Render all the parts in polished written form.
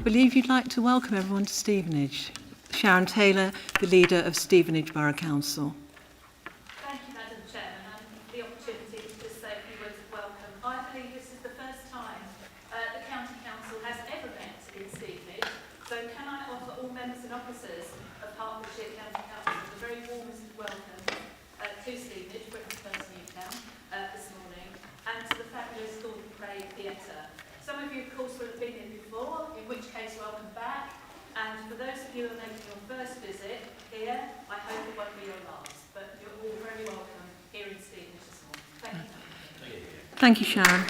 believe you'd like to welcome everyone to Stevenage. Sharon Taylor, the leader of Stevenage Borough Council. Thank you, Madam Chairman, and the opportunity to just say a few words of welcome. I believe this is the first time the County Council has ever met in Stevenage, so can I offer all members and officers of Hertfordshire County Council the very warmest welcome to Stevenage, Britain's first new town, this morning, and to the fabulous Gordon Craig Theatre. Some of you, of course, will have been here before, in which case, welcome back. And for those of you who are making your first visit here, I hope it won't be your last. But you're all very welcome here in Stevenage this morning. Thank you. Thank you, Sharon.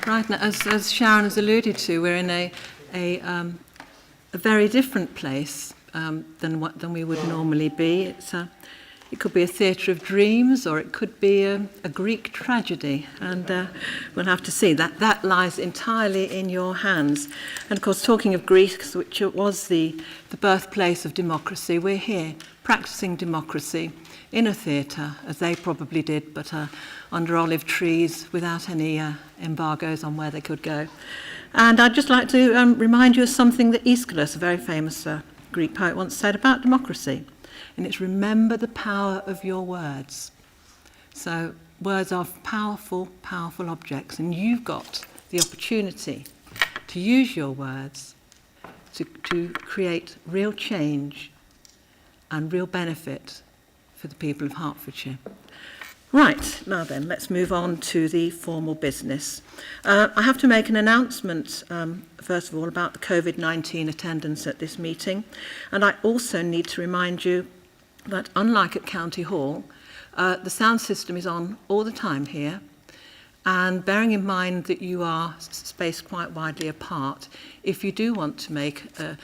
Right, now, as Sharon has alluded to, we're in a very different place than we would normally be. It could be a theatre of dreams, or it could be a Greek tragedy, and we'll have to see. That lies entirely in your hands. And of course, talking of Greece, which was the birthplace of democracy, we're here practising democracy in a theatre, as they probably did, but under olive trees, without any embargoes on where they could go. And I'd just like to remind you of something that Aeschylus, a very famous Greek poet, once said about democracy. And it's remember the power of your words. So words are powerful, powerful objects, and you've got the opportunity to use your words to create real change and real benefit for the people of Hertfordshire. Right, now then, let's move on to the formal business. I have to make an announcement, first of all, about the COVID-19 attendance at this meeting. And I also need to remind you that unlike at County Hall, the sound system is on all the time here. And bearing in mind that you are spaced quite widely apart, if you do want to make a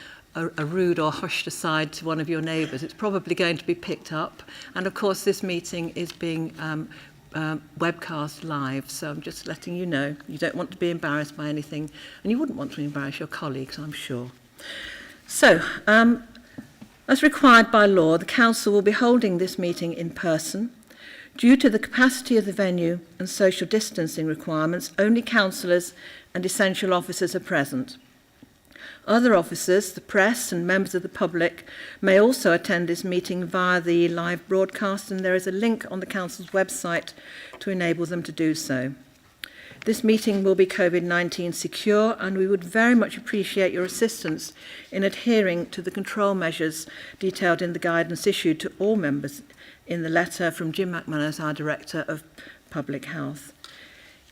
rude or hushed aside to one of your neighbours, it's probably going to be picked up. And of course, this meeting is being webcast live, so I'm just letting you know. You don't want to be embarrassed by anything, and you wouldn't want to embarrass your colleagues, I'm sure. So, as required by law, the Council will be holding this meeting in person. Due to the capacity of the venue and social distancing requirements, only councillors and essential officers are present. Other officers, the press and members of the public may also attend this meeting via the live broadcast, and there is a link on the Council's website to enable them to do so. This meeting will be COVID-19 secure, and we would very much appreciate your assistance in adhering to the control measures detailed in the guidance issued to all members in the letter from Jim McManus, our Director of Public Health.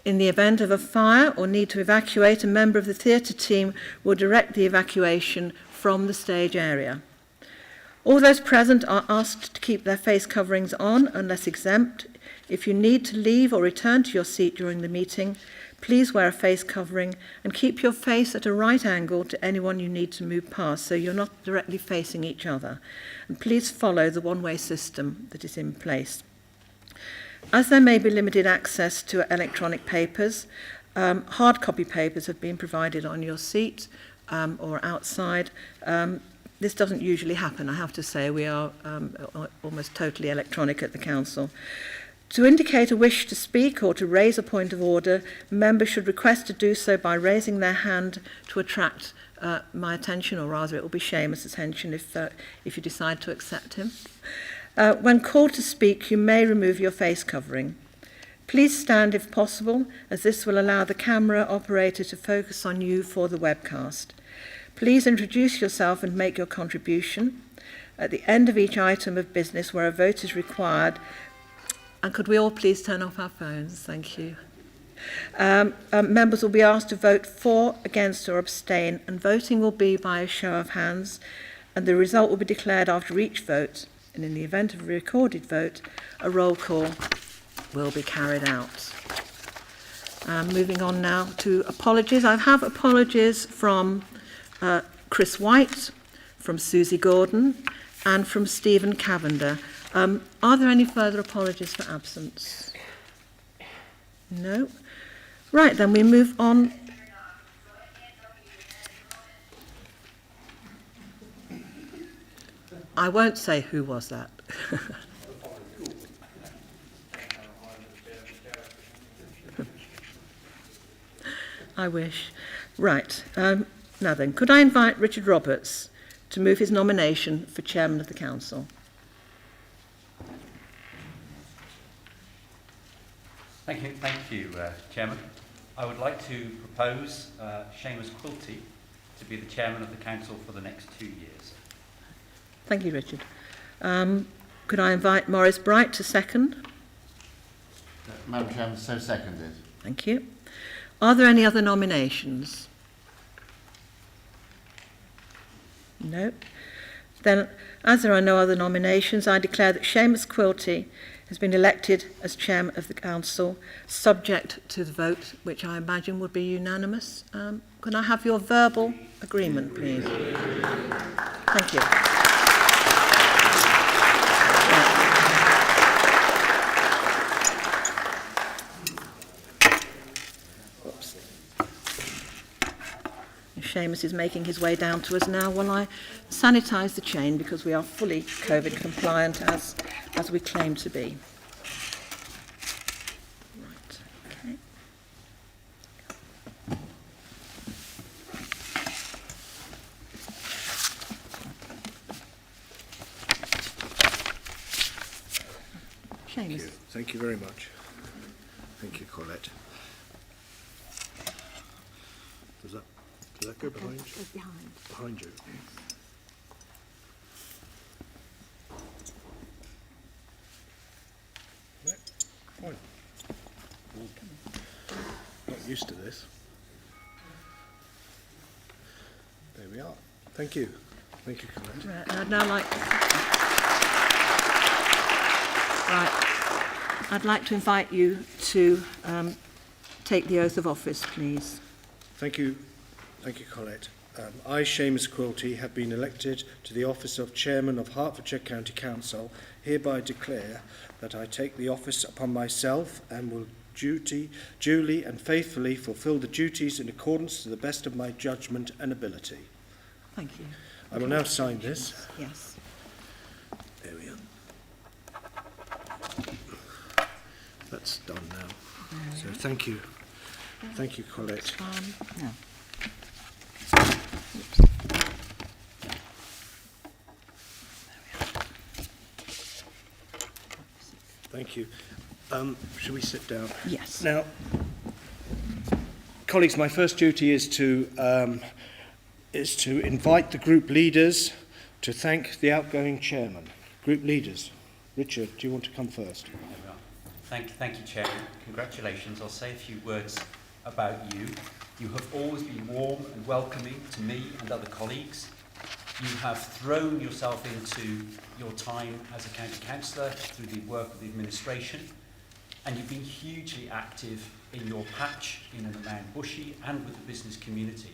In the event of a fire or need to evacuate, a member of the theatre team will direct the evacuation from the stage area. All those present are asked to keep their face coverings on unless exempt. If you need to leave or return to your seat during the meeting, please wear a face covering and keep your face at a right angle to anyone you need to move past, so you're not directly facing each other. And please follow the one-way system that is in place. As there may be limited access to electronic papers, hard copy papers have been provided on your seat or outside. This doesn't usually happen, I have to say. We are almost totally electronic at the Council. To indicate a wish to speak or to raise a point of order, members should request to do so by raising their hand to attract my attention, or rather it will be Seamus' attention if you decide to accept him. When called to speak, you may remove your face covering. Please stand if possible, as this will allow the camera operator to focus on you for the webcast. Please introduce yourself and make your contribution. At the end of each item of business where a vote is required, and could we all please turn off our phones? Thank you. Members will be asked to vote for, against or abstain, and voting will be by a show of hands, and the result will be declared after each vote. And in the event of a recorded vote, a roll call will be carried out. Moving on now to apologies. I have apologies from Chris White, from Susie Gordon, and from Stephen Cavender. Are there any further apologies for absence? No? Right, then we move on. I won't say who was that. I wish. Right. Now then, could I invite Richard Roberts to move his nomination for Chairman of the Council? Thank you, Chairman. I would like to propose Seamus Quilty to be the Chairman of the Council for the next 2 years. Thank you, Richard. Could I invite Maurice Bright to second? Madam Chairman, so seconded. Thank you. Are there any other nominations? No. Then, as there are no other nominations, I declare that Seamus Quilty has been elected as Chairman of the Council, subject to the vote, which I imagine would be unanimous. Can I have your verbal agreement, please? Thank you. Oops. Seamus is making his way down to us now while I sanitise the chain, because we are fully COVID compliant as we claim to be. Right, okay. Seamus. Thank you very much. Thank you, Colette. Does that go behind you? Behind you. No, fine. Not used to this. There we are. Thank you. Thank you, Colette. Right, and I'd now like I'd like to invite you to take the oath of office, please. Thank you, Colette. I, Seamus Quilty, have been elected to the office of Chairman of Hertfordshire County Council, hereby declare that I take the office upon myself and will duly and faithfully fulfil the duties in accordance to the best of my judgment and ability. Thank you. I will now sign this. Yes. There we are. That's done now. So thank you. Thank you, Colette. No. Thank you. Shall we sit down? Yes. Now, colleagues, my first duty is to invite the group leaders to thank the outgoing chairman. Group leaders. Richard, do you want to come first? Thank you, Chairman. Congratulations. I'll say a few words about you. You have always been warm and welcoming to me and other colleagues. You have thrown yourself into your time as a county councillor through the work of the administration, and you've been hugely active in your patch in and around Bushy and with the business community.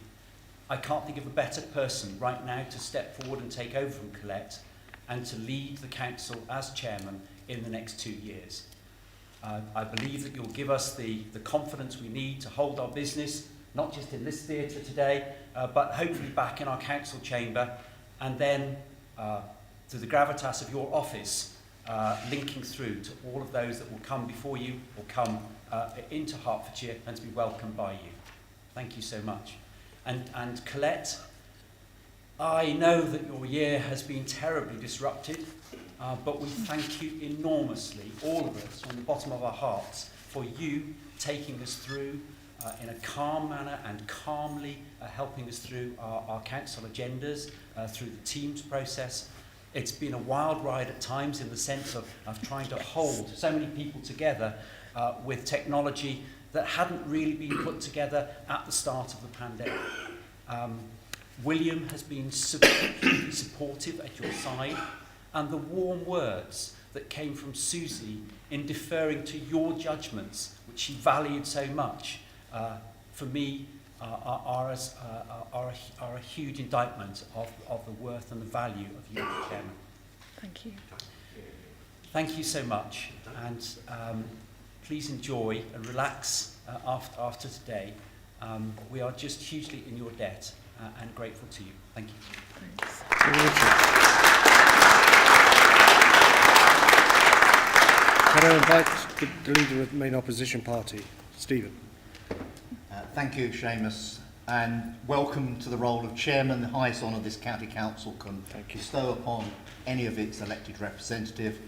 I can't think of a better person right now to step forward and take over from Colette and to lead the council as chairman in the next 2 years. I believe that you'll give us the confidence we need to hold our business, not just in this theatre today, but hopefully back in our council chamber, and then through the gravitas of your office, linking through to all of those that will come before you or come into Hertfordshire and to be welcomed by you. Thank you so much. And Colette, I know that your year has been terribly disrupted, but we thank you enormously, all of us, from the bottom of our hearts, for you taking us through in a calm manner and calmly helping us through our council agendas, through the Teams process. It's been a wild ride at times in the sense of trying to hold so many people together with technology that hadn't really been put together at the start of the pandemic. William has been supportive at your side, and the warm words that came from Susie in deferring to your judgments, which she valued so much, for me are a huge indictment of the worth and the value of you, Chairman. Thank you. Thank you so much, and please enjoy and relax after today. We are just hugely in your debt and grateful to you. Thank you. Thanks. Can I invite the leader of the main opposition party, Stephen? Thank you, Seamus, and welcome to the role of chairman, the highest honour this county council can bestow upon any of its elected representative.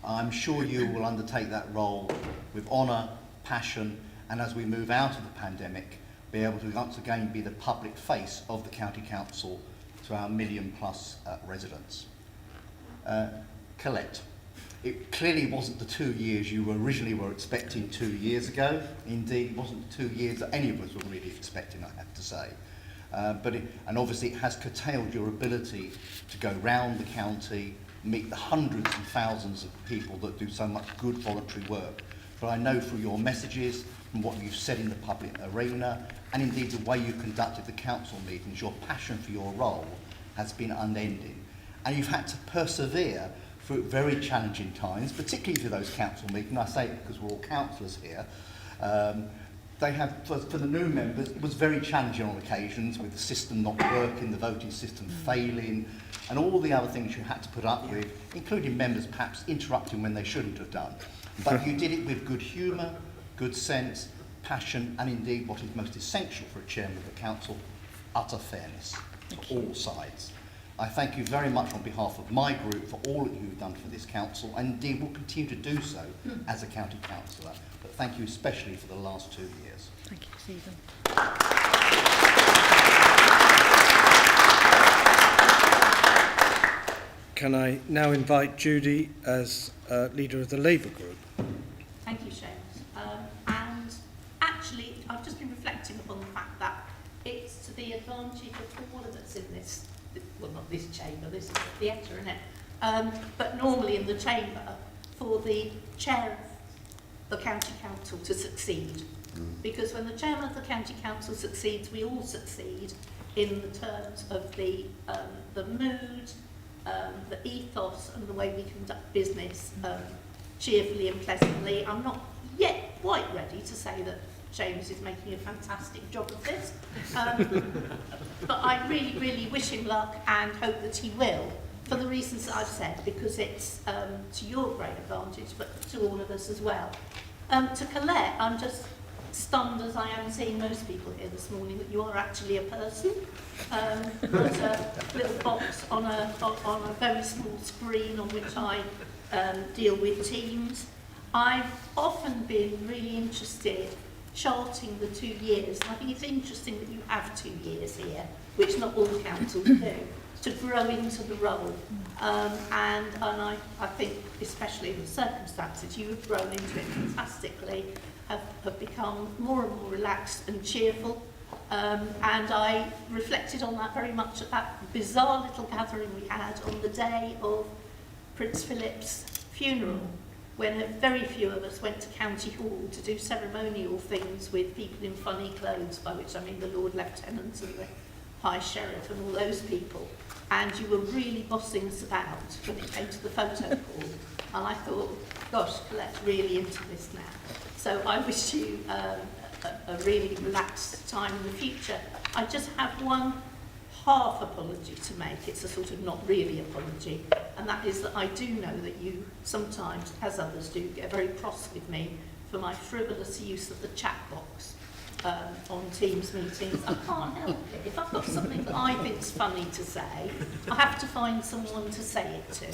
I'm sure you will undertake that role with honour, passion, and as we move out of the pandemic, be able to once again be the public face of the county council to our million-plus residents. Colette, it clearly wasn't the 2 years you originally were expecting 2 years ago. Indeed, it wasn't the 2 years that any of us were really expecting, I have to say. And obviously it has curtailed your ability to go round the county, meet the hundreds and thousands of people that do so much good voluntary work. But I know through your messages, from what you've said in the public arena, and indeed the way you've conducted the council meetings, your passion for your role has been unending. And you've had to persevere through very challenging times, particularly for those council meetings. I say it because we're all councillors here. They have, for the new members, it was very challenging on occasions with the system not working, the voting system failing, and all the other things you had to put up with, including members perhaps interrupting when they shouldn't have done. But you did it with good humour, good sense, passion, and indeed what is most essential for a chairman of the council, utter fairness to all sides. I thank you very much on behalf of my group for all that you've done for this council, and indeed will continue to do so as a county councillor. But thank you especially for the last 2 years. Thank you, Stephen. Can I now invite Judy as leader of the Labour group? Thank you, Seamus. And actually, I've just been reflecting upon the fact that it's to the advantage of all of us in this, well, not this chamber, this is the theatre, isn't it? But normally in the chamber, for the chair of the county council to succeed. Because when the chairman of the county council succeeds, we all succeed in the terms of the mood, the ethos and the way we conduct business cheerfully and pleasantly. I'm not yet quite ready to say that James is making a fantastic job of this, but I really, really wish him luck and hope that he will, for the reasons that I've said, because it's to your great advantage, but to all of us as well. To Colette, I'm just stunned, as I am seeing most people here this morning, that you are actually a person, not a little box on a very small screen on which I deal with teams. I've often been really interested charting the 2 years, and I think it's interesting that you have 2 years here, which not all councils do, to grow into the role. And I think, especially in the circumstances, you have grown into it fantastically, have become more and more relaxed and cheerful. And I reflected on that very much at that bizarre little gathering we had on the day of Prince Philip's funeral, when very few of us went to County Hall to do ceremonial things with people in funny clothes, by which I mean the Lord Lieutenant and the High Sheriff and all those people. And you were really bossing us about when it came to the photo call. And I thought, gosh, let's really into this now. So I wish you a really relaxed time in the future. I just have one half apology to make. It's a sort of not really apology, and that is that I do know that you sometimes, as others do, get very cross with me for my frivolous use of the chat box on Teams meetings. I can't help it. If I've got something that I think's funny to say, I have to find someone to say it to.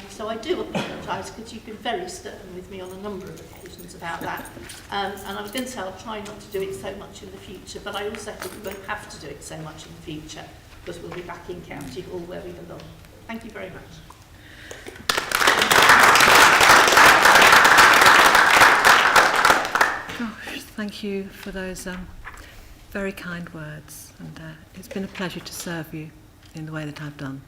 So I do apologise, because you've been very stern with me on a number of occasions about that. And I was going to say I'll try not to do it so much in the future, but I also think we won't have to do it so much in the future, because we'll be back in County Hall where we belong. Thank you very much. Gosh, thank you for those very kind words, and it's been a pleasure to serve you in the way that I've done.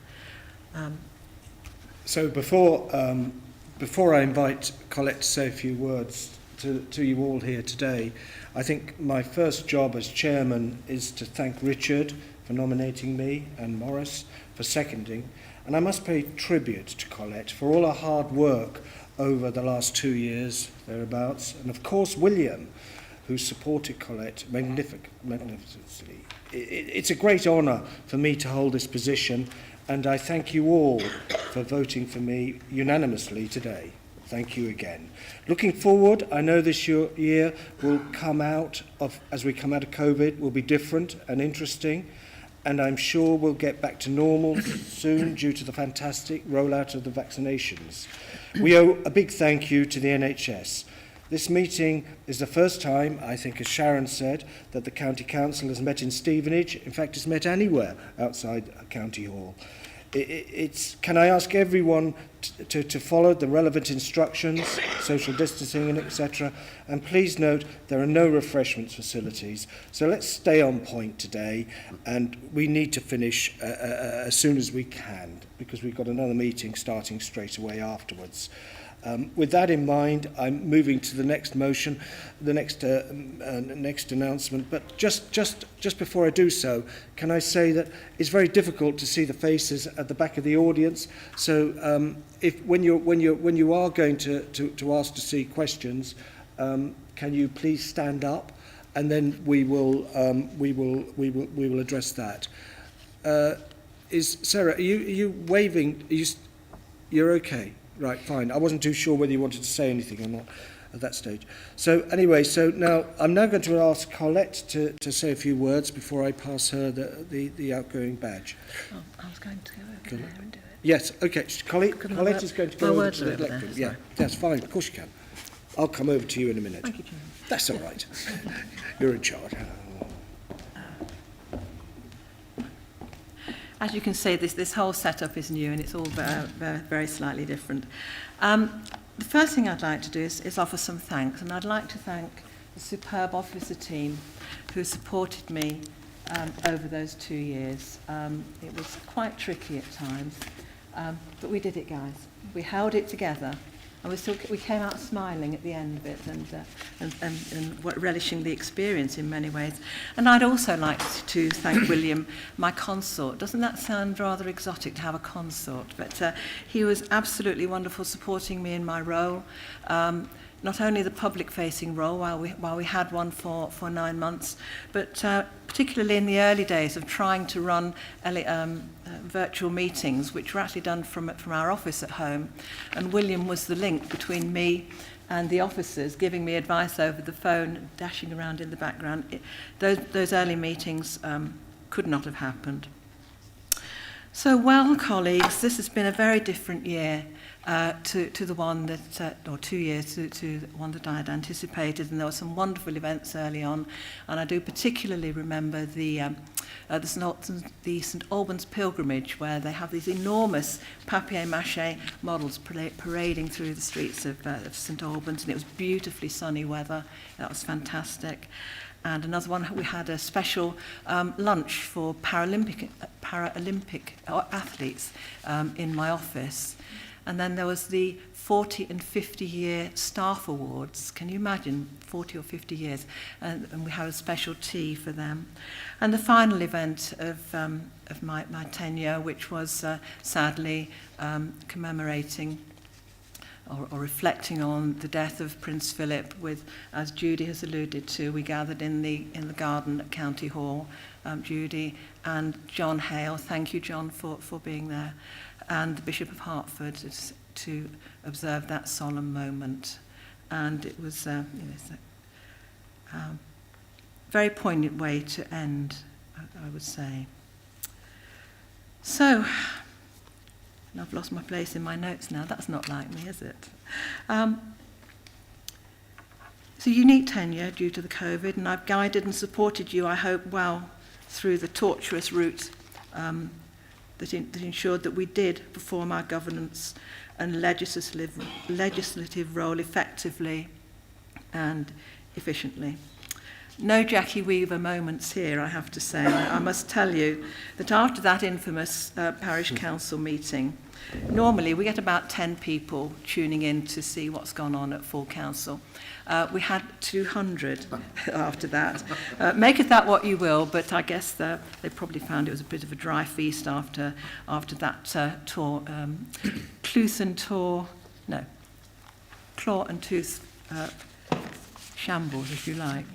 So before I invite Colette to say a few words to you all here today, I think my first job as chairman is to thank Richard for nominating me and Morris for seconding, and I must pay tribute to Colette for all her hard work over the last 2 years, thereabouts, and of course William, who supported Colette magnificently. It's a great honour for me to hold this position, and I thank you all for voting for me unanimously today. Thank you again. Looking forward, I know this year will come out of, as we come out of COVID, will be different and interesting, and I'm sure we'll get back to normal soon due to the fantastic rollout of the vaccinations. We owe a big thank you to the NHS. This meeting is the first time, I think, as Sharon said, that the County Council has met in Stevenage. In fact, it's met anywhere outside County Hall. Can I ask everyone to follow the relevant instructions, social distancing and etc. And please note there are no refreshments facilities. So let's stay on point today, and we need to finish as soon as we can because we've got another meeting starting straight away afterwards. With that in mind, I'm moving to the next motion, the next announcement. But just before I do so, can I say that it's very difficult to see the faces at the back of the audience. So, if when you are going to ask to see questions, can you please stand up, and then we will address that. Is Sarah? Are you waving? You're okay. Right, fine. I wasn't too sure whether you wanted to say anything or not at that stage. So anyway, now I'm going to ask Colette to say a few words before I pass her the outgoing badge. Oh, I was going to go over there and do it. Yes, okay. Colette is going to go over to the lectern. There, yeah, that's fine. Of course you can. I'll come over to you in a minute. Thank you, Chairman. That's all right. You're in charge. As you can see, this whole setup is new and it's all very slightly different. The first thing I'd like to do is offer some thanks, and I'd like to thank the superb officer team who supported me over those 2 years. It was quite tricky at times, but we did it, guys. We held it together, and we came out smiling at the end of it and relishing the experience in many ways. And I'd also like to thank William, my consort. Doesn't that sound rather exotic to have a consort? But he was absolutely wonderful supporting me in my role. Not only the public-facing role while we had one for 9 months, but particularly in the early days of trying to run virtual meetings, which were actually done from our office at home. And William was the link between me and the officers, giving me advice over the phone, dashing around in the background. Those early meetings could not have happened. So, well, colleagues, this has been a very different year to the one that, or 2 years to the one that I had anticipated, and there were some wonderful events early on, and I do particularly remember the St Albans pilgrimage, where they have these enormous papier-mâché models parading through the streets of St Albans, and it was beautifully sunny weather. That was fantastic. And another one, we had a special lunch for Paralympic athletes in my office. And then there was the 40 and 50 year staff awards. Can you imagine 40 or 50 years? And we had a special tea for them. And the final event of my tenure, which was sadly commemorating or reflecting on the death of Prince Philip, with, as Judy has alluded to, we gathered in the garden at County Hall, Judy and John Hale. Thank you, John, for being there, and the Bishop of Hertford to observe that solemn moment. And it was a very poignant way to end, I would say. So, and I've lost my place in my notes now. That's not like me, is it? It's a unique tenure due to the COVID, and I've guided and supported you, I hope, well through the tortuous route that ensured that we did perform our governance and legislative role effectively and efficiently. No Jackie Weaver moments here, I have to say. I must tell you that after that infamous parish council meeting, normally we get about 10 people tuning in to see what's gone on at full council. We had 200 after that. Make of that what you will, but I guess they probably found it was a bit of a dry feast after that tour, claw and tooth shambles, if you like.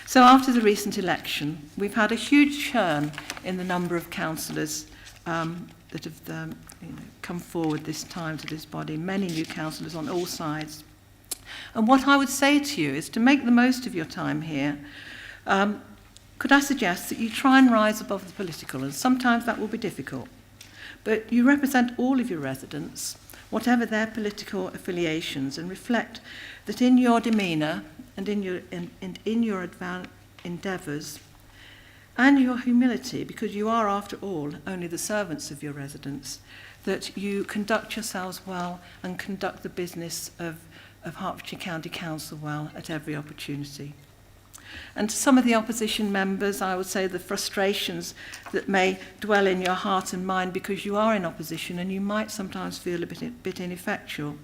So after the recent election, we've had a huge churn in the number of councillors that have come forward this time to this body, many new councillors on all sides. And what I would say to you is to make the most of your time here. Could I suggest that you try and rise above the political, and sometimes that will be difficult, but you represent all of your residents, whatever their political affiliations, and reflect that in your demeanour and in your endeavours and your humility, because you are, after all, only the servants of your residents, that you conduct yourselves well and conduct the business of Hertfordshire County Council well at every opportunity. And to some of the opposition members, I would say the frustrations that may dwell in your heart and mind because you are in opposition and you might sometimes feel a bit ineffectual.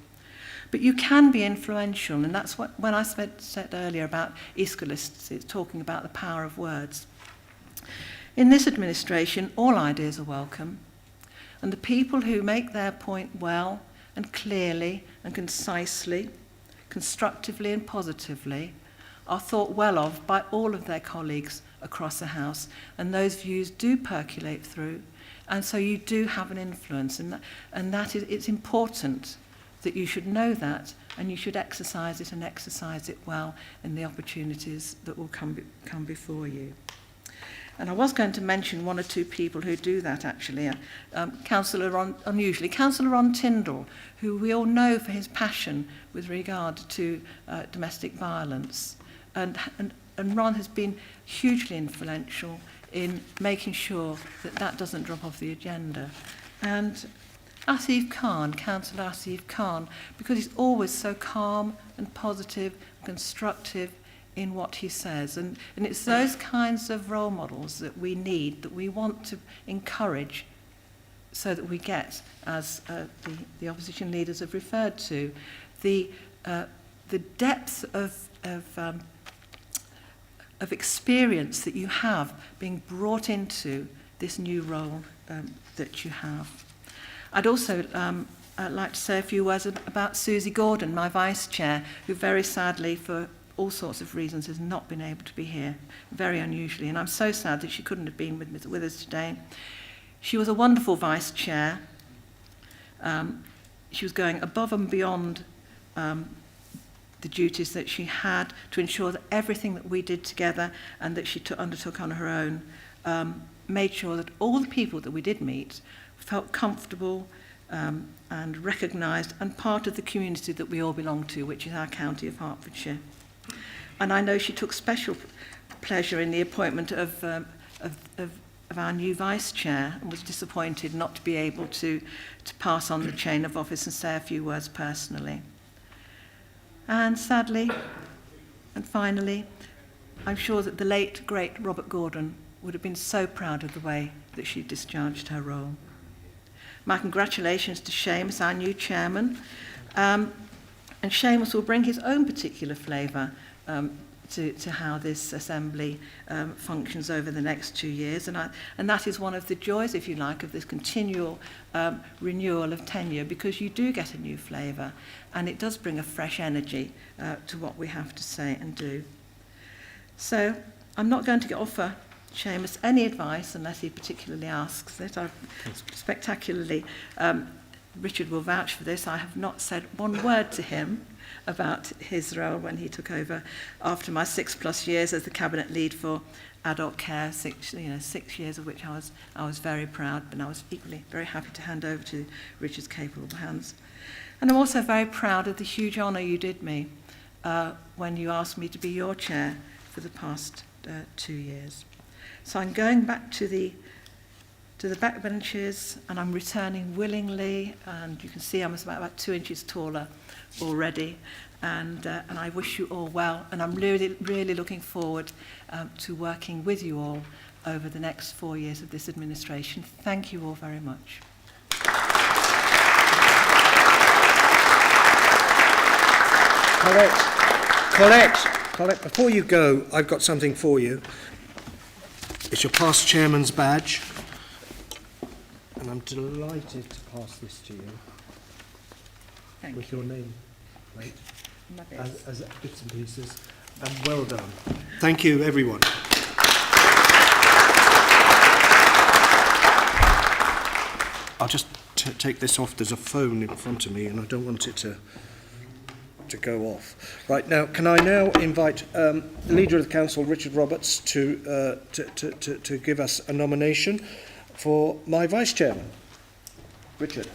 But you can be influential, and that's what, when I said earlier about Aeschylus, it's talking about the power of words. In this administration, all ideas are welcome, and the people who make their point well and clearly and concisely, constructively and positively, are thought well of by all of their colleagues across the House, and those views do percolate through, and so you do have an influence, and that is, it's important that you should know that, and you should exercise it and exercise it well in the opportunities that will come before you. And I was going to mention one or two people who do that, actually. Councillor Ron Tyndall, who we all know for his passion with regard to domestic violence. And Ron has been hugely influential in making sure that that doesn't drop off the agenda. And Councillor Asif Khan, because he's always so calm and positive and constructive in what he says. And it's those kinds of role models that we need, that we want to encourage, so that we get, as the opposition leaders have referred to, the depth of experience that you have being brought into this new role that you have. I'd also like to say a few words about Susie Gordon, my vice chair, who very sadly, for all sorts of reasons, has not been able to be here, very unusually, and I'm so sad that she couldn't have been with us today. She was a wonderful vice chair. She was going above and beyond the duties that she had to ensure that everything that we did together and that she undertook on her own made sure that all the people that we did meet felt comfortable and recognised and part of the community that we all belong to, which is our county of Hertfordshire. And I know she took special pleasure in the appointment of our new vice chair, and was disappointed not to be able to pass on the chain of office and say a few words personally. And sadly, and finally, I'm sure that the late, great Robert Gordon would have been so proud of the way that she discharged her role. My congratulations to Seamus, our new chairman. And Seamus will bring his own particular flavour to how this assembly functions over the next 2 years. And that is one of the joys, if you like, of this continual renewal of tenure, because you do get a new flavour and it does bring a fresh energy to what we have to say and do. So I'm not going to offer Seamus any advice unless he particularly asks it. Spectacularly, Richard will vouch for this, I have not said one word to him about his role when he took over after my 6+ years as the cabinet lead for adult care, 6 years of which I was very proud, but I was equally very happy to hand over to Richard's capable hands. And I'm also very proud of the huge honour you did me when you asked me to be your chair for the past 2 years. So I'm going back to the backbenches, and I'm returning willingly, and you can see I'm about 2 inches taller already, and I wish you all well, and I'm really looking forward to working with you all over the next 4 years of this administration. Thank you all very much. Colette, before you go, I've got something for you. It's your past chairman's badge. And I'm delighted to pass this to you. Thank with you. Your name, right? As bits and pieces. And well done. Thank you, everyone. I'll just take this off. There's a phone in front of me and I don't want it to go off. Right, now, can I now invite the Leader of the Council, Richard Roberts, to give us a nomination for my Vice Chairman. Richard.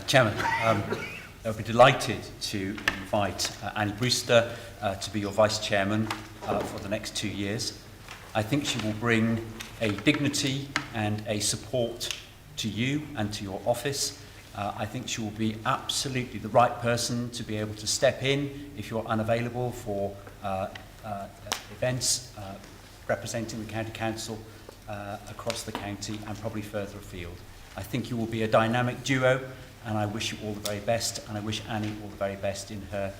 Chairman, I'll be delighted to invite Annie Brewster to be your Vice Chairman for the next 2 years. I think she will bring a dignity and a support to you and to your office. I think she will be absolutely the right person to be able to step in if you're unavailable for events representing the County Council across the county and probably further afield. I think you will be a dynamic duo, and I wish you all the very best, and I wish Annie all the very best in her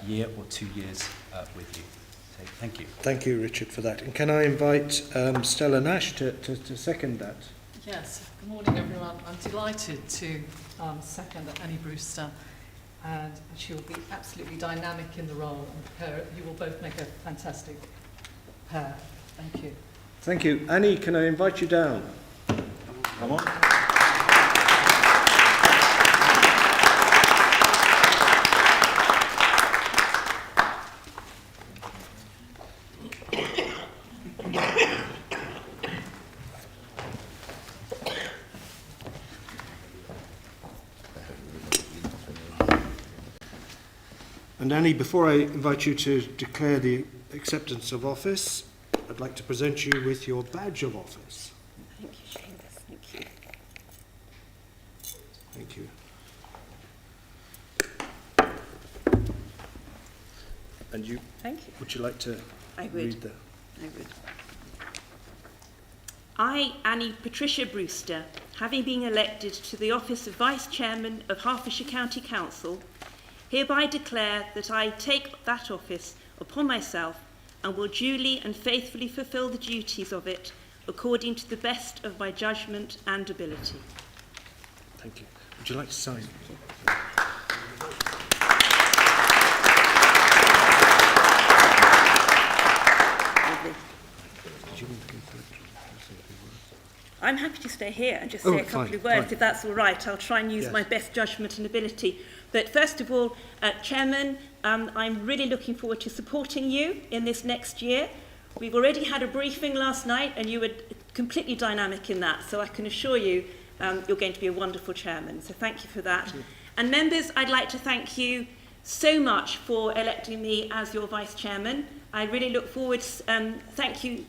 year or 2 years with you. So thank you. Thank you, Richard, for that. And can I invite Stella Nash to second that? Yes, good morning everyone. I'm delighted to second Annie Brewster, and she will be absolutely dynamic in the role, and you will both make a fantastic pair. Thank you. Thank you. Annie, can I invite you down? Come on. And Annie, before I invite you to declare the acceptance of office, I'd like to present you with your badge of office. Thank you, Seamus. Thank you. Thank you. And you? Thank you. Would you like to read that? I would. I, Annie Patricia Brewster, having been elected to the office of Vice Chairman of Hertfordshire County Council, hereby declare that I take that office upon myself and will duly and faithfully fulfil the duties of it according to the best of my judgment and ability. Thank you. Would you like to sign? I'm happy to stay here and just say a couple of words, if that's all right. I'll try and use my best judgment and ability. But first of all, Chairman, I'm really looking forward to supporting you in this next year. We've already had a briefing last night and you were completely dynamic in that, so I can assure you you're going to be a wonderful chairman. So thank you for that. And members, I'd like to thank you so much for electing me as your vice chairman. I really look forward to, thank you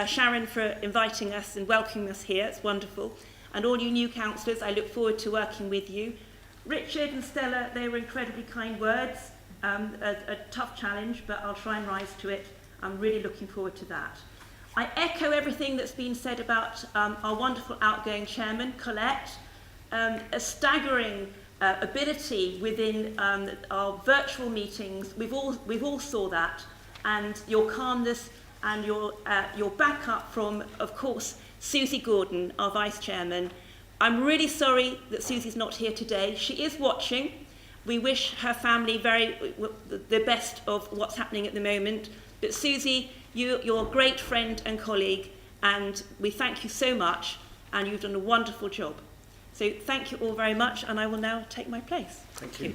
Sharon for inviting us and welcoming us here. It's wonderful. And all you new councillors, I look forward to working with you. Richard and Stella, they were incredibly kind words. A tough challenge, but I'll try and rise to it. I'm really looking forward to that. I echo everything that's been said about our wonderful outgoing chairman, Colette. A staggering ability within our virtual meetings. We've all saw that, and your calmness and your backup from, of course, Susie Gordon, our vice chairman. I'm really sorry that Susie's not here today. She is watching. We wish her family the best of what's happening at the moment. But Susie, you're a great friend and colleague, and we thank you so much, and you've done a wonderful job. So thank you all very much, and I will now take my place. Thank you.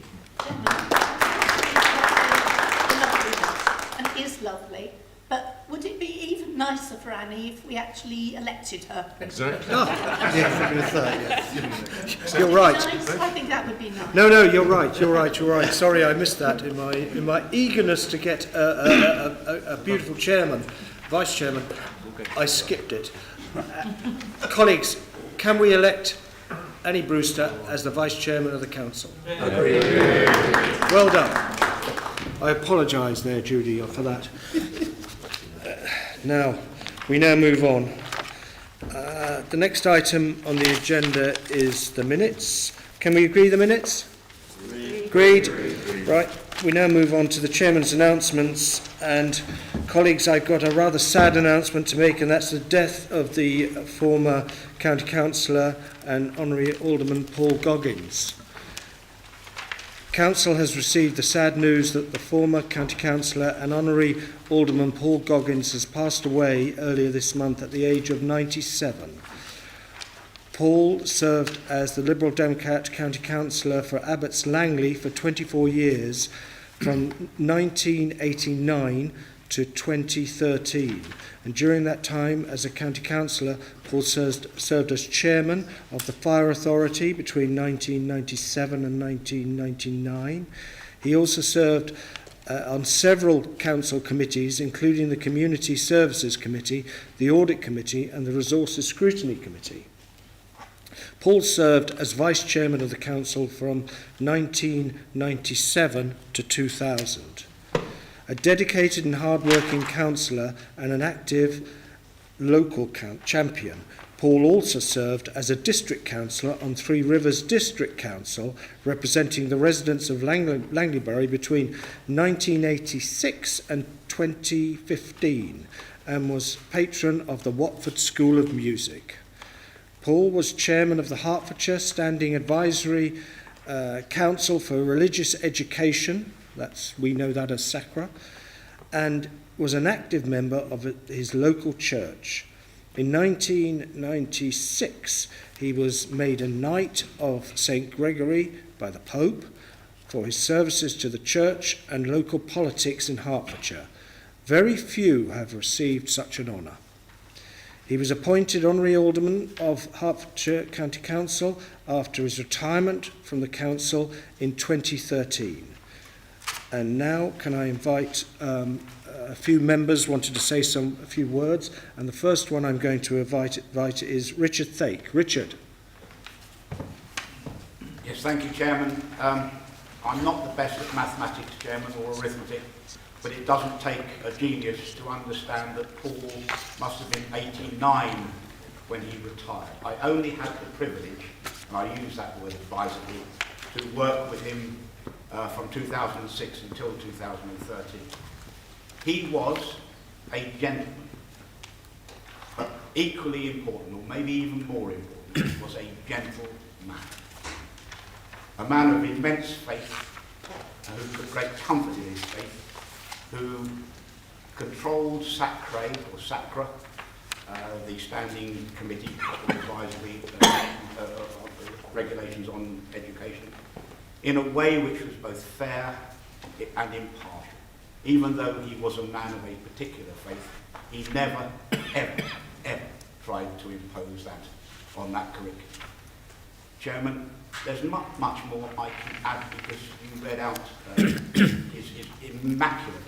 And it is lovely. But would it be even nicer for Annie if we actually elected her? Exactly. You're right. Nice? I think that would be nice. No, you're right. Sorry, I missed that in my eagerness to get a beautiful chairman, vice chairman. I skipped it. Colleagues, can we elect Annie Brewster as the vice chairman of the council? Well done. I apologise there, Judy, for that. We now move on. The next item on the agenda is the minutes. Can we agree the minutes? Agreed. Right, we now move on to the chairman's announcements. And colleagues, I've got a rather sad announcement to make, and that's the death of the former county councillor and honorary alderman Paul Goggins. Council has received the sad news that the former county councillor and honorary alderman Paul Goggins has passed away earlier this month at the age of 97. Paul served as the Liberal Democrat County Councillor for Abbots Langley for 24 years, from 1989 to 2013. And during that time, as a county councillor, Paul served as chairman of the Fire Authority between 1997 and 1999. He also served on several council committees, including the Community Services Committee, the Audit Committee and the Resources Scrutiny Committee. Paul served as Vice Chairman of the Council from 1997 to 2000. A dedicated and hard-working councillor and an active local champion, Paul also served as a district councillor on Three Rivers District Council, representing the residents of Langleybury between 1986 and 2015, and was patron of the Watford School of Music. Paul was chairman of the Hertfordshire Standing Advisory Council for Religious Education, we know that as SACRA, and was an active member of his local church. In 1996, he was made a Knight of St. Gregory by the Pope for his services to the church and local politics in Hertfordshire. Very few have received such an honour. He was appointed Honorary Alderman of Hertfordshire County Council after his retirement from the council in 2013. And now can I invite a few members wanted to say a few words, and the first one I'm going to invite is Richard Thake. Richard. Yes, thank you, Chairman. I'm not the best at mathematics, Chairman, or arithmetic, but it doesn't take a genius to understand that Paul must have been 89 when he retired. I only had the privilege, and I use that word advisedly, to work with him from 2006 until 2013. He was a gentleman, but equally important, or maybe even more important, he was a gentle man. A man of immense faith, who took great comfort in his faith, who controlled SACRA, the Standing Committee for Advisory Regulations on Education, in a way which was both fair and impartial. Even though he was a man of a particular faith, he never, ever tried to impose that on that curriculum. Chairman, there's not much more I can add because you read out his immaculate record.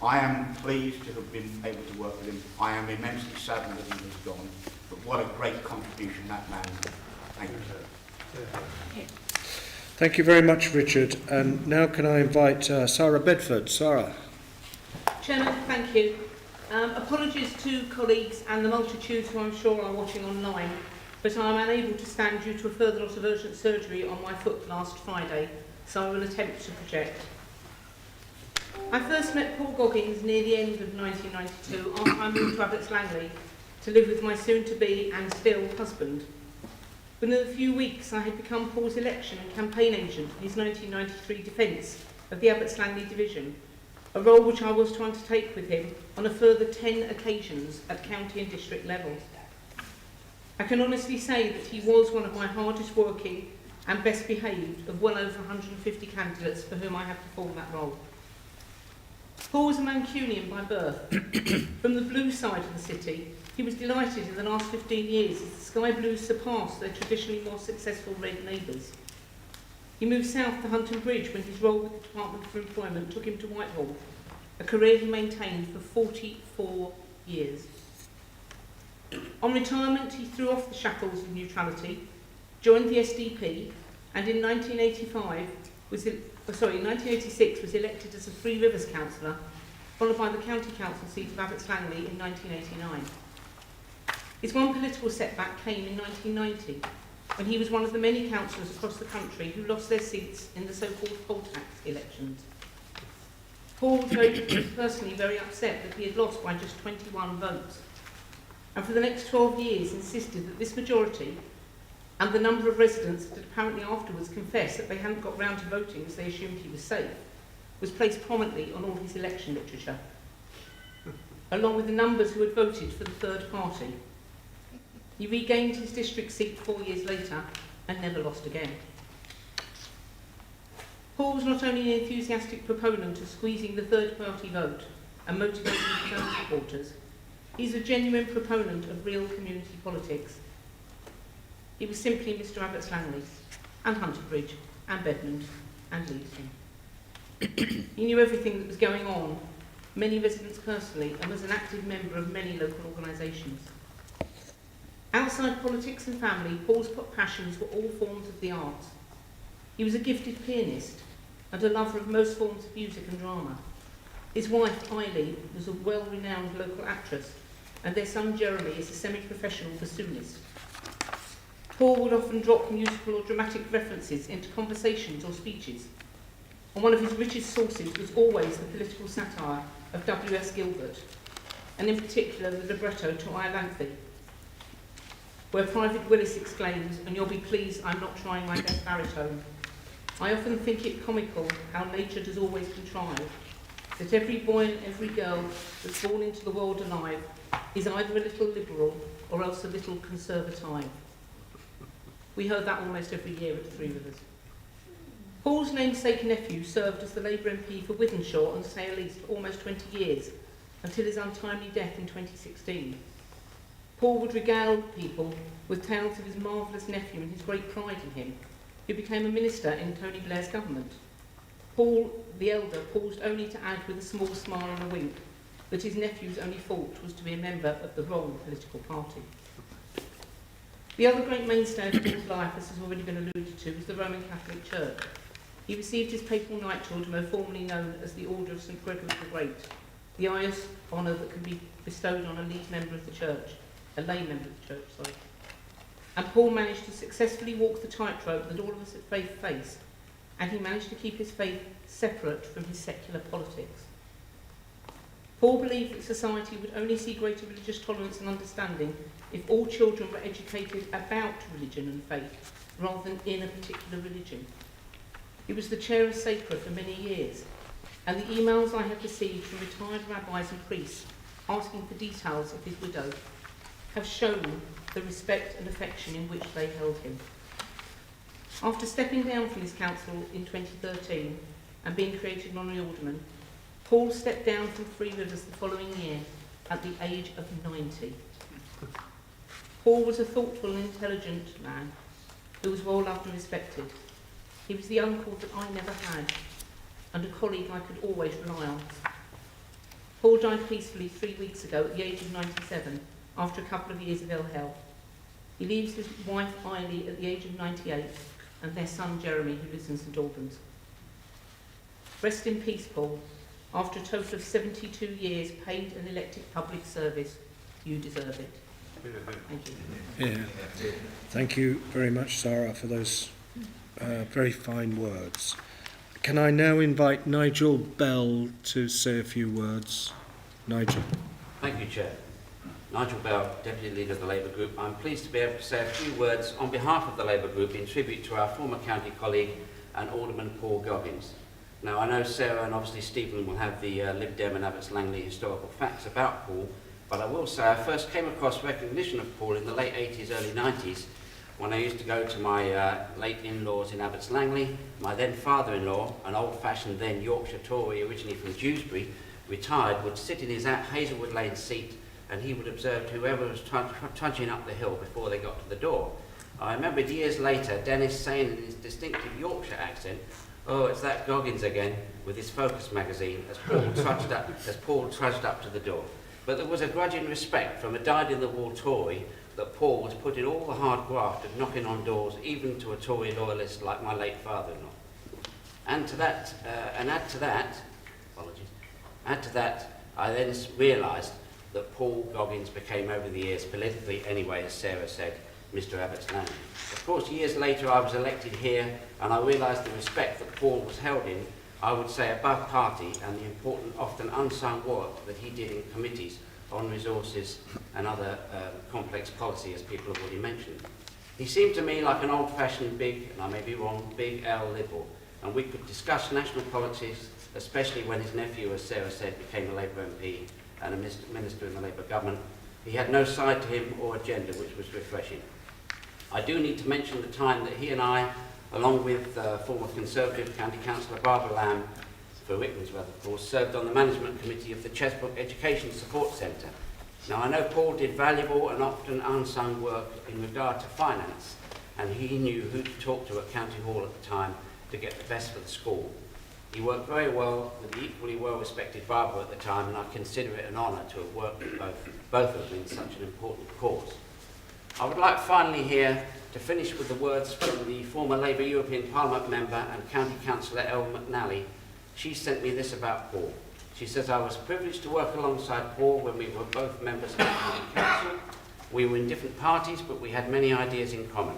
I am pleased to have been able to work with him. I am immensely saddened that he was gone, but what a great contribution that man made. Thank you, sir. Thank you very much, Richard. And now can I invite Sarah Bedford. Sarah. Chairman, thank you. Apologies to colleagues and the multitudes who I'm sure are watching online, but I'm unable to stand due to a further lot of urgent surgery on my foot last Friday, so I will attempt to project. I first met Paul Goggins near the end of 1992 after I moved to Abbots Langley to live with my soon-to-be and still husband. Within a few weeks, I had become Paul's election and campaign agent in his 1993 defence of the Abbots Langley division, a role which I was to undertake with him on a further 10 occasions at county and district level. I can honestly say that he was one of my hardest working and best behaved of well over 150 candidates for whom I have performed that role. Paul was a Mancunian by birth. From the blue side of the city, he was delighted in the last 15 years as the Sky Blues surpassed their traditionally more successful red neighbours. He moved south to Hunton Bridge when his role with the Department for Employment took him to Whitehall, a career he maintained for 44 years. On retirement, he threw off the shackles of neutrality, joined the SDP, and in 1986 was elected as a Three Rivers councillor, followed by the county council seat of Abbots Langley in 1989. His one political setback came in 1990, when he was one of the many councillors across the country who lost their seats in the so-called poll tax elections. Paul was personally very upset that he had lost by just 21 votes, and for the next 12 years insisted that this majority, and the number of residents that apparently afterwards confessed that they hadn't got round to voting as they assumed he was safe, was placed prominently on all his election literature, along with the numbers who had voted for the third party. He regained his district seat 4 years later and never lost again. Paul was not only an enthusiastic proponent of squeezing the third-party vote and motivating his own supporters, he's a genuine proponent of real community politics. He was simply Mr Abbott's Langley, and Hunterbridge, and Bedmond, and Leeston. He knew everything that was going on, many residents personally, and was an active member of many local organisations. Outside politics and family, Paul's passions were all forms of the arts. He was a gifted pianist and a lover of most forms of music and drama. His wife, Eileen, was a well-renowned local actress, and their son, Jeremy, is a semi-professional bassoonist. Paul would often drop musical or dramatic references into conversations or speeches, and one of his richest sources was always the political satire of W.S. Gilbert, and in particular the libretto to Iolanthe, where Private Willis exclaims, "And you'll be pleased I'm not trying my best baritone." I often think it comical how nature does always contrive that every boy and every girl that's born into the world alive is either a little liberal or else a little conservative. We heard that almost every year at Three Rivers. Paul's namesake nephew served as the Labour MP for Wythenshawe and Sale East for almost 20 years, until his untimely death in 2016. Paul would regale people with tales of his marvellous nephew and his great pride in him, who became a minister in Tony Blair's government. Paul, the elder, paused only to add with a small smile and a wink that his nephew's only fault was to be a member of the wrong political party. The other great mainstay of Paul's life, as has already been alluded to, was the Roman Catholic Church. He received his papal knighthood, more formally known as the Order of St Gregory the Great, the highest honour that can be bestowed on a lead member of the church, a lay member of the church, sorry. And Paul managed to successfully walk the tightrope that all of us at faith face, and he managed to keep his faith separate from his secular politics. Paul believed that society would only see greater religious tolerance and understanding if all children were educated about religion and faith, rather than in a particular religion. He was the chair of SACRA for many years, and the emails I have received from retired rabbis and priests asking for details of his widow have shown the respect and affection in which they held him. After stepping down from his council in 2013 and being created an honorary alderman, Paul stepped down from Three Rivers the following year at the age of 90. Paul was a thoughtful and intelligent man who was well loved and respected. He was the uncle that I never had and a colleague I could always rely on. Paul died peacefully 3 weeks ago at the age of 97 after a couple of years of ill health. He leaves his wife Eileen at the age of 98 and their son Jeremy, who lives in St Albans. Rest in peace, Paul. After a total of 72 years paid and elected public service, you deserve it. Thank you. Yeah. Thank you very much, Sarah, for those very fine words. Can I now invite Nigel Bell to say a few words? Nigel. Thank you, Chair. Nigel Bell, Deputy Leader of the Labour Group. I'm pleased to be able to say a few words on behalf of the Labour Group in tribute to our former county colleague and Alderman Paul Goggins. Now, I know Sarah and obviously Stephen will have the Lib Dem and Abbots Langley historical facts about Paul, but I will say I first came across recognition of Paul in the late 80s, early 90s, when I used to go to my late in-laws in Abbots Langley. My then father-in-law, an old-fashioned then Yorkshire Tory originally from Dewsbury, retired, would sit in his Hazelwood Lane seat and he would observe whoever was trudging up the hill before they got to the door. I remembered years later Dennis saying in his distinctive Yorkshire accent, "Oh, it's that Goggins again," with his Focus magazine as Paul trudged up to the door. But there was a grudging respect from a dyed-in-the-wool Tory that Paul was putting all the hard graft of knocking on doors, even to a Tory loyalist like my late father-in-law. Add to that, I then realised that Paul Goggins became, over the years, politically anyway, as Sarah said, Mr Abbots Langley. Of course, years later I was elected here, and I realised the respect that Paul was held in, I would say, above party, and the important, often unsung work that he did in committees on resources and other complex policy, as people have already mentioned. He seemed to me like an old-fashioned big, and I may be wrong, big L Liberal, and we could discuss national politics, especially when his nephew, as Sarah said, became a Labour MP and a minister in the Labour government. He had no side to him or agenda, which was refreshing. I do need to mention the time that he and I, along with former Conservative County Councillor Barbara Lamb, for Wickmansworth of course, served on the management committee of the Chesbrook Education Support Centre. Now I know Paul did valuable and often unsung work in regard to finance, and he knew who to talk to at County Hall at the time to get the best for the school. He worked very well with the equally well-respected Barbara at the time, and I consider it an honour to have worked with both of them in such an important cause. I would like finally here to finish with the words from the former Labour European Parliament member and County Councillor Elle McNally. She sent me this about Paul. She says, "I was privileged to work alongside Paul when we were both members of the County Council. We were in different parties, but we had many ideas in common.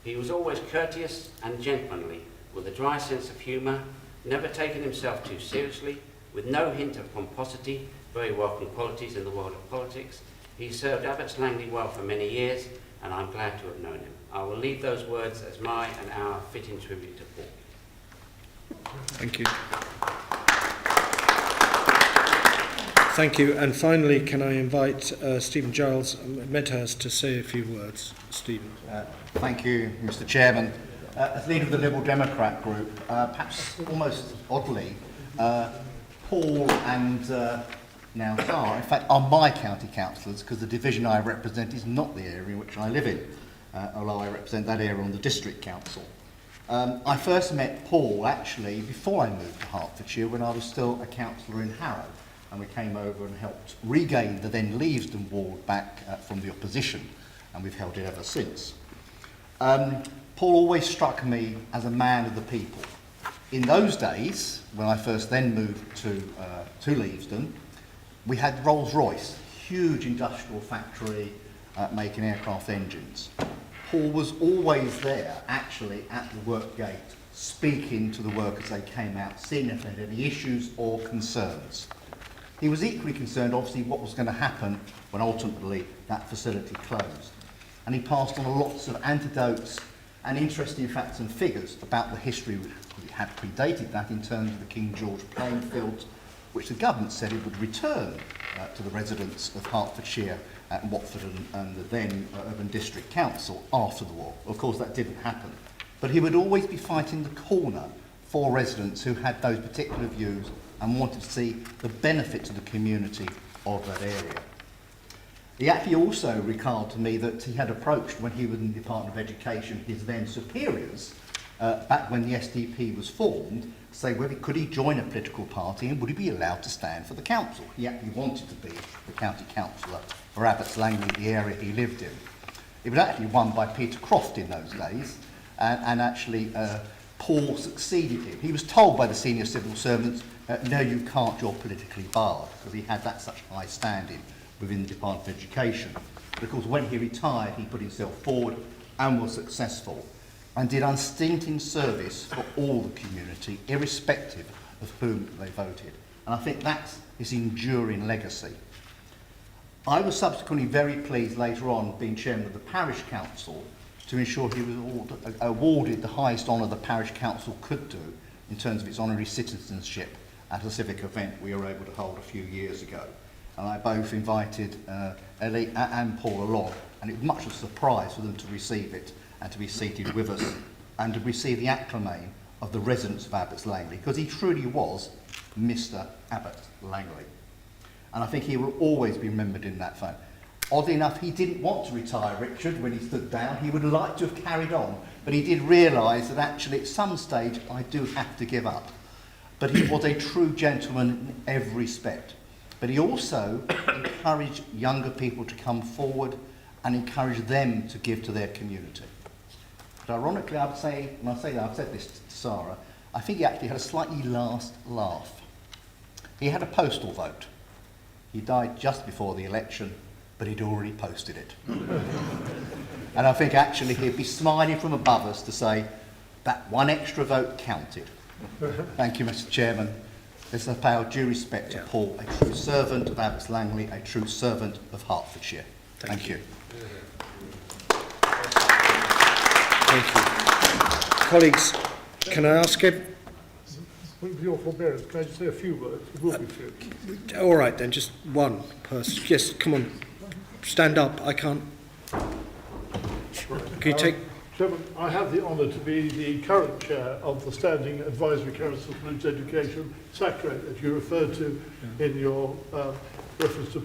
He was always courteous and gentlemanly, with a dry sense of humour, never taking himself too seriously, with no hint of pomposity, very welcome qualities in the world of politics. He served Abbots Langley well for many years, and I'm glad to have known him." I will leave those words as my and our fitting tribute to Paul. Thank you. Thank you. And finally, can I invite Stephen Giles Medhurst to say a few words? Stephen. Thank you, Mr. Chairman. As leader of the Liberal Democrat group, perhaps almost oddly, Paul and now Tara, in fact, are my county councillors, because the division I represent is not the area in which I live in, although I represent that area on the district council. I first met Paul, actually, before I moved to Hertfordshire, when I was still a councillor in Harrow, and we came over and helped regain the then Leavesden ward back from the opposition, and we've held it ever since. Paul always struck me as a man of the people. In those days, when I first then moved to Leavesden, we had Rolls-Royce, huge industrial factory making aircraft engines. Paul was always there, actually, at the work gate, speaking to the workers as they came out, seeing if they had any issues or concerns. He was equally concerned, obviously, what was going to happen when ultimately that facility closed. And he passed on lots of anecdotes and interesting facts and figures about the history which had predated that in terms of the King George playing fields, which the government said it would return to the residents of Hertfordshire and Watford and the then Urban District Council after the war. Of course, that didn't happen. But he would always be fighting the corner for residents who had those particular views and wanted to see the benefit to the community of that area. He actually also recalled to me that he had approached, when he was in the Department of Education, his then superiors, back when the SDP was formed, to say whether could he join a political party and would he be allowed to stand for the council. He actually wanted to be the county councillor for Abbots Langley, the area he lived in. It was actually won by Peter Croft in those days, and actually Paul succeeded him. He was told by the senior civil servants, no, you can't, you're politically barred, because he had that such high standing within the Department of Education. But of course, when he retired, he put himself forward and was successful, and did unstinting service for all the community, irrespective of whom they voted. And I think that's his enduring legacy. I was subsequently very pleased later on, being chairman of the parish council, to ensure he was awarded the highest honour the parish council could do in terms of its honorary citizenship at a civic event we were able to hold a few years ago. And I both invited Ellie and Paul along, and it was much of a surprise for them to receive it and to be seated with us and to receive the acclaim of the residents of Abbots Langley, because he truly was Mr. Abbott Langley. And I think he will always be remembered in that vein. Oddly enough, he didn't want to retire, Richard, when he stood down. He would like to have carried on, but he did realise that actually at some stage I do have to give up. But he was a true gentleman in every respect. But he also encouraged younger people to come forward and encourage them to give to their community. But ironically, I would say, when I say that, I've said this to Sarah, I think he actually had a slightly last laugh. He had a postal vote. He died just before the election, but he'd already posted it. And I think actually he'd be smiling from above us to say that one extra vote counted. Thank you, Mr. Chairman. This is pay our due respect to Paul, a true servant of Abbots Langley, a true servant of Hertfordshire. Thank you. Thank you. Colleagues, can I ask him? With your forbearance, can I just say a few words? It will be few. All right then, just one person. Yes, come on. stand up. I can't. Can you take... Chairman, I have the honour to be the current chair of the Standing Advisory Council for Religious Education, SACRE, that you referred to in your reference to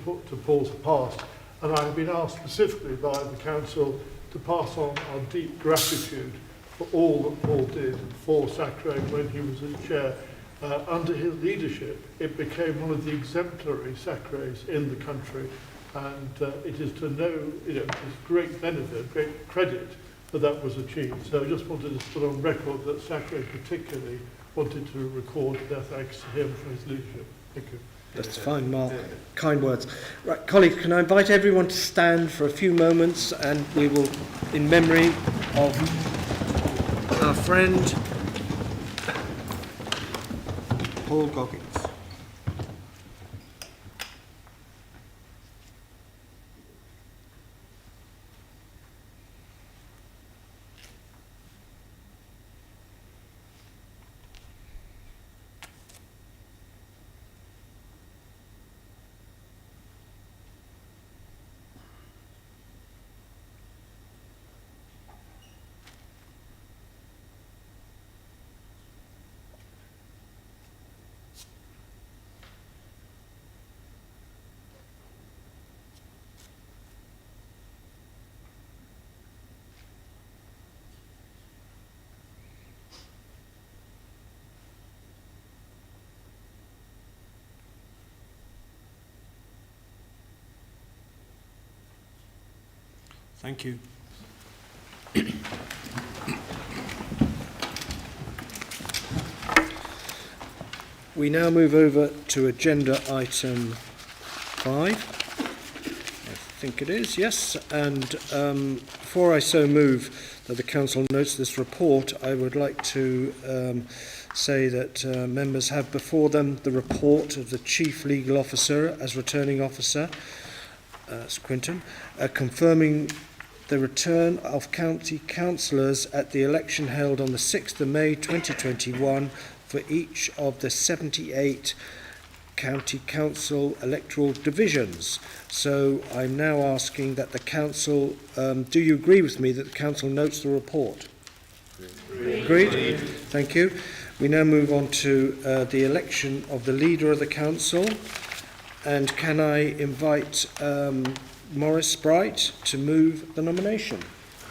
Paul's past. And I have been asked specifically by the Council to pass on our deep gratitude for all that Paul did for SACRE when he was as chair. Under his leadership, it became one of the exemplary SACREs in the country, and it is to know, it's great benefit, great credit that was achieved. So I just wanted to put on record that SACRE particularly wanted to record their thanks to him for his leadership. Thank you. That's fine, Mark. Kind words. Right, colleagues, can I invite everyone to stand for a few moments, and we will, in memory of our friend Paul Goggins. Thank you. We now move over to agenda item 5. I think it is, yes. And before I so move that the Council notes this report, I would like to say that members have before them the report of the Chief Legal Officer as returning officer, Quinton, confirming the return of county councillors at the election held on the 6th of May 2021 for each of the 78 county council electoral divisions. So I'm now asking that the council, do you agree with me that the council notes the report? Agreed? Thank you. We now move on to the election of the leader of the council. And can I invite Maurice Bright to move the nomination?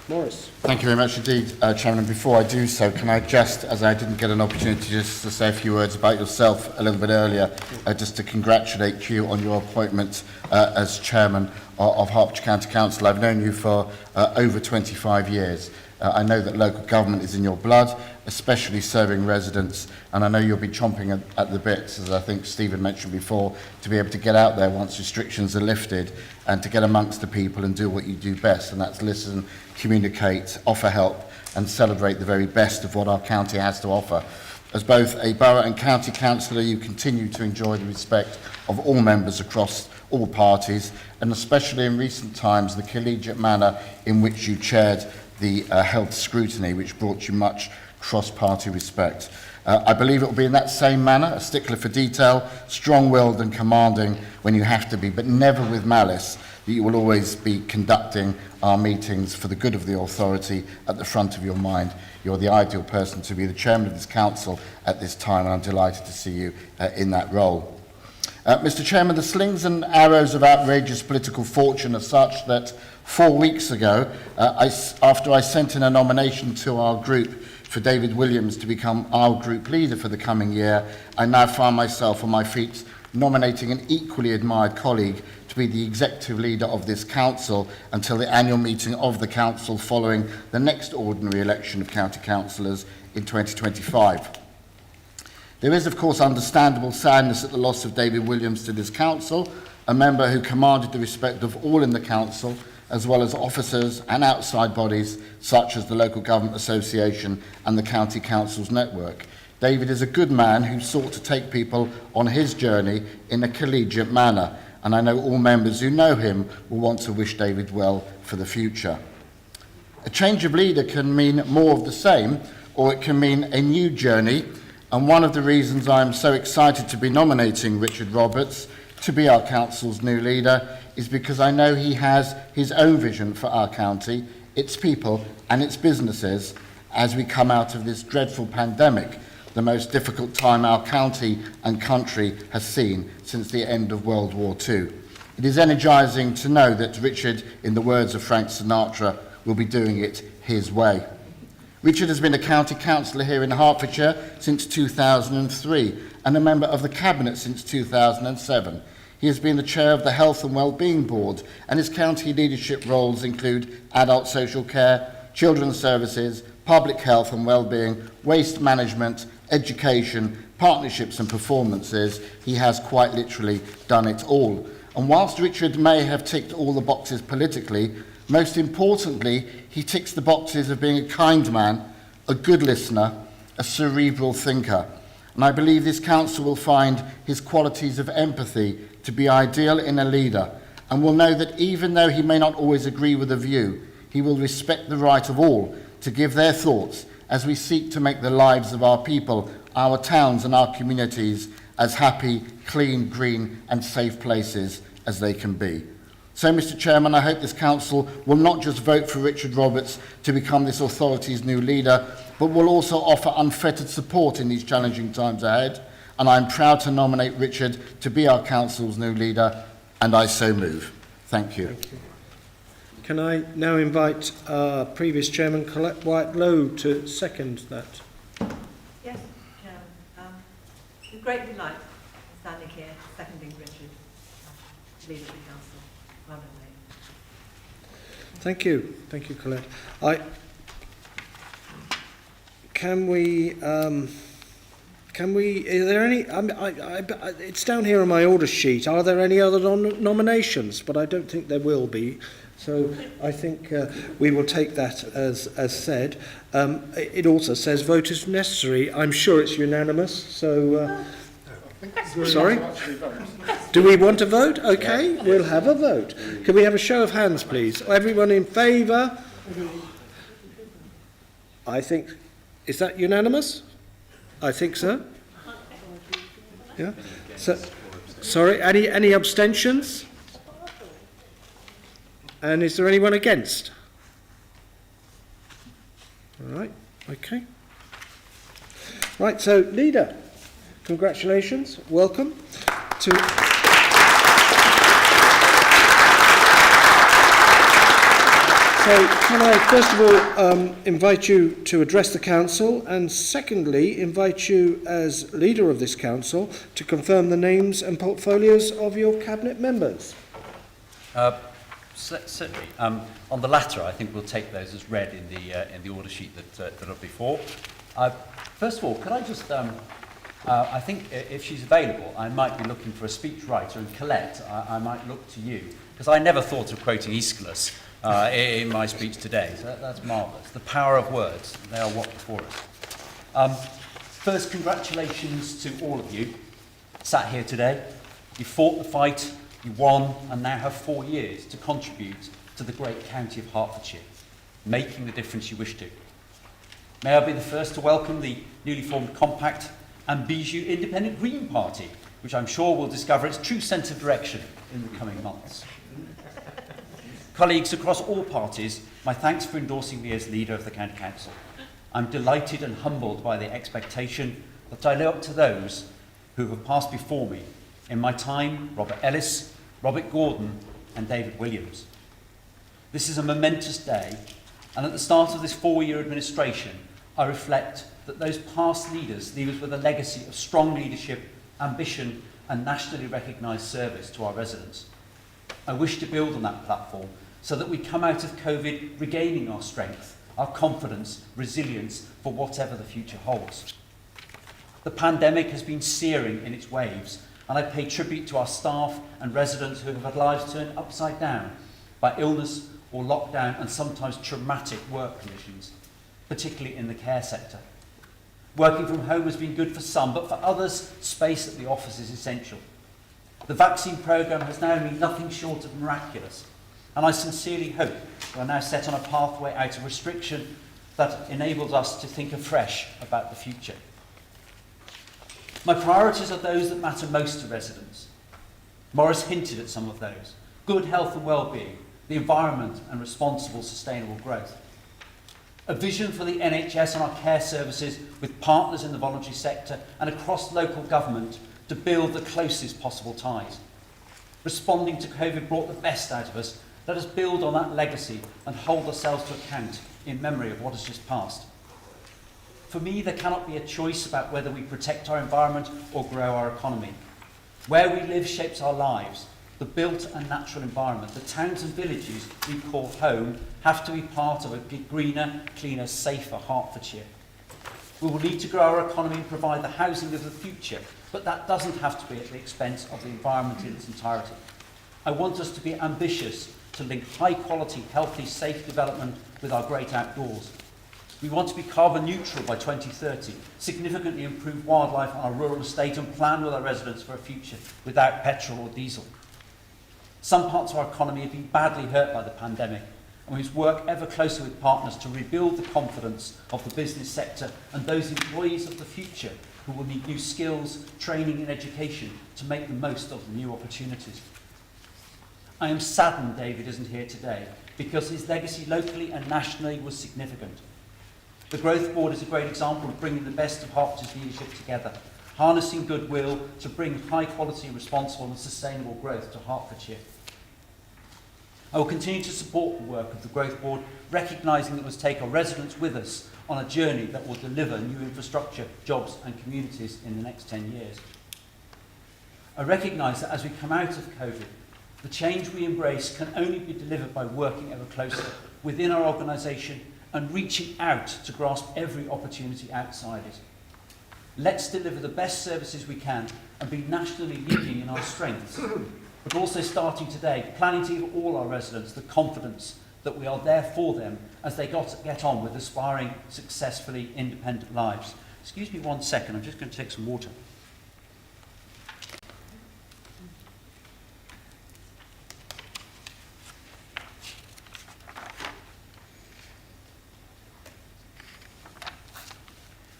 Maurice. Thank you very much indeed, Chairman. And before I do so, can I just, as I didn't get an opportunity just to say a few words about yourself a little bit earlier, just to congratulate you on your appointment as Chairman of Hertfordshire County Council. I've known you for over 25 years. I know that local government is in your blood, especially serving residents, and I know you'll be chomping at the bits, as I think Stephen mentioned before, to be able to get out there once restrictions are lifted and to get amongst the people and do what you do best, and that's listen, communicate, offer help and celebrate the very best of what our county has to offer. As both a borough and county councillor, you continue to enjoy the respect of all members across all parties, and especially in recent times, the collegiate manner in which you chaired the health scrutiny, which brought you much cross-party respect. I believe it will be in that same manner, a stickler for detail, strong-willed and commanding when you have to be, but never with malice, that you will always be conducting our meetings for the good of the authority at the front of your mind. You're the ideal person to be the chairman of this council at this time, and I'm delighted to see you in that role. Mr. Chairman, the slings and arrows of outrageous political fortune are such that 4 weeks ago, after I sent in a nomination to our group for David Williams to become our group leader for the coming year, I now find myself on my feet nominating an equally admired colleague to be the executive leader of this council until the annual meeting of the council following the next ordinary election of county councillors in 2025. There is, of course, understandable sadness at the loss of David Williams to this council, a member who commanded the respect of all in the council, as well as officers and outside bodies such as the Local Government Association and the County Councils Network. David is a good man who sought to take people on his journey in a collegiate manner, and I know all members who know him will want to wish David well for the future. A change of leader can mean more of the same, or it can mean a new journey, and one of the reasons I'm so excited to be nominating Richard Roberts to be our council's new leader is because I know he has his own vision for our county, its people and its businesses as we come out of this dreadful pandemic, the most difficult time our county and country has seen since the end of World War II. It is energising to know that Richard, in the words of Frank Sinatra, will be doing it his way. Richard has been a county councillor here in Hertfordshire since 2003 and a member of the Cabinet since 2007. He has been the chair of the Health and Wellbeing Board, and his county leadership roles include adult social care, children's services, public health and wellbeing, waste management, education, partnerships and performances. He has quite literally done it all. And whilst Richard may have ticked all the boxes politically, most importantly, he ticks the boxes of being a kind man, a good listener, a cerebral thinker. And I believe this council will find his qualities of empathy to be ideal in a leader, and will know that even though he may not always agree with a view, he will respect the right of all to give their thoughts as we seek to make the lives of our people, our towns and our communities as happy, clean, green and safe places as they can be. So, Mr Chairman, I hope this council will not just vote for Richard Roberts to become this authority's new leader, but will also offer unfettered support in these challenging times ahead. And I'm proud to nominate Richard to be our council's new leader, and I so move. Thank you. Thank you. Can I now invite our previous chairman, Colette White-Lowe, to second that? Yes, Chairman. With great delight, standing here, seconding Richard, leader of the council. Well done, mate. Thank you. Thank you, Colette. Can we, is there any, it's down here on my order sheet. Are there any other nominations? But I don't think there will be. So I think we will take that as said. It also says vote is necessary. I'm sure it's unanimous. So, sorry? Do we want to vote? Okay, we'll have a vote. Can we have a show of hands, please? Everyone in favour? I think, is that unanimous? I think so. Yeah. So, sorry, any abstentions? And is there anyone against? All right, okay. Right, so leader, congratulations, welcome to... So can I first of all invite you to address the council, and secondly invite you as leader of this council to confirm the names and portfolios of your cabinet members. Certainly. On the latter, I think we'll take those as read in the order sheet that are before. First of all, could I just, I think if she's available, I might be looking for a speechwriter, and Colette, I might look to you, because I never thought of quoting Aeschylus in my speech today. So that's marvellous. The power of words, they are what before us. First, congratulations to all of you sat here today. You fought the fight, you won, and now have 4 years to contribute to the great county of Hertfordshire, making the difference you wish to. May I be the first to welcome the newly formed compact and Bijou Independent Green Party, which I'm sure will discover its true sense of direction in the coming months. Colleagues across all parties, my thanks for endorsing me as leader of the County Council. I'm delighted and humbled by the expectation that I live up to those who have passed before me in my time, Robert Ellis, Robert Gordon and David Williams. This is a momentous day, and at the start of this 4-year administration, I reflect that those past leaders leave us with a legacy of strong leadership, ambition and nationally recognised service to our residents. I wish to build on that platform so that we come out of COVID regaining our strength, our confidence, resilience for whatever the future holds. The pandemic has been searing in its waves, and I pay tribute to our staff and residents who have had lives turned upside down by illness or lockdown and sometimes traumatic work conditions, particularly in the care sector. Working from home has been good for some, but for others, space at the office is essential. The vaccine programme has now been nothing short of miraculous, and I sincerely hope we are now set on a pathway out of restriction that enables us to think afresh about the future. My priorities are those that matter most to residents. Morris hinted at some of those. Good health and well-being, the environment and responsible sustainable growth. A vision for the NHS and our care services with partners in the voluntary sector and across local government to build the closest possible ties. Responding to COVID brought the best out of us. Let us build on that legacy and hold ourselves to account in memory of what has just passed. For me, there cannot be a choice about whether we protect our environment or grow our economy. Where we live shapes our lives. The built and natural environment, the towns and villages we call home, have to be part of a greener, cleaner, safer Hertfordshire. We will need to grow our economy and provide the housing of the future, but that doesn't have to be at the expense of the environment in its entirety. I want us to be ambitious to link high quality, healthy, safe development with our great outdoors. We want to be carbon neutral by 2030, significantly improve wildlife on our rural estate and plan with our residents for a future without petrol or diesel. Some parts of our economy have been badly hurt by the pandemic, and we must work ever closer with partners to rebuild the confidence of the business sector and those employees of the future who will need new skills, training and education to make the most of the new opportunities. I am saddened David isn't here today because his legacy locally and nationally was significant. The Growth Board is a great example of bringing the best of Hertfordshire's leadership together, harnessing goodwill to bring high quality, responsible and sustainable growth to Hertfordshire. I will continue to support the work of the Growth Board, recognising that we must take our residents with us on a journey that will deliver new infrastructure, jobs and communities in the next 10 years. I recognise that as we come out of COVID, the change we embrace can only be delivered by working ever closer within our organisation and reaching out to grasp every opportunity outside it. Let's deliver the best services we can and be nationally leading in our strengths, but also starting today, planning to give all our residents the confidence that we are there for them as they get on with aspiring, successfully independent lives. Excuse me 1 second, I'm just going to take some water.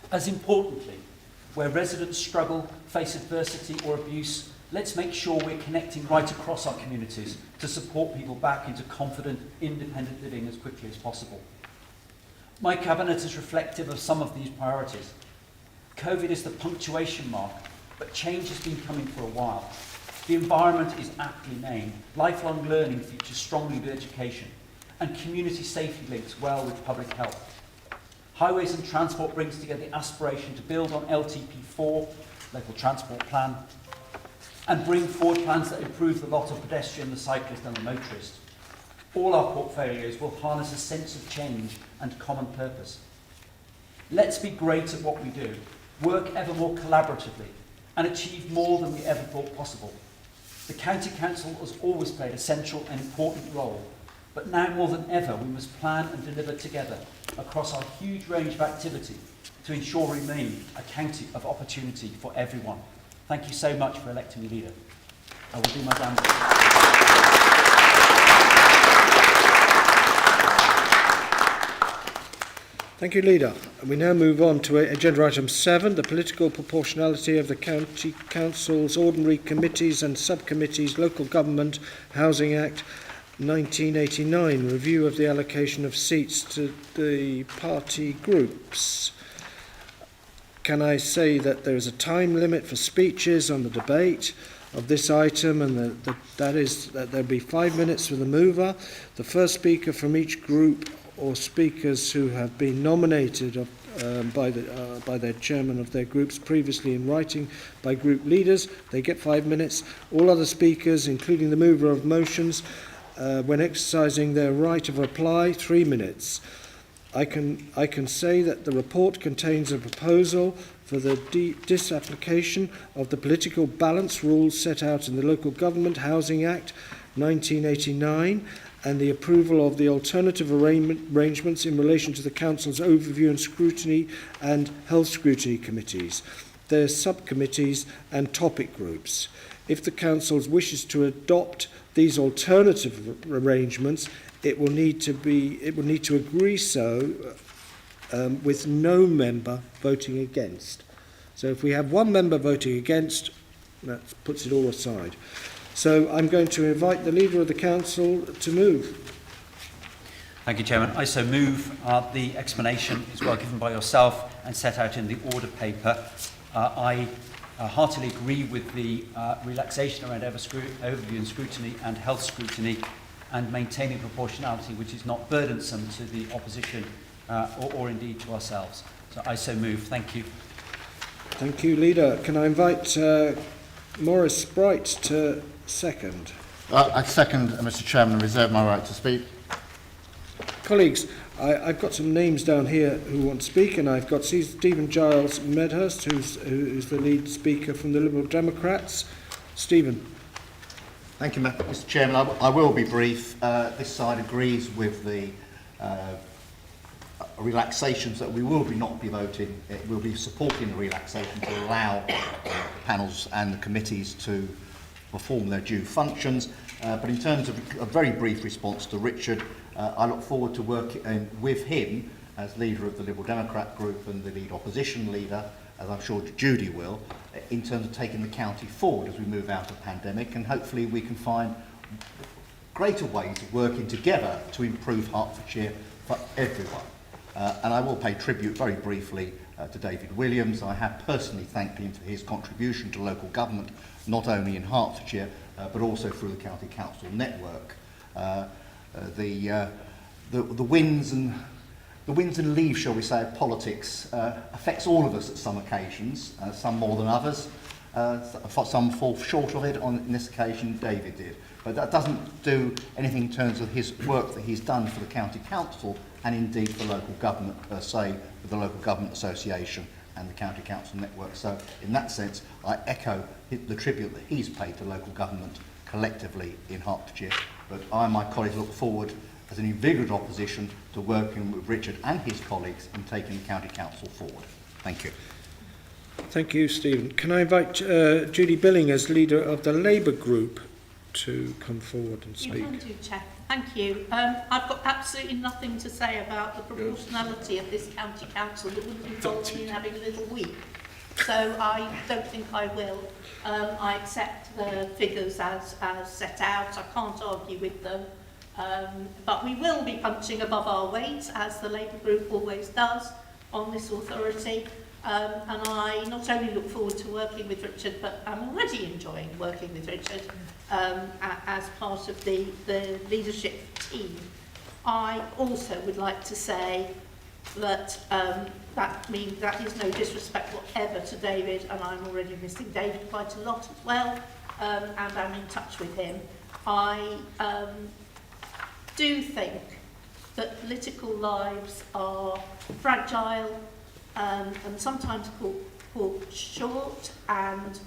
As importantly, where residents struggle, face adversity or abuse, let's make sure we're connecting right across our communities to support people back into confident, independent living as quickly as possible. My Cabinet is reflective of some of these priorities. COVID is the punctuation mark, but change has been coming for a while. The environment is aptly named. Lifelong learning features strongly with education, and community safety links well with public health. Highways and Transport brings together the aspiration to build on LTP4, Local Transport Plan, and bring forward plans that improve the lot of pedestrian, the cyclist and the motorist. All our portfolios will harness a sense of change and common purpose. Let's be great at what we do, work ever more collaboratively, and achieve more than we ever thought possible. The County Council has always played a central and important role, but now more than ever we must plan and deliver together across our huge range of activity to ensure we remain a county of opportunity for everyone. Thank you so much for electing me leader. I will do my damnedest. Thank you, Leader. And we now move on to agenda item 7, the political proportionality of the County Council's ordinary committees and subcommittees, Local Government Housing Act 1989, review of the allocation of seats to the party groups. Can I say that there is a time limit for speeches on the debate of this item, and that is that there'll be 5 minutes for the mover, the first speaker from each group or speakers who have been nominated by their chairman of their groups previously in writing by group leaders. They get 5 minutes. All other speakers, including the mover of motions, when exercising their right of reply, 3 minutes. I can say that the report contains a proposal for the disapplication of the political balance rules set out in the Local Government Housing Act 1989 and the approval of the alternative arrangements in relation to the Council's overview and scrutiny and health scrutiny committees, their subcommittees and topic groups. If the Council wishes to adopt these alternative arrangements, it will need to agree so with no member voting against. So if we have one member voting against, that puts it all aside. So I'm going to invite the Leader of the Council to move. Thank you, Chairman. I so move. The explanation is well given by yourself and set out in the order paper. I heartily agree with the relaxation around overview and scrutiny and health scrutiny, and maintaining proportionality, which is not burdensome to the opposition or indeed to ourselves. So I so move. Thank you. Thank you, Leader. Can I invite Maurice Bright to second? I second, Mr. Chairman, and reserve my right to speak. Colleagues, I've got some names down here who want to speak, and I've got Stephen Giles Medhurst, who's the lead speaker from the Liberal Democrats. Stephen. Thank you, Mr. Chairman. I will be brief. This side agrees with the relaxations that we will not be voting. We'll be supporting the relaxation to allow panels and the committees to perform their due functions. But in terms of a very brief response to Richard, I look forward to working with him as leader of the Liberal Democrat group and the lead opposition leader, as I'm sure Judy will, in terms of taking the county forward as we move out of the pandemic, and hopefully we can find greater ways of working together to improve Hertfordshire for everyone. And I will pay tribute very briefly to David Williams. I have personally thanked him for his contribution to local government, not only in Hertfordshire, but also through the County Council network. The wins and leaves, shall we say, of politics affects all of us at some occasions, some more than others. Some fall short of it. In this occasion, David did. But that doesn't do anything in terms of his work that he's done for the County Council and indeed for local government per se, with the Local Government Association and the County Council network. So in that sense, I echo the tribute that he's paid to local government collectively in Hertfordshire. But I and my colleagues look forward as an invigorated opposition to working with Richard and his colleagues in taking the County Council forward. Thank you. Thank you, Stephen. Can I invite Judy Billing as leader of the Labour group to come forward and speak? You can do, Chair. Thank you. I've got absolutely nothing to say about the proportionality of this county council. It wouldn't involve me in having a little week. So I don't think I will. I accept the figures as set out. I can't argue with them. But we will be punching above our weight, as the Labour group always does, on this authority. And I not only look forward to working with Richard, but I'm already enjoying working with Richard as part of the leadership team. I also would like to say that that is no disrespect whatever to David, and I'm already missing David quite a lot as well, and I'm in touch with him. I do think that political lives are fragile and sometimes caught short, and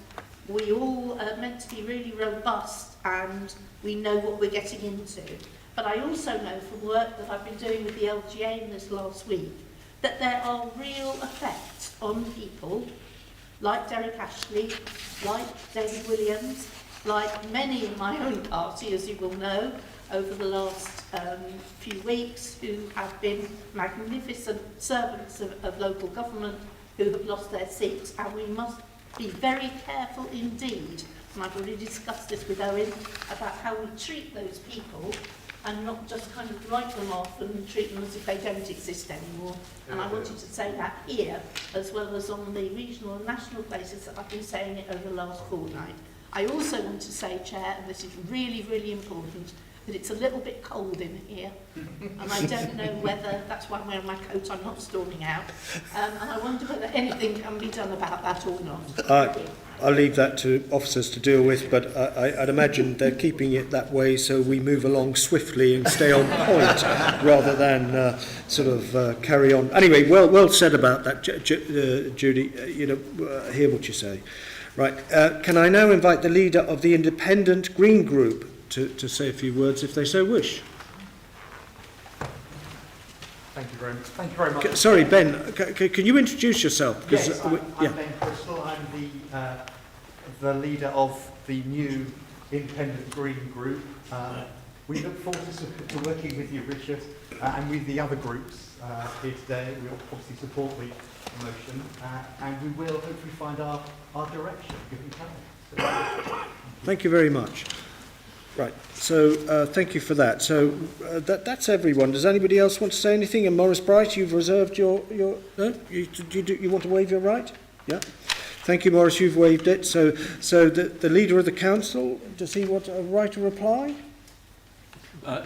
we all are meant to be really robust and we know what we're getting into. But I also know from work that I've been doing with the LGA in this last week that there are real effects on people like Derek Ashley, like David Williams, like many in my own party, as you will know, over the last few weeks, who have been magnificent servants of local government who have lost their seats, and we must be very careful indeed, and I've already discussed this with Owen, about how we treat those people and not just kind of write them off and treat them as if they don't exist anymore. And I wanted to say that here, as well as on the regional and national places that I've been saying it over the last fortnight. I also want to say, Chair, and this is really, really important, that it's a little bit cold in here, and I don't know whether, that's why I'm wearing my coat, I'm not storming out, and I wonder whether anything can be done about that or not. I'll leave that to officers to deal with, but I'd imagine they're keeping it that way so we move along swiftly and stay on point rather than carry on. Anyway, well said about that, Judy. Hear what you say. Right, can I now invite the leader of the Independent Green Group to say a few words if they so wish? Thank you very much. Sorry, Ben, can you introduce yourself? Yes, I'm Ben Crystal. I'm the leader of the new Independent Green Group. We look forward to working with you, Richard, and with the other groups here today. We obviously support the motion, and we will hopefully find our direction given time. Thank you very much. Right, so thank you for that. So that's everyone. Does anybody else want to say anything? And Maurice Bright, you've reserved your no? You want to waive your right? Yeah. Thank you, Maurice, you've waived it. So the Leader of the Council, does he want a right to reply?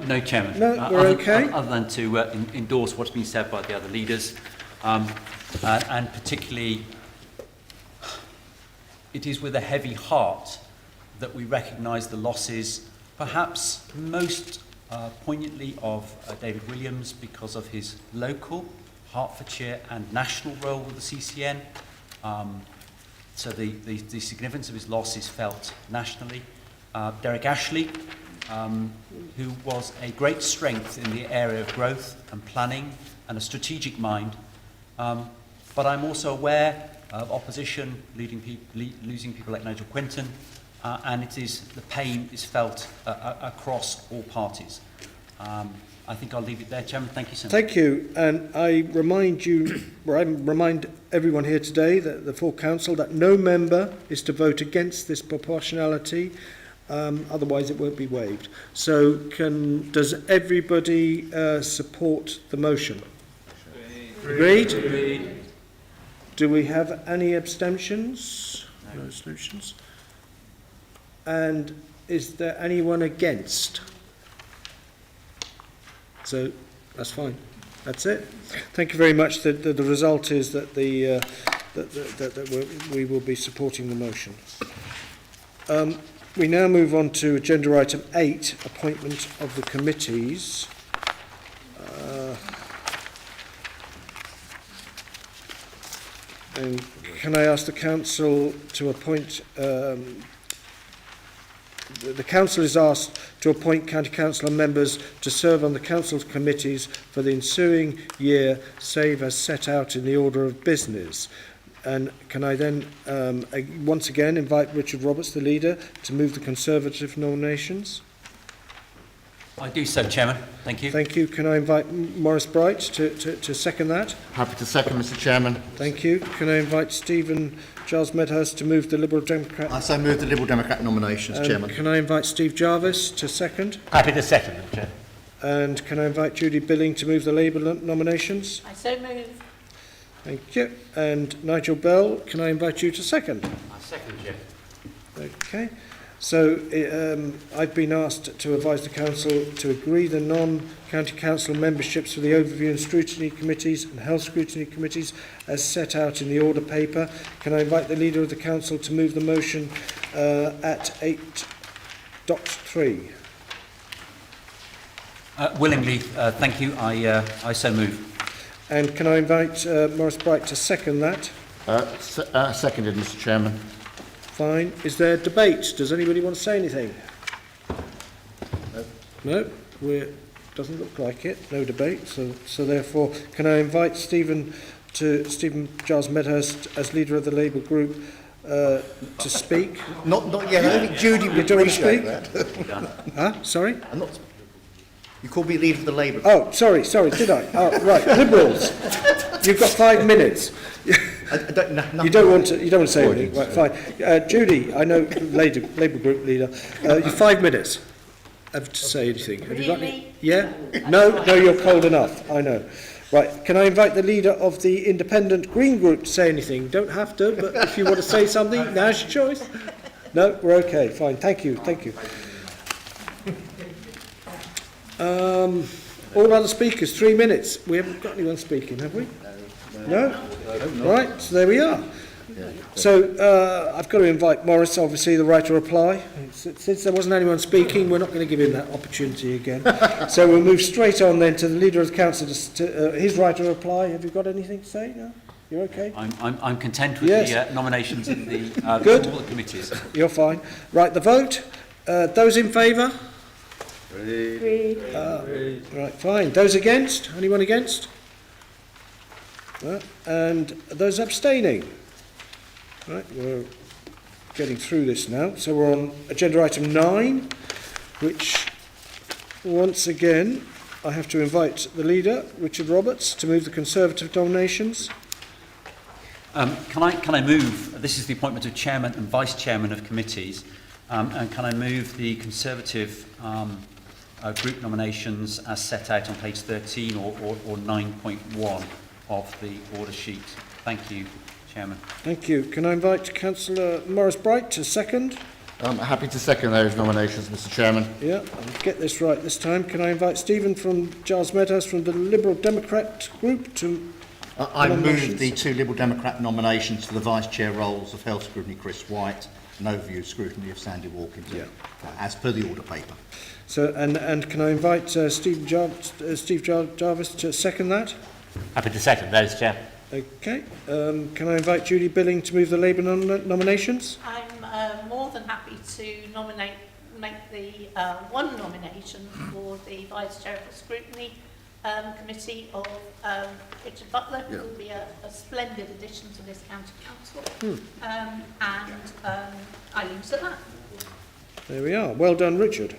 No, Chairman. No, we're okay. Other than to endorse what's been said by the other leaders, and particularly, it is with a heavy heart that we recognise the losses, perhaps most poignantly of David Williams because of his local, Hertfordshire and national role with the CCN. So the significance of his loss is felt nationally. Derek Ashley, who was a great strength in the area of growth and planning and a strategic mind. But I'm also aware of opposition losing people like Nigel Quinton, and the pain is felt across all parties. I think I'll leave it there, Chairman. Thank you so much. Thank you. And I remind everyone here today, that the full council, that no member is to vote against this proportionality. Otherwise it won't be waived. So does everybody support the motion? Agreed? Agreed. Do we have any abstentions? No abstentions. And is there anyone against? So that's fine. That's it. Thank you very much. The result is that that we will be supporting the motion. We now move on to agenda item 8, appointment of the committees. And can I ask the council to appoint? The council is asked to appoint county council members to serve on the council's committees for the ensuing year, save as set out in the order of business. And can I then once again invite Richard Roberts, the leader, to move the Conservative nominations? I do so, Chairman. Thank you. Thank you. Can I invite Maurice Bright to second that? Happy to second, Mr. Chairman. Thank you. Can I invite Stephen Giles Medhurst to move the Liberal Democrat? I so move the Liberal Democrat nominations, Chairman. Can I invite Steve Jarvis to second? Happy to second them, Chair. And can I invite Judy Billing to move the Labour nominations? I so move. Thank you. And Nigel Bell, can I invite you to second? I second, Chair. Okay. So I've been asked to advise the council to agree the non-county council memberships for the overview and scrutiny committees and health scrutiny committees as set out in the order paper. Can I invite the leader of the council to move the motion at 8.3? Willingly, thank you. I so move. And can I invite Maurice Bright to second that? Seconded, Mr. Chairman. Fine. Is there debate? Does anybody want to say anything? No? Doesn't look like it. No debate. So therefore, can I invite Stephen Giles Medhurst as leader of the Labour group to speak? Not yet. I think Judy would appreciate that. Huh? Sorry? You called me leader of the Labour group. Oh, sorry, did I? Oh, right. Liberals. You've got 5 minutes. You don't want to say anything. Right, fine. Judy, I know Labour group leader. You've 5 minutes. Have to say anything. Have you got any? Yeah? No, you're cold enough. I know. Right. Can I invite the leader of the independent Green group to say anything? Don't have to, but if you want to say something, now's your choice. No, we're okay. Fine. Thank you. All other speakers, 3 minutes. We haven't got anyone speaking, have we? No? Right, so there we are. So I've got to invite Maurice, obviously, the right to reply. Since there wasn't anyone speaking, we're not going to give him that opportunity again. So we'll move straight on then to the leader of the council, to his right to reply. Have you got anything to say? No? You're okay? I'm content with the nominations in the Good. all the committees. You're fine. Right, the vote. Those in favour? Right, fine. Those against? Anyone against? And those abstaining? Right, we're getting through this now. So we're on agenda item 9, which once again I have to invite the leader, Richard Roberts, to move the Conservative nominations. Can I move, this is the appointment of chairman and vice chairman of committees, and can I move the Conservative group nominations as set out on page 13 or 9.1 of the order sheet? Thank you, Chairman. Thank you. Can I invite Councillor Morris Bright to second? I'm happy to second those nominations, Mr. Chairman. Yeah, I'll get this right this time. Can I invite Stephen from Giles Meadows from the Liberal Democrat group to... I move the two Liberal Democrat nominations for the vice chair roles of health scrutiny Chris White and overview scrutiny of Sandy Walkington, as per the order paper. So, and can I invite Steve Jarvis to second that? Happy to second those, Chair. Okay. Can I invite Judy Billing to move the Labour nominations? I'm more than happy to make the one nomination for the Vice Chair of the Scrutiny Committee of Richard Butler, who will be a splendid addition to this County Council, and Eileen Surratt. There we are. Well done, Richard.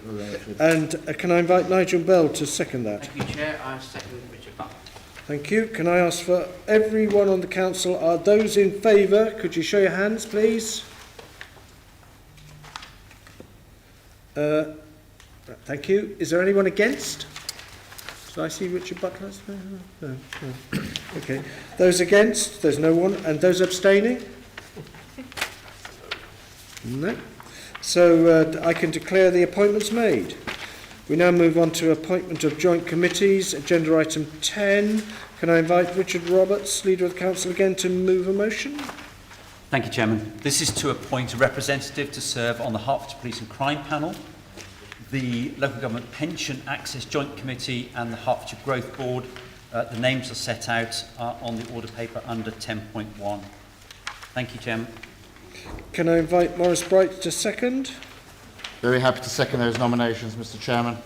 And can I invite Nigel Bell to second that? Thank you, Chair. I second Richard Butler. Thank you. Can I ask for everyone on the council, are those in favour? Could you show your hands, please? Thank you. Is there anyone against? Did I see Richard Butler? No. Okay. Those against? There's no one. And those abstaining? No. So I can declare the appointments made. We now move on to appointment of joint committees, agenda item 10. Can I invite Richard Roberts, Leader of the Council, again to move a motion? Thank you, Chairman. This is to appoint a representative to serve on the Hertfordshire Police and Crime Panel, the Local Government Pension Access Joint Committee and the Hertfordshire Growth Board. The names are set out on the order paper under 10.1. Thank you, Chairman. Can I invite Morris Bright to second? Very happy to second those nominations, Mr. Chairman.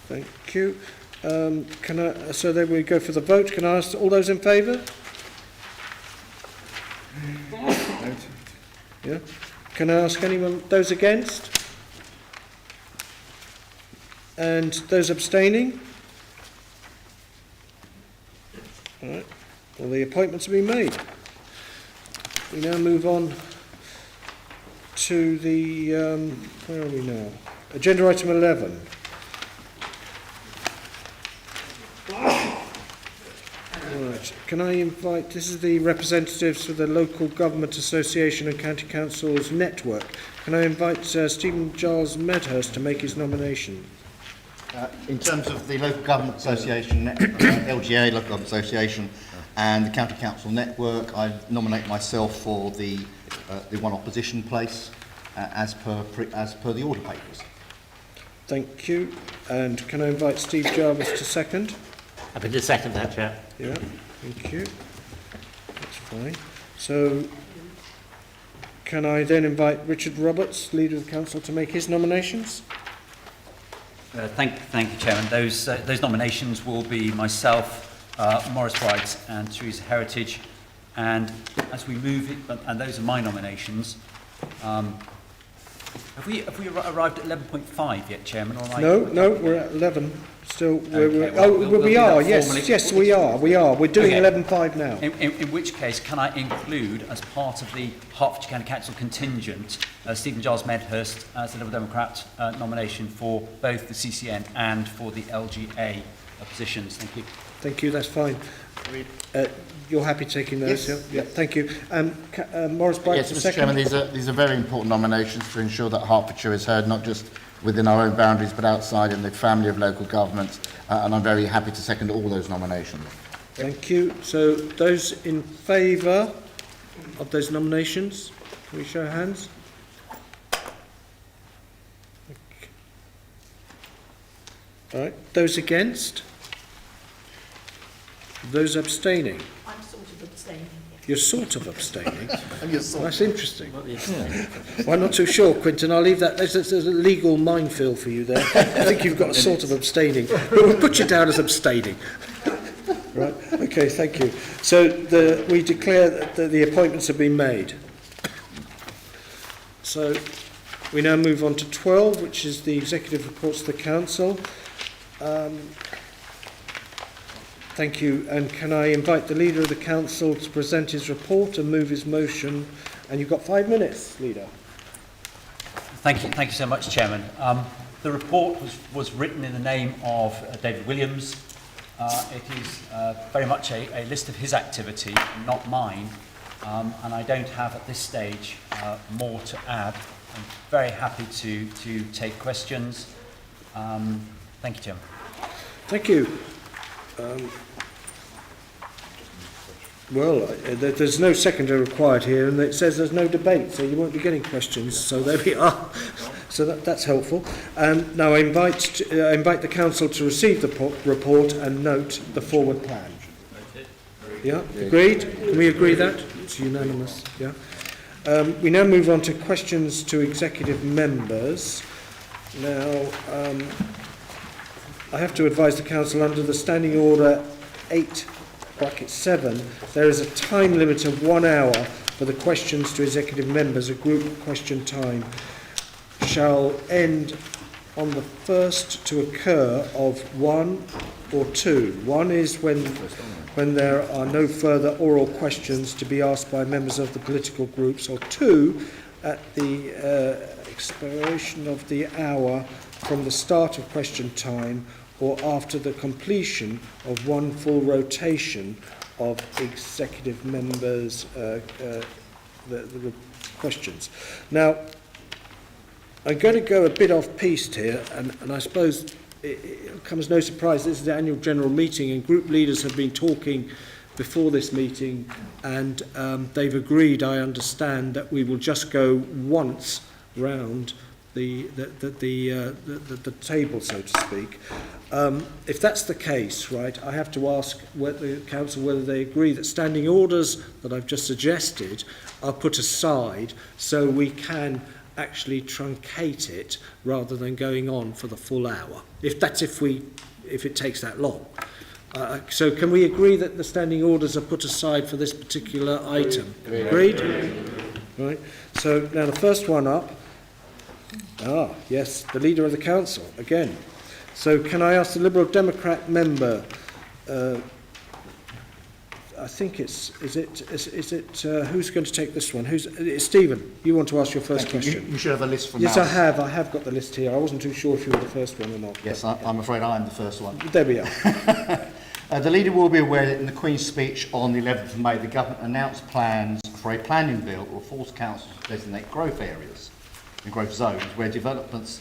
Thank you. So then we go for the vote. Can I ask all those in favour? Yeah. Can I ask anyone, those against? And those abstaining? All right. Well, the appointments have been made. We now move on to the, where are we now? Agenda item 11. Right. Can I invite, this is the representatives for the Local Government Association and County Councils Network. Can I invite Stephen Giles Medhurst to make his nomination? In terms of the Local Government Association, LGA, Local Government Association, and the County Council Network, I nominate myself for the one opposition place as per the order papers. Thank you. And can I invite Steve Jarvis to second? Happy to second that, Chair. Yeah, thank you. That's fine. So, can I then invite Richard Roberts, Leader of the Council, to make his nominations? Thank you, Chairman. Those nominations will be myself, Morris Bright and Teresa Heritage. And as we move it, and those are my nominations, have we arrived at 11.5 yet, Chairman? Or No, we're at 11. Still, we are. are. Yes, we are. We're doing 11.5 now. In which case, can I include, as part of the Hertfordshire County Council contingent, Stephen Giles Medhurst as the Liberal Democrat nomination for both the CCN and for the LGA positions? Thank you. Thank you, that's fine. You're happy taking those? Yes. Yeah, thank you. Morris Bright, Yes, Mr. second. Chairman, these are very important nominations to ensure that Hertfordshire is heard not just within our own boundaries but outside in the family of local governments, and I'm very happy to second all those nominations. Thank you. So those in favour of those nominations, can we show hands? Okay. All right. Those against? Those abstaining? I'm sort of abstaining. You're sort of abstaining. And you're sort That's interesting. Well, I'm not too sure, Quinton. I'll leave that. There's a legal minefield for you there. I think you've got a sort of abstaining. But we'll put you down as abstaining. Right. Okay, thank you. So we declare that the appointments have been made. So we now move on to 12, which is the executive reports to the council. Thank you. And can I invite the Leader of the Council to present his report and move his motion? And you've got 5 minutes, Leader. Thank you so much, Chairman. The report was written in the name of David Williams. It is very much a list of his activity, not mine, and I don't have at this stage more to add. I'm very happy to take questions. Thank you, Chairman. Thank you. Well, there's no seconder required here, and it says there's no debate, so you won't be getting questions. So there we are. So that's helpful. Now I invite the council to receive the report and note the forward plan. Yeah, agreed? Can we agree that? It's unanimous. Yeah. We now move on to questions to executive members. Now, I have to advise the council under the Standing Order 8(7), there is a time limit of 1 hour for the questions to executive members. A group question time shall end on the first to occur of 1 or 2. 1 is when there are no further oral questions to be asked by members of the political groups, or 2 at the expiration of the hour from the start of question time, or after the completion of 1 full rotation of executive members' the questions. Now, I'm going to go a bit off-piste here, and I suppose it comes no surprise, this is the annual general meeting, and group leaders have been talking before this meeting, and they've agreed, I understand, that we will just go once round the table, so to speak. If that's the case, right, I have to ask the council whether they agree that standing orders that I've just suggested are put aside so we can actually truncate it rather than going on for the full hour. If it takes that long. So can we agree that the standing orders are put aside for this particular item? Agreed? Right. So now the first one up. Yes, the Leader of the Council, again. So can I ask the Liberal Democrat member, I think is it who's going to take this one? It's Stephen, you want to ask your first question? You should have a list from Yes, I have got the list here. I wasn't too sure if you were the first one or not. Yes, I'm afraid I am the first one. There we are. The Leader will be aware that in the Queen's speech on the 11th of May, the government announced plans for a planning bill that will force councils to designate growth areas and growth zones where developments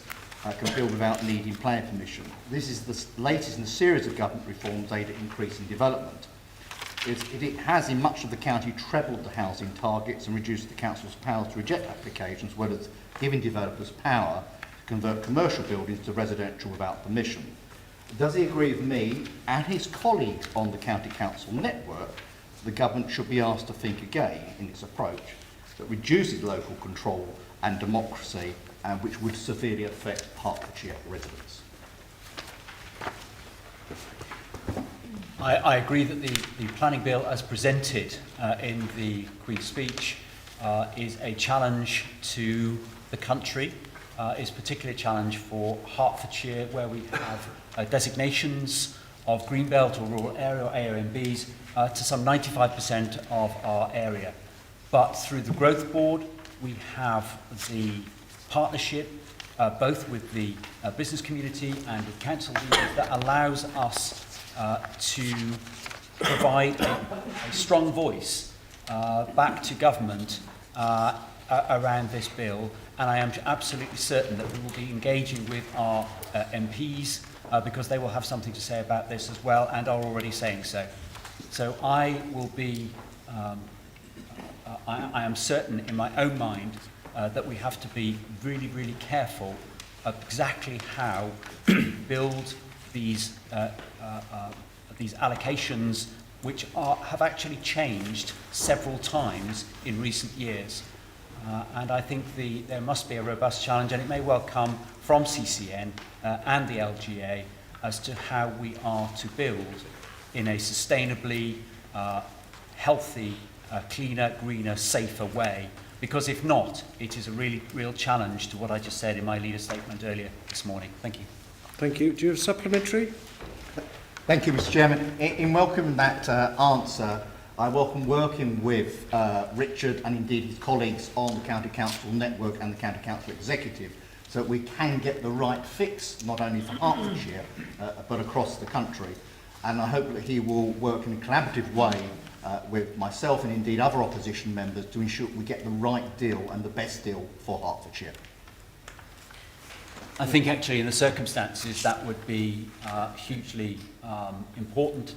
can build without needing planning permission. This is the latest in a series of government reforms aimed at increasing development. It has, in much of the county, trebled the housing targets and reduced the council's power to reject applications, as well as giving developers power to convert commercial buildings to residential without permission. Does he agree with me and his colleagues on the county council network that the government should be asked to think again in its approach that reduces local control and democracy, and which would severely affect Hertfordshire residents? I agree that the planning bill as presented in the Queen's speech is a challenge to the country, is particularly a challenge for Hertfordshire, where we have designations of Greenbelt or rural area or AONBs to some 95% of our area. But through the Growth Board, we have the partnership both with the business community and with council leaders that allows us to provide a strong voice back to government around this bill, and I am absolutely certain that we will be engaging with our MPs because they will have something to say about this as well and are already saying so. So I will be, I am certain in my own mind that we have to be really, really careful of exactly how we build these allocations, which have actually changed several times in recent years. And I think there must be a robust challenge, and it may well come from CCN and the LGA as to how we are to build in a sustainably healthy, cleaner, greener, safer way. Because if not, it is a really real challenge to what I just said in my leader statement earlier this morning. Thank you. Thank you. Do you have a supplementary? Thank you, Mr. Chairman. In welcoming that answer, I welcome working with Richard and indeed his colleagues on the County Council Network and the County Council Executive so that we can get the right fix, not only for Hertfordshire, but across the country. And I hope that he will work in a collaborative way with myself and indeed other opposition members to ensure we get the right deal and the best deal for Hertfordshire. I think actually in the circumstances that would be hugely important.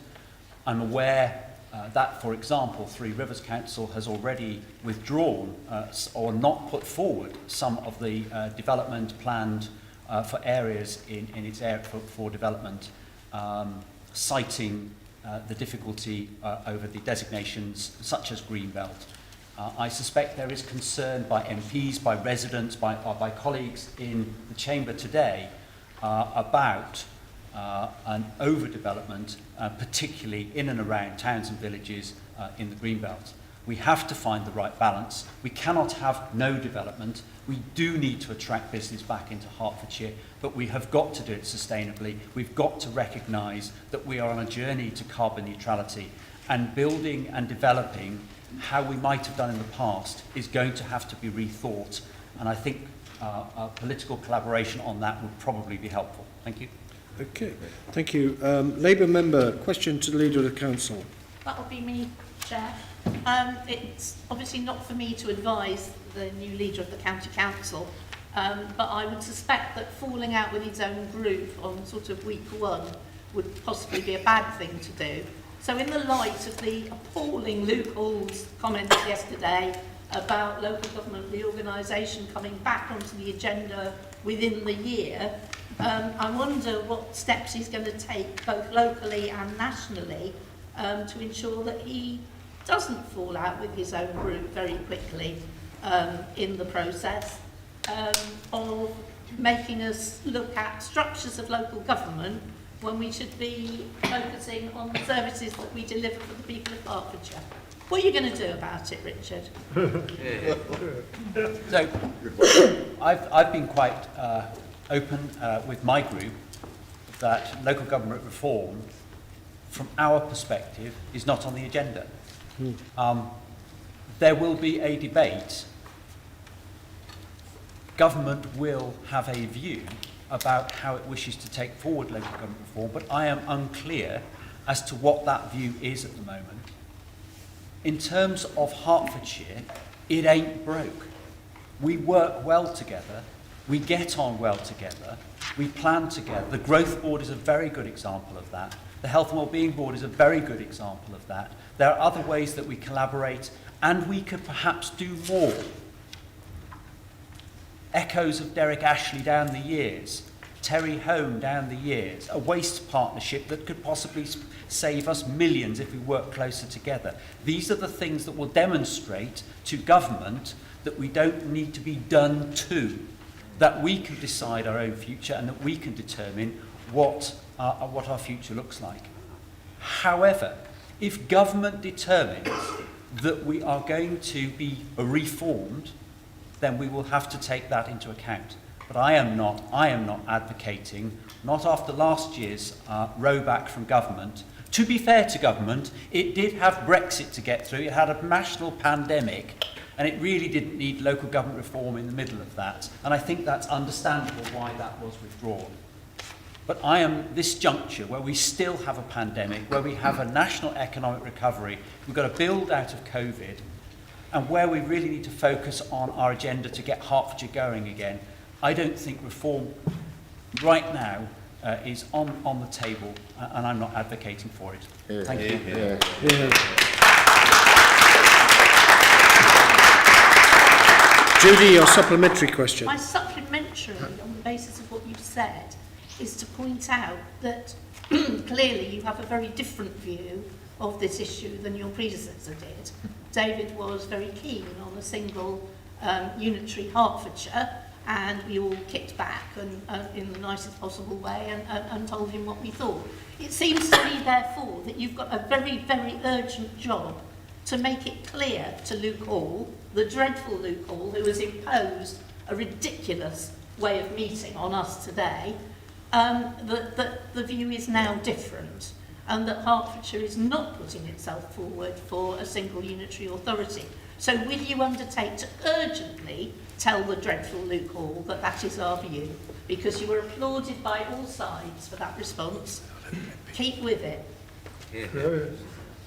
I'm aware that, for example, Three Rivers Council has already withdrawn or not put forward some of the development planned for areas in its area for development, citing the difficulty over the designations such as Greenbelt. I suspect there is concern by MPs, by residents, by colleagues in the Chamber today about an overdevelopment, particularly in and around towns and villages in the Greenbelt. We have to find the right balance. We cannot have no development. We do need to attract business back into Hertfordshire, but we have got to do it sustainably. We've got to recognise that we are on a journey to carbon neutrality, and building and developing how we might have done in the past is going to have to be rethought, and I think political collaboration on that would probably be helpful. Thank you. Okay, thank you. Labour member, question to the Leader of the Council. That will be me, Chair. It's obviously not for me to advise the new Leader of the County Council, but I would suspect that falling out with his own group on sort of week one would possibly be a bad thing to do. So in the light of the appalling Luke Hall's comments yesterday about local government reorganisation coming back onto the agenda within the year, I wonder what steps he's going to take both locally and nationally to ensure that he doesn't fall out with his own group very quickly in the process of making us look at structures of local government when we should be focusing on the services that we deliver for the people of Hertfordshire. What are you going to do about it, Richard? So, I've been quite open with my group that local government reform, from our perspective, is not on the agenda. There will be a debate. Government will have a view about how it wishes to take forward local government reform, but I am unclear as to what that view is at the moment. In terms of Hertfordshire, it ain't broke. We work well together, we get on well together, we plan together. The Growth Board is a very good example of that. The Health and Wellbeing Board is a very good example of that. There are other ways that we collaborate, and we could perhaps do more. Echoes of Derek Ashley down the years, Terry Hone down the years, a waste partnership that could possibly save us millions if we work closer together. These are the things that will demonstrate to government that we don't need to be done to, that we can decide our own future and that we can determine what our future looks like. However, if government determines that we are going to be reformed, then we will have to take that into account. But I am not advocating, not after last year's rowback from government. To be fair to government, it did have Brexit to get through, it had a national pandemic, and it really didn't need local government reform in the middle of that. And I think that's understandable why that was withdrawn. But I am this juncture where we still have a pandemic, where we have a national economic recovery, we've got to build out of COVID, and where we really need to focus on our agenda to get Hertfordshire going again. I don't think reform right now is on the table, and I'm not advocating for it. Thank you. Judy, your supplementary question. My supplementary, on the basis of what you've said, is to point out that clearly you have a very different view of this issue than your predecessor did. David was very keen on a single unitary Hertfordshire, and we all kicked back and in the nicest possible way and told him what we thought. It seems to me, therefore, that you've got a very, very urgent job to make it clear to Luke Hall, the dreadful Luke Hall, who has imposed a ridiculous way of meeting on us today, that the view is now different and that Hertfordshire is not putting itself forward for a single unitary authority. So will you undertake to urgently tell the dreadful Luke Hall that that is our view? Because you were applauded by all sides for that response. Keep with it.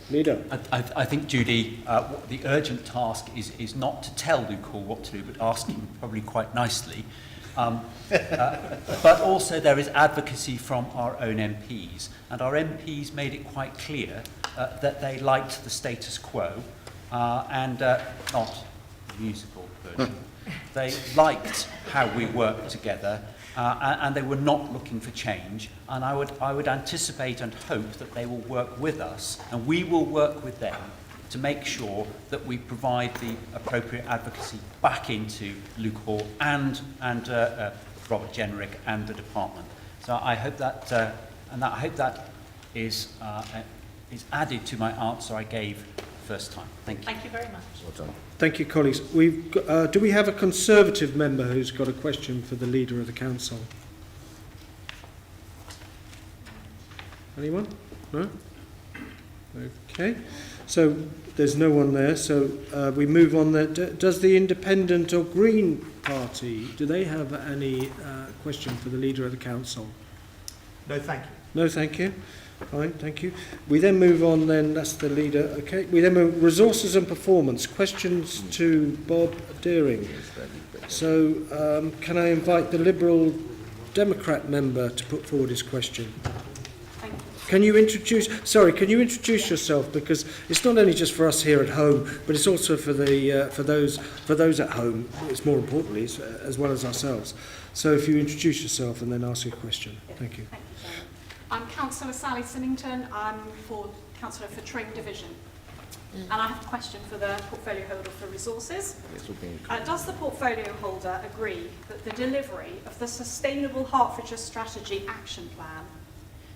Leader. I think, Judy, the urgent task is not to tell Luke Hall what to do, but ask him probably quite nicely. But also there is advocacy from our own MPs, and our MPs made it quite clear that they liked the status quo and not the musical version. They liked how we worked together and they were not looking for change, and I would anticipate and hope that they will work with us and we will work with them to make sure that we provide the appropriate advocacy back into Luke Hall and Robert Jenrick and the department. So I hope that I hope that is added to my answer I gave first time. Thank you. Thank you very much. Well done. Thank you, colleagues. We've got, do we have a Conservative member who's got a question for the Leader of the Council? Anyone? No? Okay. So there's no one there. So we move on there. Does the Independent or Green Party, do they have any question for the Leader of the Council? No, thank you. No, thank you. Fine, thank you. We then move on then, that's the Leader. Okay. We then move resources and performance. Questions to Bob Deering. So can I invite the Liberal Democrat member to put forward his question? Can you introduce yourself, because it's not only just for us here at home, but it's also for the for those at home. It's more importantly as well as ourselves. So if you introduce yourself and then ask your question. Thank you. Thank you, Chairman. I'm Councillor Sally Symington. I'm Councillor for Tring Division. And I have a question for the portfolio holder for resources. Does the portfolio holder agree that the delivery of the Sustainable Hertfordshire Strategy Action Plan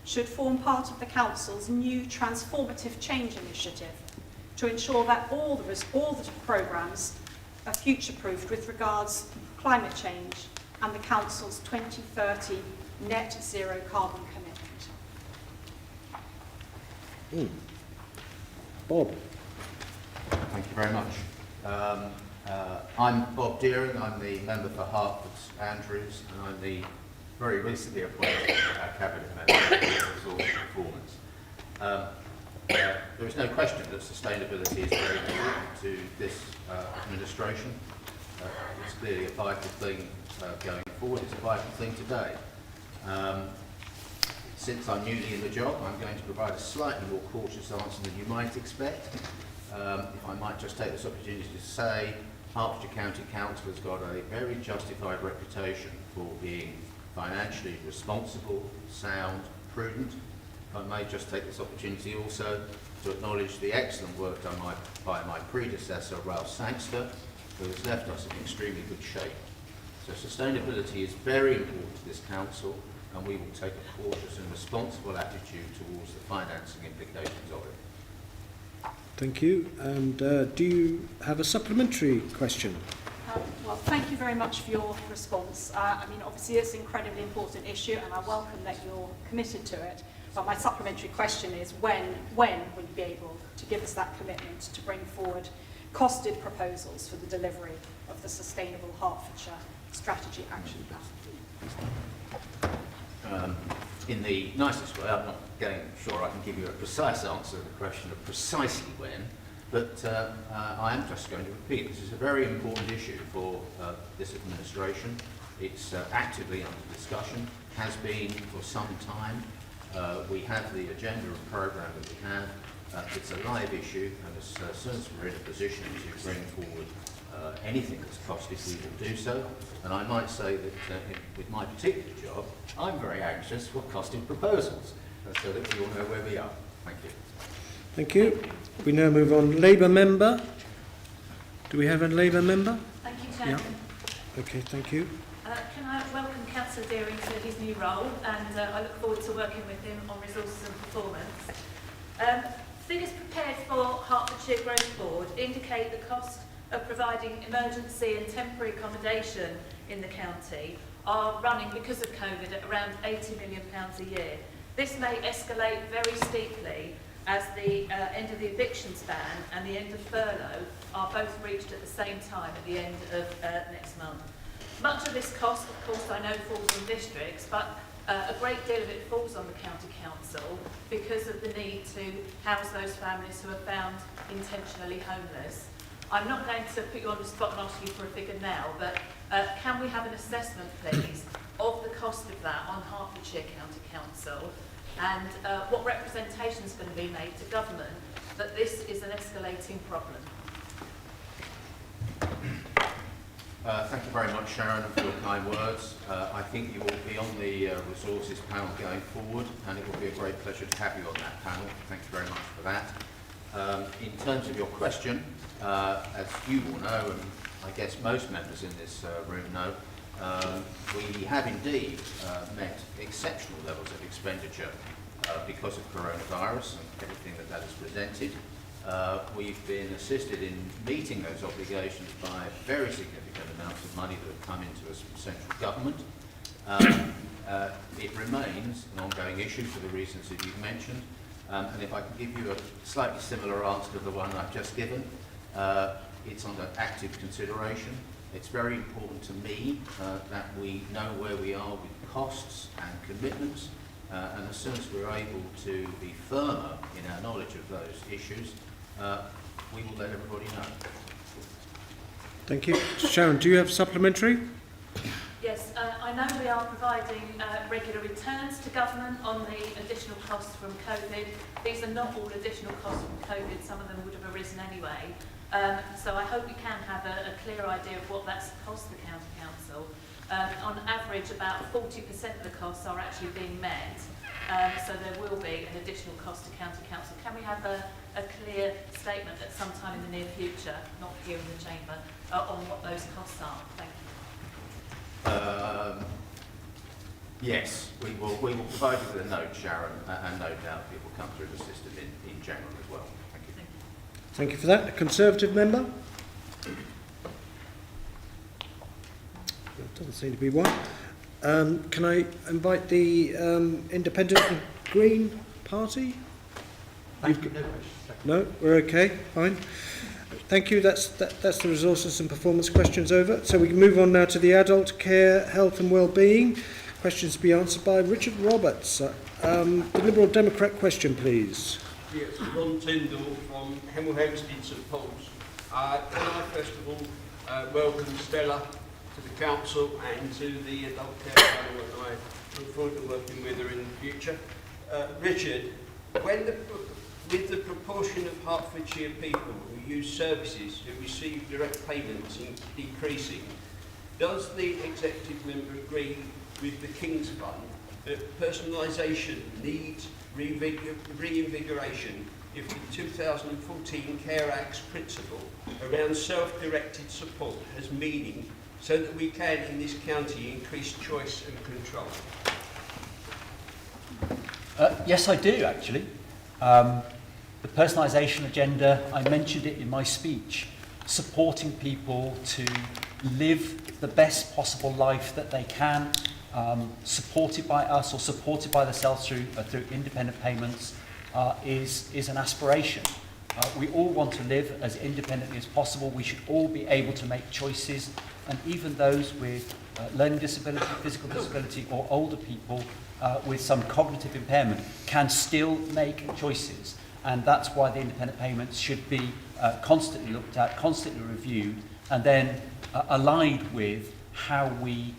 should form part of the Council's new transformative change initiative to ensure that all the programmes are future-proofed with regards to climate change and the Council's 2030 net zero carbon commitment? Bob. Thank you very much. I'm Bob Deering. I'm the member for Hertford's Andrews, and I'm the very recently appointed Cabinet Member for Resource Performance. There is no question that sustainability is very important to this administration. It's clearly a vital thing going forward. It's a vital thing today. Since I'm newly in the job, I'm going to provide a slightly more cautious answer than you might expect. If I might just take this opportunity to say, Hertfordshire County Council has got a very justified reputation for being financially responsible, sound, prudent. If I may just take this opportunity also to acknowledge the excellent work done by my predecessor, Ralph Sangster, who has left us in extremely good shape. So sustainability is very important to this council, and we will take a cautious and responsible attitude towards the financing implications of it. Thank you. And do you have a supplementary question? Well, thank you very much for your response. I mean, obviously it's an incredibly important issue and I welcome that you're committed to it. But my supplementary question is when will you be able to give us that commitment to bring forward costed proposals for the delivery of the Sustainable Hertfordshire Strategy Action Plan? In the nicest way, I'm not sure I can give you a precise answer to the question of precisely when, but I am just going to repeat, this is a very important issue for this administration. It's actively under discussion, has been for some time. We have the agenda and programme that we have. It's a live issue, and as soon as we're in a position to bring forward anything that's costed, we will do so. And I might say that with my particular job, I'm very anxious for costed proposals, so that we all know where we are. Thank you. Thank you. We now move on. Labour member. Do we have a Labour member? Thank you, Chairman. Yeah. Okay, thank you. Can I welcome Councillor Deering to his new role, and I look forward to working with him on resources and performance. Figures prepared for Hertfordshire Growth Board indicate the cost of providing emergency and temporary accommodation in the county are running, because of COVID, at around £80 million a year. This may escalate very steeply as the end of the evictions ban and the end of furlough are both reached at the same time at the end of next month. Much of this cost, of course, I know falls on districts, but a great deal of it falls on the county council because of the need to house those families who are found intentionally homeless. I'm not going to put you on the spot and ask you for a figure now, but can we have an assessment, please, of the cost of that on Hertfordshire County Council, and what representation is going to be made to government that this is an escalating problem? Thank you very much, Sharon, for your kind words. I think you will be on the resources panel going forward, and it will be a great pleasure to have you on that panel. Thank you very much for that. In terms of your question, as you will know, and I guess most members in this room know, we have indeed met exceptional levels of expenditure because of coronavirus and everything that has presented. We've been assisted in meeting those obligations by very significant amounts of money that have come into us from central government. It remains an ongoing issue for the reasons that you've mentioned, and if I can give you a slightly similar answer to the one I've just given, it's under active consideration. It's very important to me that we know where we are with costs and commitments, and as soon as we're able to be firmer in our knowledge of those issues, we will let everybody know. Thank you. Sharon, do you have supplementary? Yes, I know we are providing regular returns to government on the additional costs from COVID. These are not all additional costs from COVID. Some of them would have arisen anyway. So I hope we can have a clear idea of what that's cost the County Council. On average, about 40% of the costs are actually being met. So there will be an additional cost to County Council. Can we have a clear statement at some time in the near future, not here in the chamber, on what those costs are? Thank you. Yes, we will provide you with a note, Sharon, and no doubt it will come through the system in general as well. Thank you. Thank you for that. A Conservative member? There doesn't seem to be one. Can I invite the Independent and Green Party? No, we're okay, fine. Thank you. That's the resources and performance questions over. So we can move on now to the adult care, health and well-being. Questions to be answered by Richard Roberts. The Liberal Democrat question, please. Yes, Ron Tyndall from Hemel Hempstead, St Paul's. Can I first of all welcome Stella to the council and to the adult care panel, and I look forward to working with her in the future. Richard, with the proportion of Hertfordshire people who use services who receive direct payments decreasing, does the executive member agree with the King's Fund that personalisation needs reinvigoration if the 2014 Care Act's principle around self-directed support has meaning, so that we can, in this county, increase choice and control? Yes, I do, actually. The personalisation agenda, I mentioned it in my speech, supporting people to live the best possible life that they can, supported by us or supported by themselves through independent payments, is an aspiration. We all want to live as independently as possible. We should all be able to make choices, and even those with learning disability, physical disability, or older people with some cognitive impairment can still make choices. And that's why the independent payments should be constantly looked at, constantly reviewed, and then aligned with how we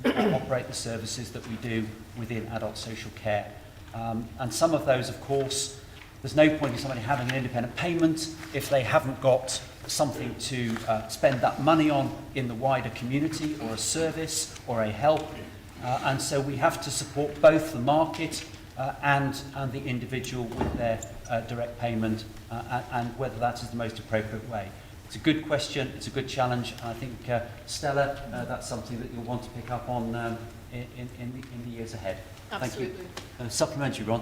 operate the services that we do within adult social care. And some of those, of course, there's no point in somebody having an independent payment if they haven't got something to spend that money on in the wider community, or a service, or a help. And so we have to support both the market and the individual with their direct payment, and whether that is the most appropriate way. It's a good question, it's a good challenge, and I think, Stella, that's something that you'll want to pick up on in the years ahead. Absolutely. Thank you. Supplementary, Ron.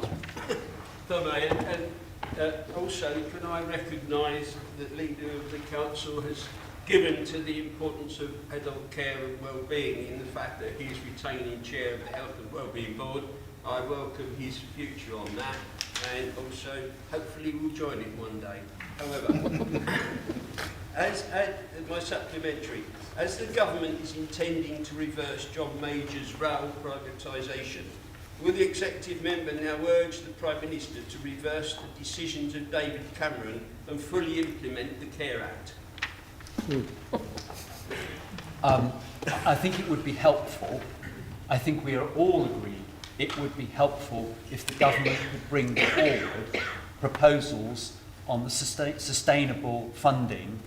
And also, can I recognise that the Leader of the Council has given to the importance of adult care and well-being in the fact that he is retaining chair of the Health and Wellbeing Board. I welcome his future on that, and also hopefully we'll join it one day. However, as my supplementary, as the government is intending to reverse John Major's rail privatisation, will the executive member now urge the Prime Minister to reverse the decisions of David Cameron and fully implement the Care Act? I think it would be helpful. I think we are all agreed it would be helpful if the government could bring forward proposals on the sustainable funding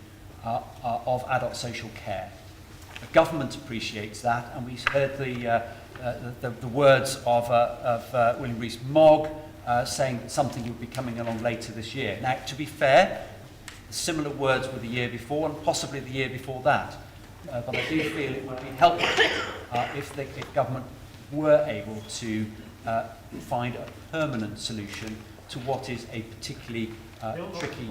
of adult social care. The government appreciates that, and we heard the words of William Rees-Mogg saying that something would be coming along later this year. Now, to be fair, similar words were the year before and possibly the year before that. But I do feel it would be helpful if government were able to find a permanent solution to what is a particularly tricky...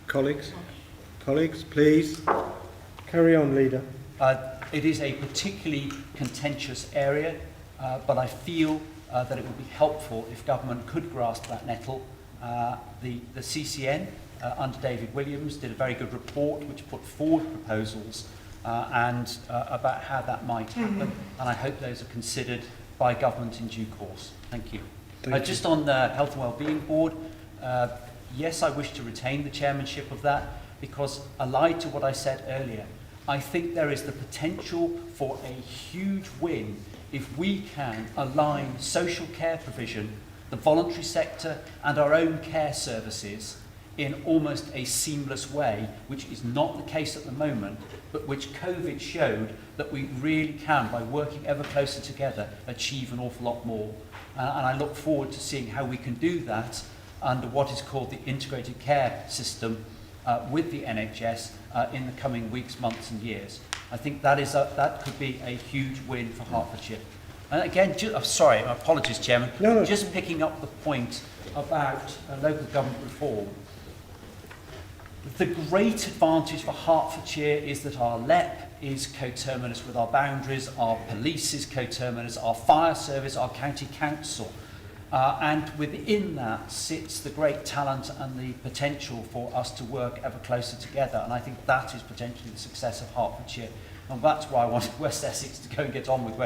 Colleagues, please. Carry on, Leader. It is a particularly contentious area, but I feel that it would be helpful if government could grasp that nettle. The CCN, under David Williams, did a very good report which put forward proposals and about how that might happen, and I hope those are considered by government in due course. Thank you. Just on the Health and Wellbeing Board, yes, I wish to retain the chairmanship of that, because allied to what I said earlier, I think there is the potential for a huge win if we can align social care provision, the voluntary sector and our own care services in almost a seamless way, which is not the case at the moment, but which COVID showed that we really can, by working ever closer together, achieve an awful lot more. And I look forward to seeing how we can do that under what is called the integrated care system with the NHS in the coming weeks, months and years. I think that could be a huge win for Hertfordshire. And again, sorry, my apologies, Chairman, just picking up the point about local government reform. The great advantage for Hertfordshire is that our LEP is coterminous with our boundaries, our police is coterminous, our fire service, our county council. And within that sits the great talent and the potential for us to work ever closer together. And I think that is potentially the success of Hertfordshire. And that's why I wanted West Essex to go and get on with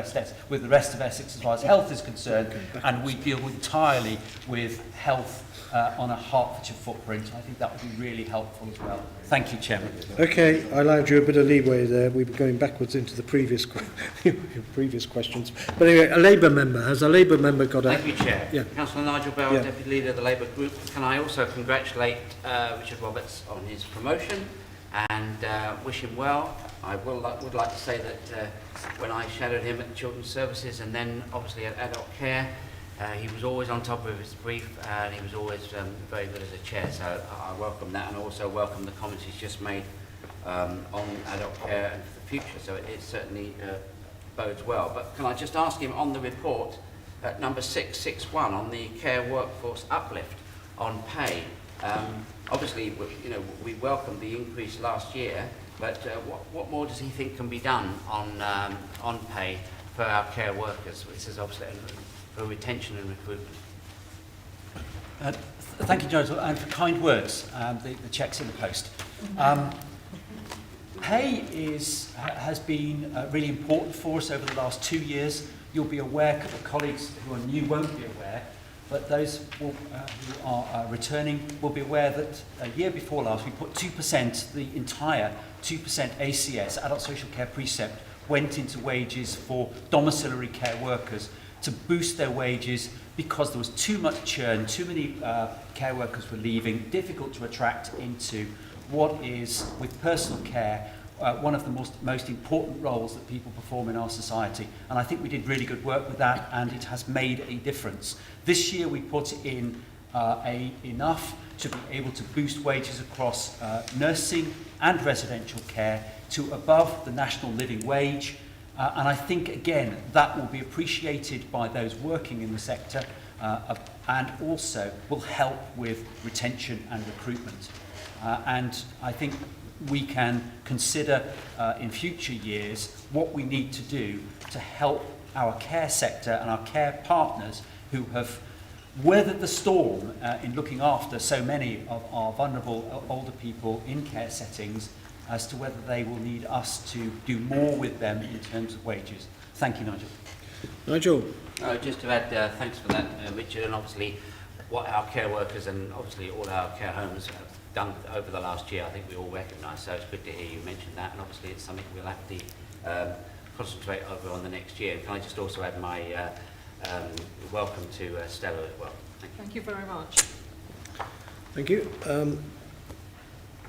with the rest of Essex as far as health is concerned. And we deal entirely with health on a Hertfordshire footprint. I think that would be really helpful as well. Thank you, Chairman. Okay, I allowed you a bit of leeway there. We were going backwards into the previous questions. But anyway, a Labour member. Has a Labour member got a... Thank you, Chair. Yeah. Councillor Nigel Bell, Deputy Leader of the Labour Group. Can I also congratulate Richard Roberts on his promotion and wish him well. I would like to say that when I shadowed him at Children's Services and then obviously at Adult Care, he was always on top of his brief and he was always very good as a chair, so I welcome that, and also welcome the comments he's just made on adult care and for the future, so it certainly bodes well. But can I just ask him on the report at number 661 on the care workforce uplift on pay, obviously we welcomed the increase last year, but what more does he think can be done on pay for our care workers? This is obviously for retention and recruitment. Thank you, Nigel, and for kind words. The check's in the post. Pay has been really important for us over the last 2 years. You'll be aware, the colleagues who are new won't be aware, but those who are returning will be aware that a year before last we put 2%, the entire 2% ACS, Adult Social Care Precept, went into wages for domiciliary care workers to boost their wages because there was too much churn, too many care workers were leaving, difficult to attract into what is, with personal care, one of the most important roles that people perform in our society. And I think we did really good work with that, and it has made a difference. This year we put in enough to be able to boost wages across nursing and residential care to above the national living wage. And I think, again, that will be appreciated by those working in the sector and also will help with retention and recruitment. And I think we can consider in future years what we need to do to help our care sector and our care partners who have weathered the storm in looking after so many of our vulnerable older people in care settings, as to whether they will need us to do more with them in terms of wages. Thank you, Nigel. Nigel. Just to add, thanks for that, Richard, and obviously what our care workers and obviously all our care homes have done over the last year, I think we all recognise, so it's good to hear you mention that, and obviously it's something we'll have to concentrate over on the next year. Can I just also add my welcome to Stella as well. Thank you very much. Thank you.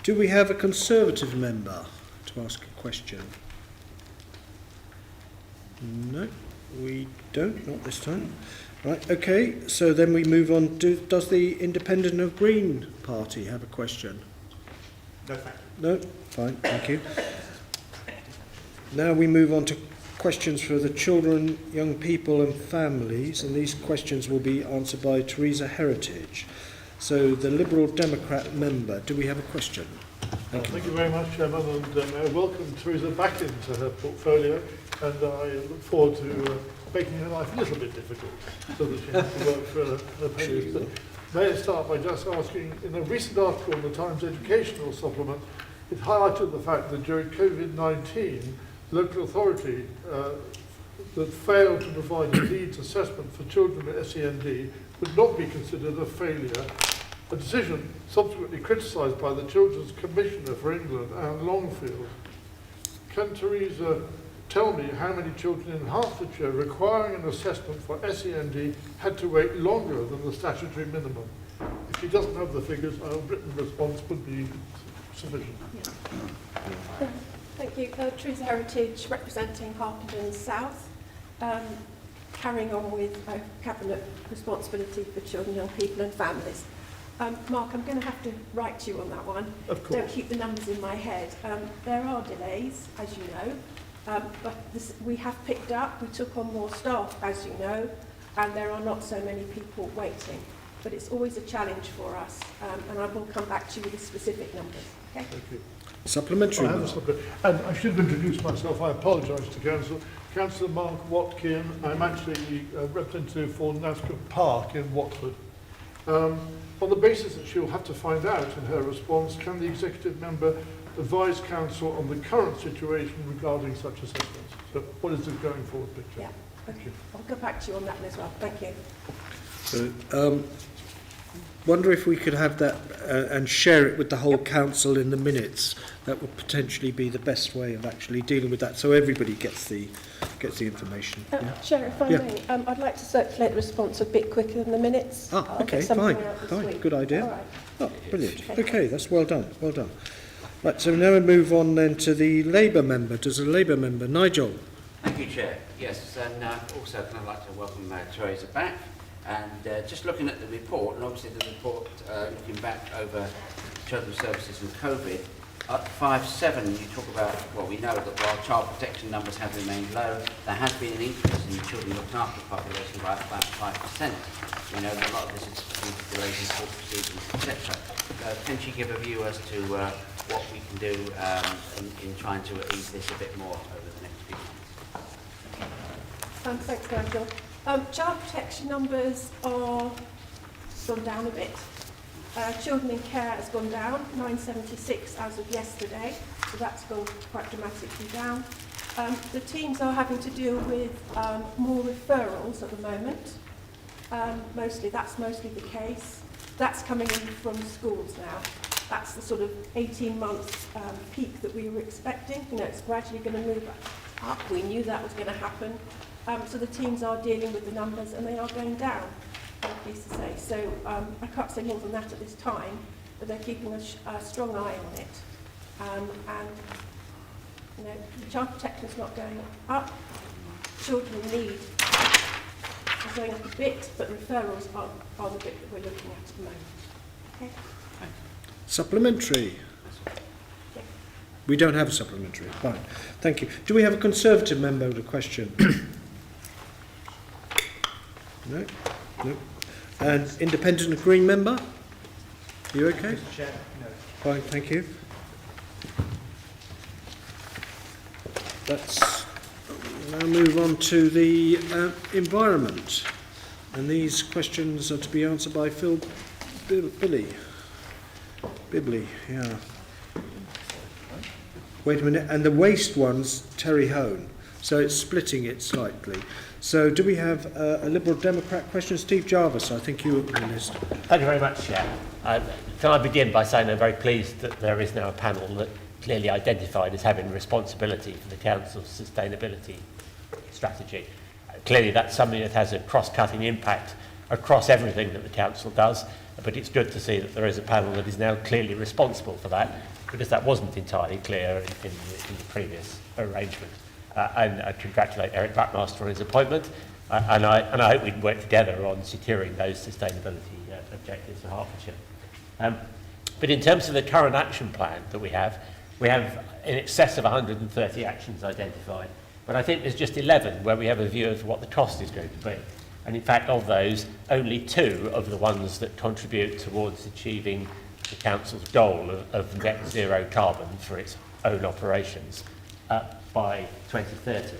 Do we have a Conservative member to ask a question? No, we don't, not this time. Right, okay, so then we move on. Does the Independent of Green Party have a question? No, thank you. No? Fine, thank you. Now we move on to questions for the children, young people and families, and these questions will be answered by Teresa Heritage. So the Liberal Democrat member, do we have a question? Thank you very much, Chairman, and I welcome Teresa back into her portfolio, and I look forward to making her life a little bit difficult so that she has to work for her pennies. May I start by just asking, in a recent article in the Times Educational Supplement, it highlighted the fact that during COVID-19, local authority that failed to provide a needs assessment for children with SEND would not be considered a failure, a decision subsequently criticised by the Children's Commissioner for England, Anne Longfield. Can Teresa tell me how many children in Hertfordshire requiring an assessment for SEND had to wait longer than the statutory minimum? If she doesn't have the figures, a written response would be sufficient. Yeah. Thank you. Teresa Heritage, representing Harpenden South, carrying on with Cabinet responsibility for children, young people and families. Mark, I'm going to have to write to you on that one. Of course. Don't keep the numbers in my head. There are delays, as you know, but we have picked up. We took on more staff, as you know, and there are not so many people waiting. But it's always a challenge for us, and I will come back to you with the specific numbers. Okay? Thank you. Supplementary. And I should have introduced myself. I apologise to Council. Councillor Mark Watkin. I'm actually a representative for Nascot Park in Watford. On the basis that she'll have to find out in her response, can the executive member advise Council on the current situation regarding such assessments? So what is the going forward picture? Yeah. Okay. I'll go back to you on that one as well. Thank you. So, wonder if we could have that and share it with the whole council in the minutes. That would potentially be the best way of actually dealing with that, so everybody gets the information. Yeah. Chair, if I may, I'd like to circulate the response a bit quicker than the minutes. Okay, fine, good idea. All right. Oh, brilliant. Okay, that's well done, well done. Right, so now we move on then to the Labour member. Does a Labour member, Nigel? Thank you, Chair. Yes, and also I'd like to welcome Teresa back. And just looking at the report, and obviously the report looking back over children's services and COVID, at 5.7 you talk about, well, we know that while child protection numbers have remained low, there has been an increase in the children looked after population by about 5%. We know that a lot of this is due to delays in court proceedings, etc. Can she give a view as to what we can do in trying to ease this a bit more over the next few months? Thanks, Nigel. Child protection numbers are gone down a bit. Children in care has gone down, 976 as of yesterday, so that's gone quite dramatically down. The teams are having to deal with more referrals at the moment. That's mostly the case. That's coming in from schools now. That's the sort of 18-month peak that we were expecting. You know, it's gradually going to move up. We knew that was going to happen. So the teams are dealing with the numbers and they are going down, I'm pleased to say. So I can't say more than that at this time, but they're keeping a strong eye on it. And you know, the child protection is not going up. Children in need are going up a bit, but referrals are the bit that we're looking at the moment. Okay? Supplementary. We don't have a supplementary. Fine. Thank you. Do we have a Conservative member with a question? No? No. And Independent and Green member? You okay? Mr. Chair, no. Fine, thank you. Let's now move on to the environment. And these questions are to be answered by Phil Bibley, yeah. Wait a minute, and the waste one's Terry Hone. So it's splitting it slightly. So do we have a Liberal Democrat question? Steve Jarvis, I think you were on the list. Thank you very much, Chair. Can I begin by saying I'm very pleased that there is now a panel that clearly identified as having responsibility for the Council's sustainability strategy. Clearly that's something that has a cross-cutting impact across everything that the Council does, but it's good to see that there is a panel that is now clearly responsible for that, because that wasn't entirely clear in the previous arrangement. And I congratulate Eric Buckmaster on his appointment, and I hope we can work together on securing those sustainability objectives for Hertfordshire. But in terms of the current action plan that we have in excess of 130 actions identified, but I think there's just 11 where we have a view of what the cost is going to be. And in fact, of those, only 2 of the ones that contribute towards achieving the Council's goal of net zero carbon for its own operations by 2030.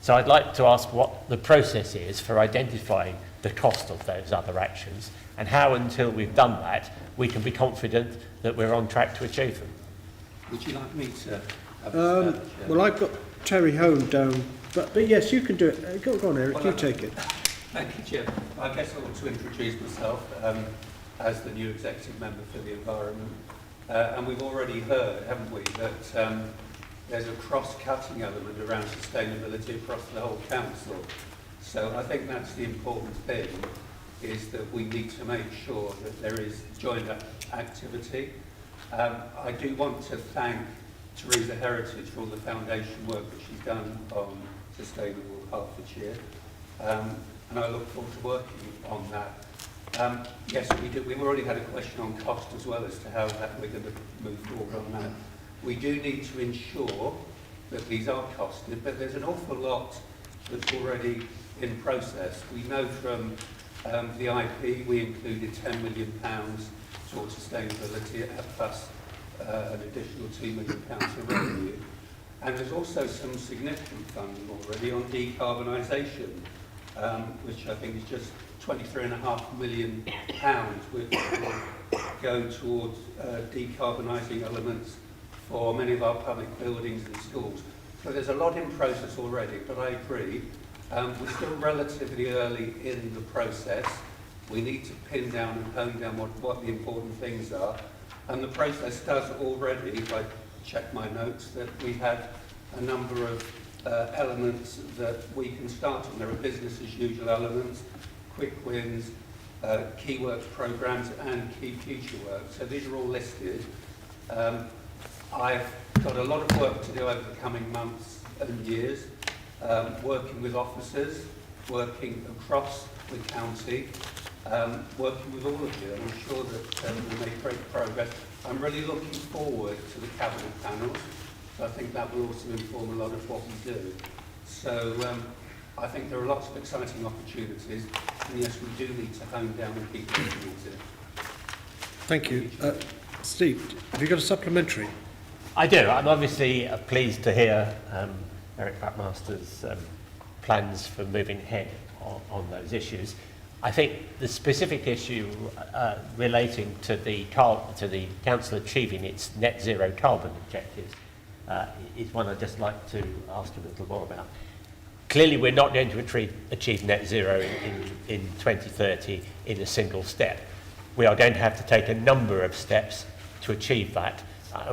So I'd like to ask what the process is for identifying the cost of those other actions, and how, until we've done that, we can be confident that we're on track to achieve them. Would you like me to have Well, I've got Terry Hone down, but yes, you can do it. Go on, Eric, Well, you take it. Thank you, Chair. I guess I want to introduce myself as the new executive member for the environment. And we've already heard, haven't we, that there's a cross-cutting element around sustainability across the whole council. So I think that's the important thing, is that we need to make sure that there is joint activity. I do want to thank Teresa Heritage for all the foundation work that she's done on Sustainable Hertfordshire. And I look forward to working on that. Yes, we've already had a question on cost as well, as to how that we're going to move forward on that. We do need to ensure that these are costed, but there's an awful lot that's already in process. We know from the IP we included £10 million towards sustainability, plus an additional £2 million of revenue. And there's also some significant funding already on decarbonisation, which I think is just £23.5 million, which will go towards decarbonising elements for many of our public buildings and schools. So there's a lot in process already, but I agree. We're still relatively early in the process. We need to pin down and hone down what the important things are. And the process does already, if I check my notes, that we have a number of elements that we can start on. There are business as usual elements, quick wins, key works programmes and key future work. So these are all listed. I've got a lot of work to do over the coming months and years, working with officers, working across the county, working with all of you. And I'm sure that we'll make great progress. I'm really looking forward to the cabinet panels. So I think that will also inform a lot of what we do. So I think there are lots of exciting opportunities. And yes, we do need to hone down and keep working on it. Thank you. Steve, have you got a supplementary? I do. I'm obviously pleased to hear Eric Buckmaster's plans for moving ahead on those issues. I think the specific issue relating to the council achieving its net zero carbon objectives is one I'd just like to ask a little more about. Clearly, we're not going to achieve net zero in 2030 in a single step. We are going to have to take a number of steps to achieve that.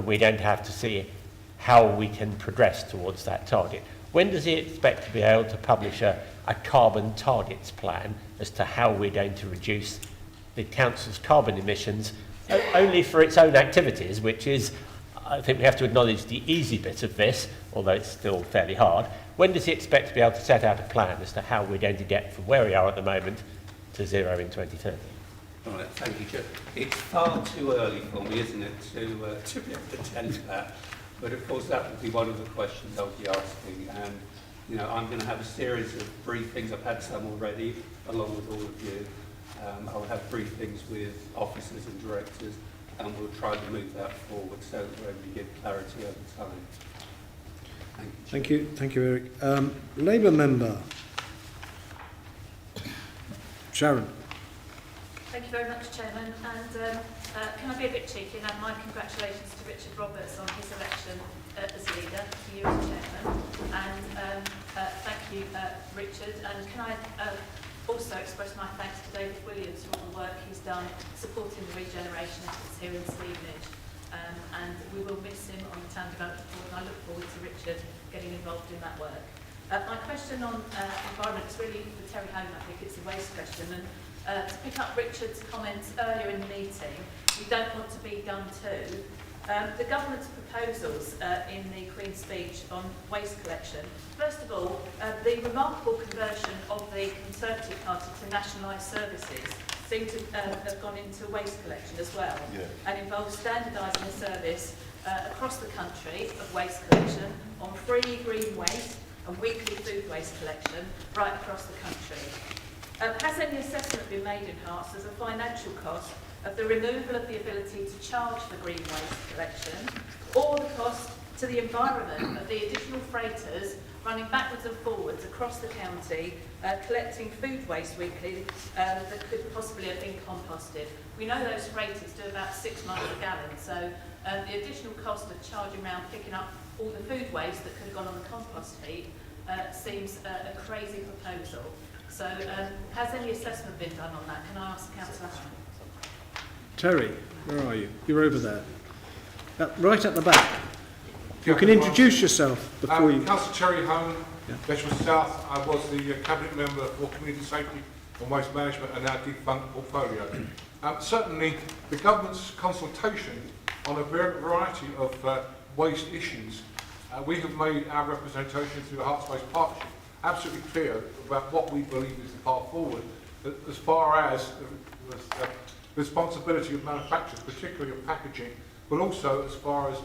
We're going to have to see how we can progress towards that target. When does he expect to be able to publish a carbon targets plan as to how we're going to reduce the council's carbon emissions only for its own activities, which is, I think we have to acknowledge, the easy bit of this, although it's still fairly hard. When does he expect to be able to set out a plan as to how we're going to get from where we are at the moment to zero in 2030? All right, thank you, Chair. It's far too early for me, isn't it, to be able to attend to that. But of course, that would be one of the questions I would be asking. And you know, I'm going to have a series of briefings. I've had some already, along with all of you. I'll have briefings with officers and directors, and we'll try to move that forward so that we're able to give clarity over time. Thank you, Eric. Labour member. Sharon. Thank you very much, Chairman. And can I be a bit cheeky and add my congratulations to Richard Roberts on his election as leader, to you as Chairman. And thank you, Richard. And can I also express my thanks to David Williams for all the work he's done supporting the regeneration efforts here in Stevenage. And we will miss him on the Town Development Board, and I look forward to Richard getting involved in that work. My question on environment is really for Terry Hone. I think it's a waste question. And to pick up Richard's comments earlier in the meeting, we don't want to be done too. The government's proposals in the Queen's speech on waste collection, first of all, the remarkable conversion of the Conservative Party to nationalised services seem to have gone into waste collection as well, and involves standardising a service across the country of waste collection on free green waste and weekly food waste collection right across the country. Has any assessment been made in Herts as a financial cost of the removal of the ability to charge for green waste collection, or the cost to the environment of the additional freighters running backwards and forwards across the county, collecting food waste weekly that could possibly have been composted? We know those freighters do about 6 miles a gallon, so the additional cost of charging around picking up all the food waste that could have gone on the compost heap seems a crazy proposal. So has any assessment been done on that? Can I ask Councillor? Terry, where are you? You're over there. Right at the back. You can introduce yourself before you... Councillor Terry Hone, Bedford South. I was the Cabinet Member for Community Safety and Waste Management and our defunct portfolio. Certainly, the government's consultation on a variety of waste issues, we have made our representation through the Herts Waste Partnership absolutely clear about what we believe is the path forward as far as the responsibility of manufacturers, particularly of packaging, but also as far as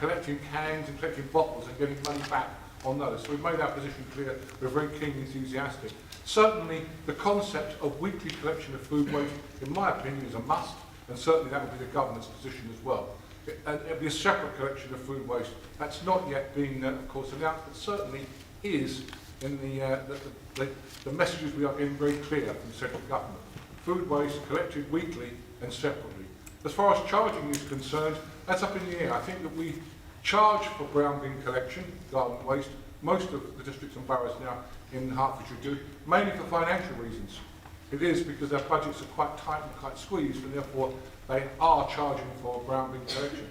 collecting cans and collecting bottles and getting money back on those. So we've made our position clear. We're very keen and enthusiastic. Certainly, the concept of weekly collection of food waste, in my opinion, is a must, and certainly that would be the government's position as well. And it'll be a separate collection of food waste. That's not yet been, of course, announced, but certainly is in the messages we are getting very clear from the central government. Food waste collected weekly and separately. As far as charging is concerned, that's up in the air. I think that we charge for brown bin collection, garden waste. Most of the districts and boroughs now in Hertfordshire do, mainly for financial reasons. It is because their budgets are quite tight and quite squeezed, and therefore they are charging for brown bin collection.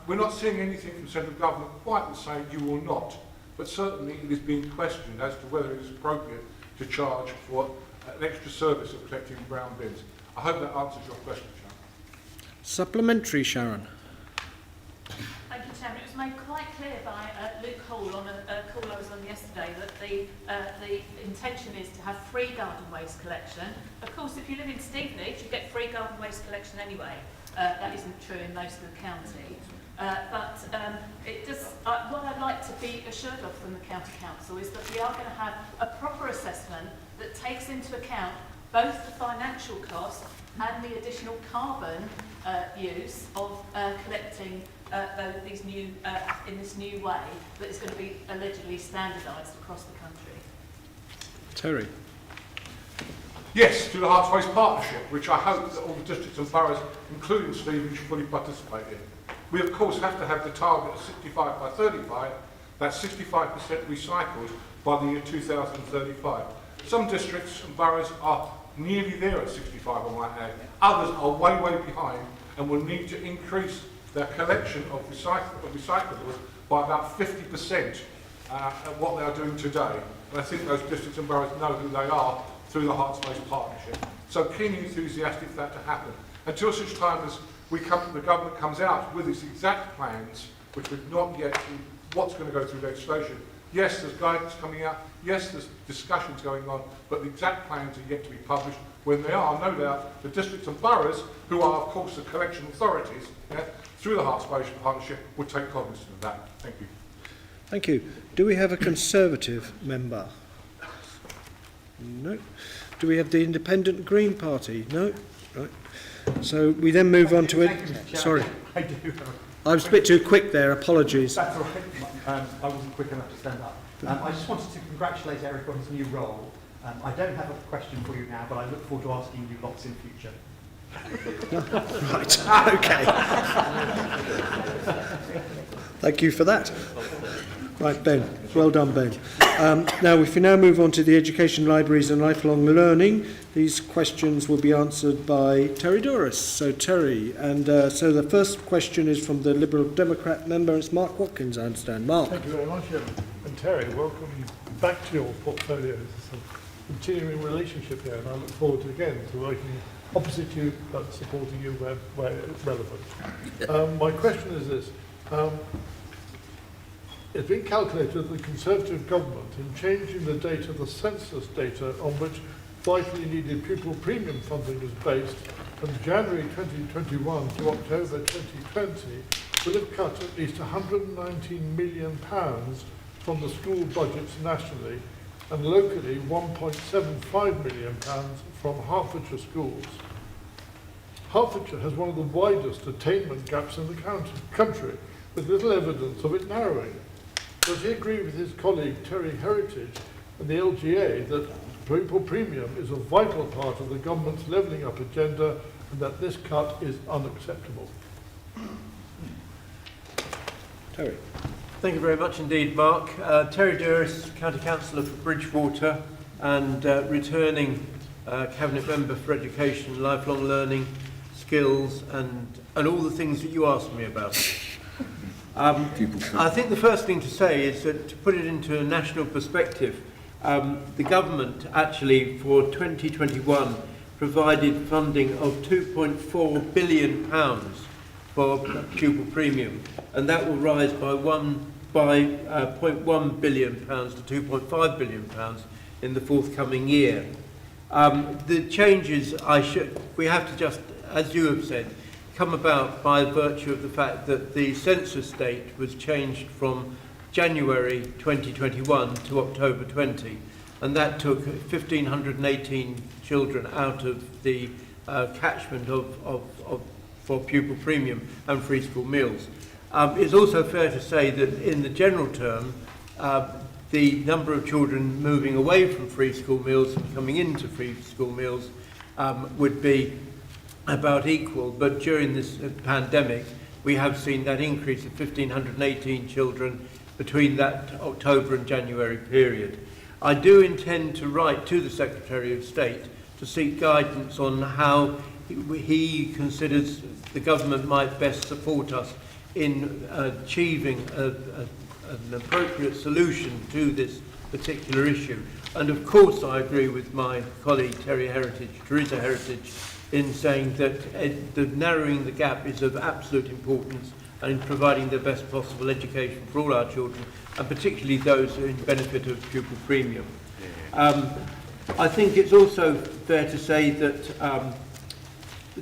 We're not seeing anything from central government quite the same, you will not, but certainly it is being questioned as to whether it is appropriate to charge for an extra service of collecting brown bins. I hope that answers your question, Sharon. Supplementary, Sharon. Thank you, Chairman. It was made quite clear by Luke Hall on a call I was on yesterday that the intention is to have free garden waste collection. Of course, if you live in Stevenage, you get free garden waste collection anyway. That isn't true in most of the county. It just, what I'd like to be assured of from the County Council is that we are going to have a proper assessment that takes into account both the financial cost and the additional carbon use of collecting these new in this new way that is going to be allegedly standardised across the country. Terry. Yes, to the Herts Waste Partnership, which I hope that all the districts and boroughs, including Stevenage, fully participate in. We of course have to have the target of 65 by 35, that's 65% recycled by the year 2035. Some districts and boroughs are nearly there at 65, I might add. Others are way, way behind and will need to increase their collection of recyclables by about 50% at what they are doing today. And I think those districts and boroughs know who they are through the Herts Waste Partnership. So keen and enthusiastic for that to happen. Until such time as the government comes out with its exact plans, which we've not yet seen what's going to go through legislation. Yes, there's guidance coming out. Yes, there's discussions going on, but the exact plans are yet to be published. When they are, no doubt, the districts and boroughs, who are, of course, the collection authorities, through the Herts Waste Partnership, will take cognizance of that. Thank you. Thank you. Do we have a Conservative member? No. Do we have the Independent Green Party? No. Right. So we then move on to it. Sorry, I do have a I was a bit too quick there. Apologies. That's all right. I wasn't quick enough to stand up. I just wanted to congratulate Eric on his new role. I don't have a question for you now, but I look forward to asking you lots in future. Right, okay. Thank you for that. Right, Ben. Well done, Ben. Now, if we now move on to the education, libraries and lifelong learning, these questions will be answered by Terry Doris. So, Terry, and so the first question is from the Liberal Democrat member. It's Mark Watkins, I understand. Mark. Thank you very much, and Terry, welcome back to your portfolio. It's a continuing relationship here, and I look forward to, again, to working opposite you, but supporting you where it's relevant. My question is this. It's been calculated that the Conservative government, in changing the date of the census data on which vitally needed pupil premium funding is based, from January 2021 to October 2020, will have cut at least £119 million from the school budgets nationally, and locally £1.75 million from Hertfordshire schools. Hertfordshire has one of the widest attainment gaps in the country, with little evidence of it narrowing. Does he agree with his colleague Terry Heritage and the LGA that pupil premium is a vital part of the government's levelling up agenda and that this cut is unacceptable? Terry. Thank you very much indeed, Mark. Terry Duris, County Councillor for Bridgewater and returning Cabinet Member for Education, Lifelong Learning, Skills and all the things that you asked me about. I think the first thing to say is that to put it into a national perspective, the government actually for 2021 provided funding of £2.4 billion for pupil premium, and that will rise by £0.1 billion to £2.5 billion in the forthcoming year. The changes we have to just, as you have said, come about by virtue of the fact that the census date was changed from January 2021 to October 20, and that took 1,518 children out of the catchment for pupil premium and free school meals. It's also fair to say that in the general term, the number of children moving away from free school meals and coming into free school meals would be about equal, but during this pandemic we have seen that increase of 1,518 children between that October and January period. I do intend to write to the Secretary of State to seek guidance on how he considers the government might best support us in achieving an appropriate solution to this particular issue. And of course I agree with my colleague Teresa Heritage, in saying that the narrowing the gap is of absolute importance and in providing the best possible education for all our children, and particularly those who are in benefit of pupil premium. I think it's also fair to say that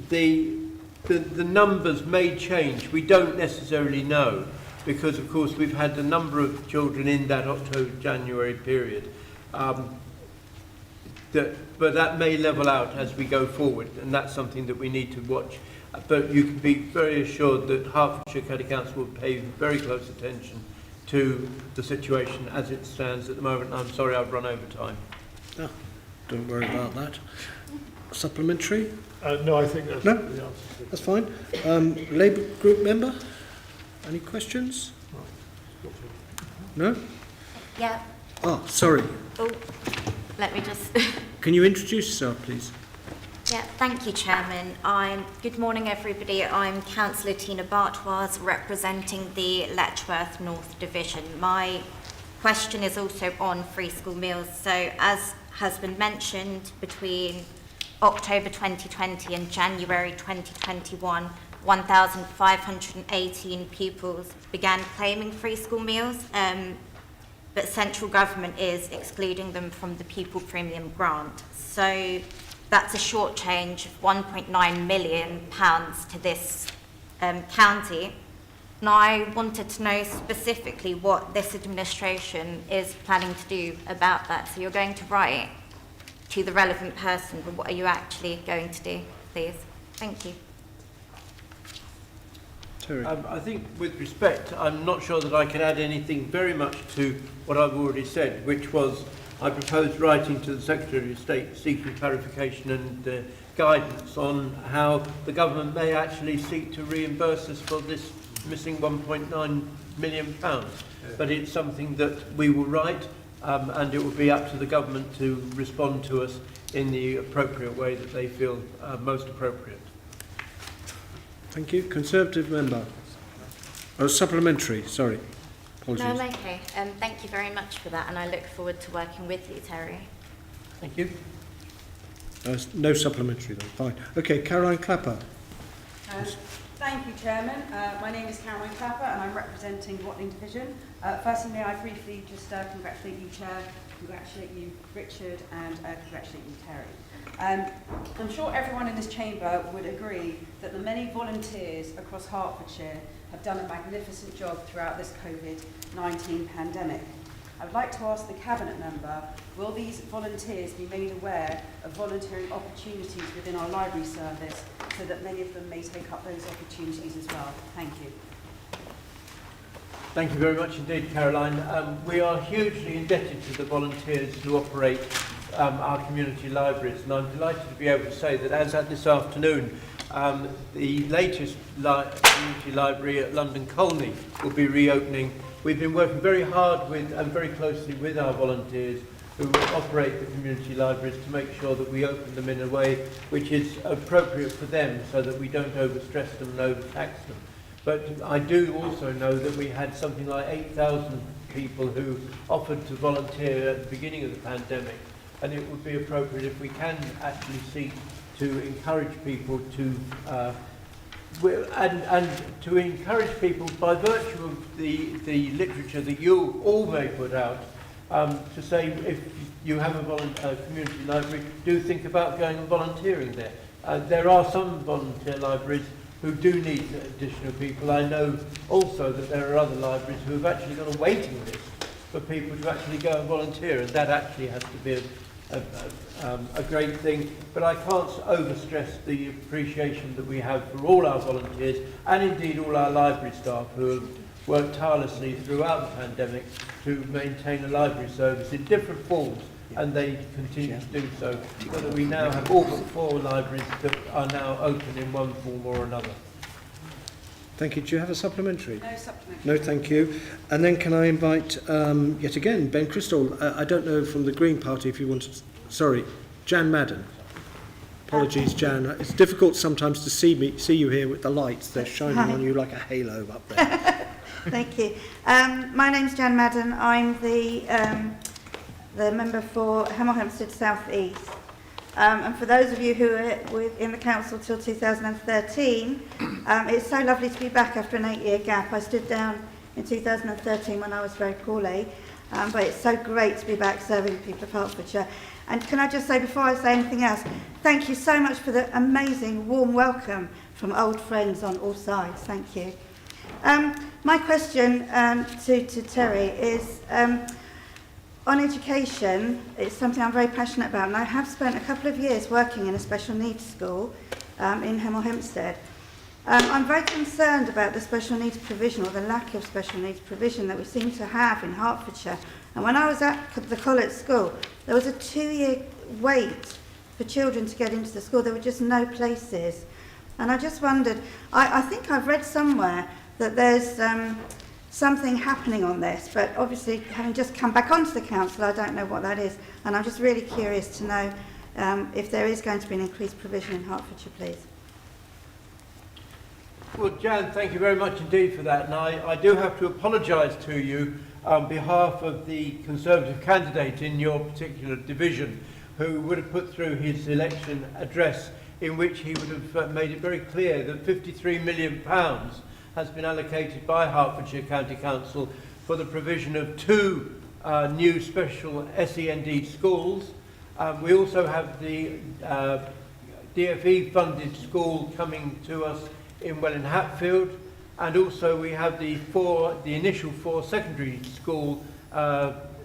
the numbers may change. We don't necessarily know, because of course we've had a number of children in that October-January period. But that may level out as we go forward, and that's something that we need to watch. But you can be very assured that Hertfordshire County Council will pay very close attention to the situation as it stands at the moment. I'm sorry I've run over time. Oh, don't worry about that. Supplementary? No, I think that's the answer. That's fine. Labour Group member? Any questions? No? Yeah. Oh, sorry. Oh, let me just... Can you introduce yourself, please? Yeah, thank you, Chairman. Good morning, everybody. I'm Councillor Tina Bartois, representing the Letchworth North Division. My question is also on free school meals. So, as has been mentioned, between October 2020 and January 2021, 1,518 pupils began claiming free school meals, but central government is excluding them from the pupil premium grant. So that's a short change of £1.9 million to this county. And I wanted to know specifically what this administration is planning to do about that. So you're going to write to the relevant person, but what are you actually going to do, please? Thank you. Terry. I think, with respect, I'm not sure that I can add anything very much to what I've already said, which was I proposed writing to the Secretary of State seeking clarification and guidance on how the government may actually seek to reimburse us for this missing £1.9 million. But it's something that we will write, and it will be up to the government to respond to us in the appropriate way that they feel most appropriate. Thank you. Conservative member. Oh, supplementary, sorry. Apologies. No, I'm okay. Thank you very much for that, and I look forward to working with you, Terry. Thank you. No supplementary then, fine. Okay, Caroline Clapper. Thank you, Chairman. My name is Caroline Clapper and I'm representing Watling Division. Firstly, may I briefly just congratulate you, Chair, congratulate you, Richard, and congratulate you, Terry. I'm sure everyone in this chamber would agree that the many volunteers across Hertfordshire have done a magnificent job throughout this COVID-19 pandemic. I would like to ask the Cabinet member, will these volunteers be made aware of volunteering opportunities within our library service so that many of them may take up those opportunities as well? Thank you. Thank you very much indeed, Caroline. We are hugely indebted to the volunteers who operate our community libraries, and I'm delighted to be able to say that as at this afternoon, the latest community library at London Colney will be reopening. We've been working very hard with and very closely with our volunteers who operate the community libraries to make sure that we open them in a way which is appropriate for them so that we don't overstress them and overtax them. But I do also know that we had something like 8,000 people who offered to volunteer at the beginning of the pandemic, and it would be appropriate if we can actually seek to encourage people to and to encourage people by virtue of the literature that you all may put out, to say if you have a community library, do think about going and volunteering there. There are some volunteer libraries who do need additional people. I know also that there are other libraries who have actually got a waiting list for people to actually go and volunteer, and that actually has to be a great thing. But I can't overstress the appreciation that we have for all our volunteers and indeed all our library staff who have worked tirelessly throughout the pandemic to maintain a library service in different forms, and they continue to do so, so that we now have all but 4 libraries that are now open in one form or another. Thank you. Do you have a supplementary? No supplementary. No, thank you. And then can I invite, yet again, Ben Crystal. I don't know from the Green Party if you want to... Sorry, Jan Madden. Apologies, Jan. It's difficult sometimes to see you here with the lights. They're shining on you like a halo up there. Thank you. My name's Jan Madden. I'm the member for Hemel Hempstead South East. And for those of you who were in the council till 2013, it's so lovely to be back after an 8-year gap. I stood down in 2013 when I was very poorly, but it's so great to be back serving the people of Hertfordshire. And can I just say, before I say anything else, thank you so much for the amazing warm welcome from old friends on all sides. Thank you. My question to Terry is, on education, it's something I'm very passionate about, and I have spent a couple of years working in a special needs school in Hemel Hempstead. I'm very concerned about the special needs provision, or the lack of special needs provision that we seem to have in Hertfordshire. And when I was at the college school, there was a 2-year wait for children to get into the school. There were just no places. And I just wondered, I think I've read somewhere that there's something happening on this, but obviously having just come back onto the council, I don't know what that is, and I'm just really curious to know if there is going to be an increased provision in Hertfordshire, please. Well, Jan, thank you very much indeed for that, and I do have to apologise to you on behalf of the Conservative candidate in your particular division, who would have put through his election address in which he would have made it very clear that £53 million has been allocated by Hertfordshire County Council for the provision of 2 new special SEND schools. We also have the DFE funded school coming to us in Welwyn Hatfield, and also we have the initial 4 secondary school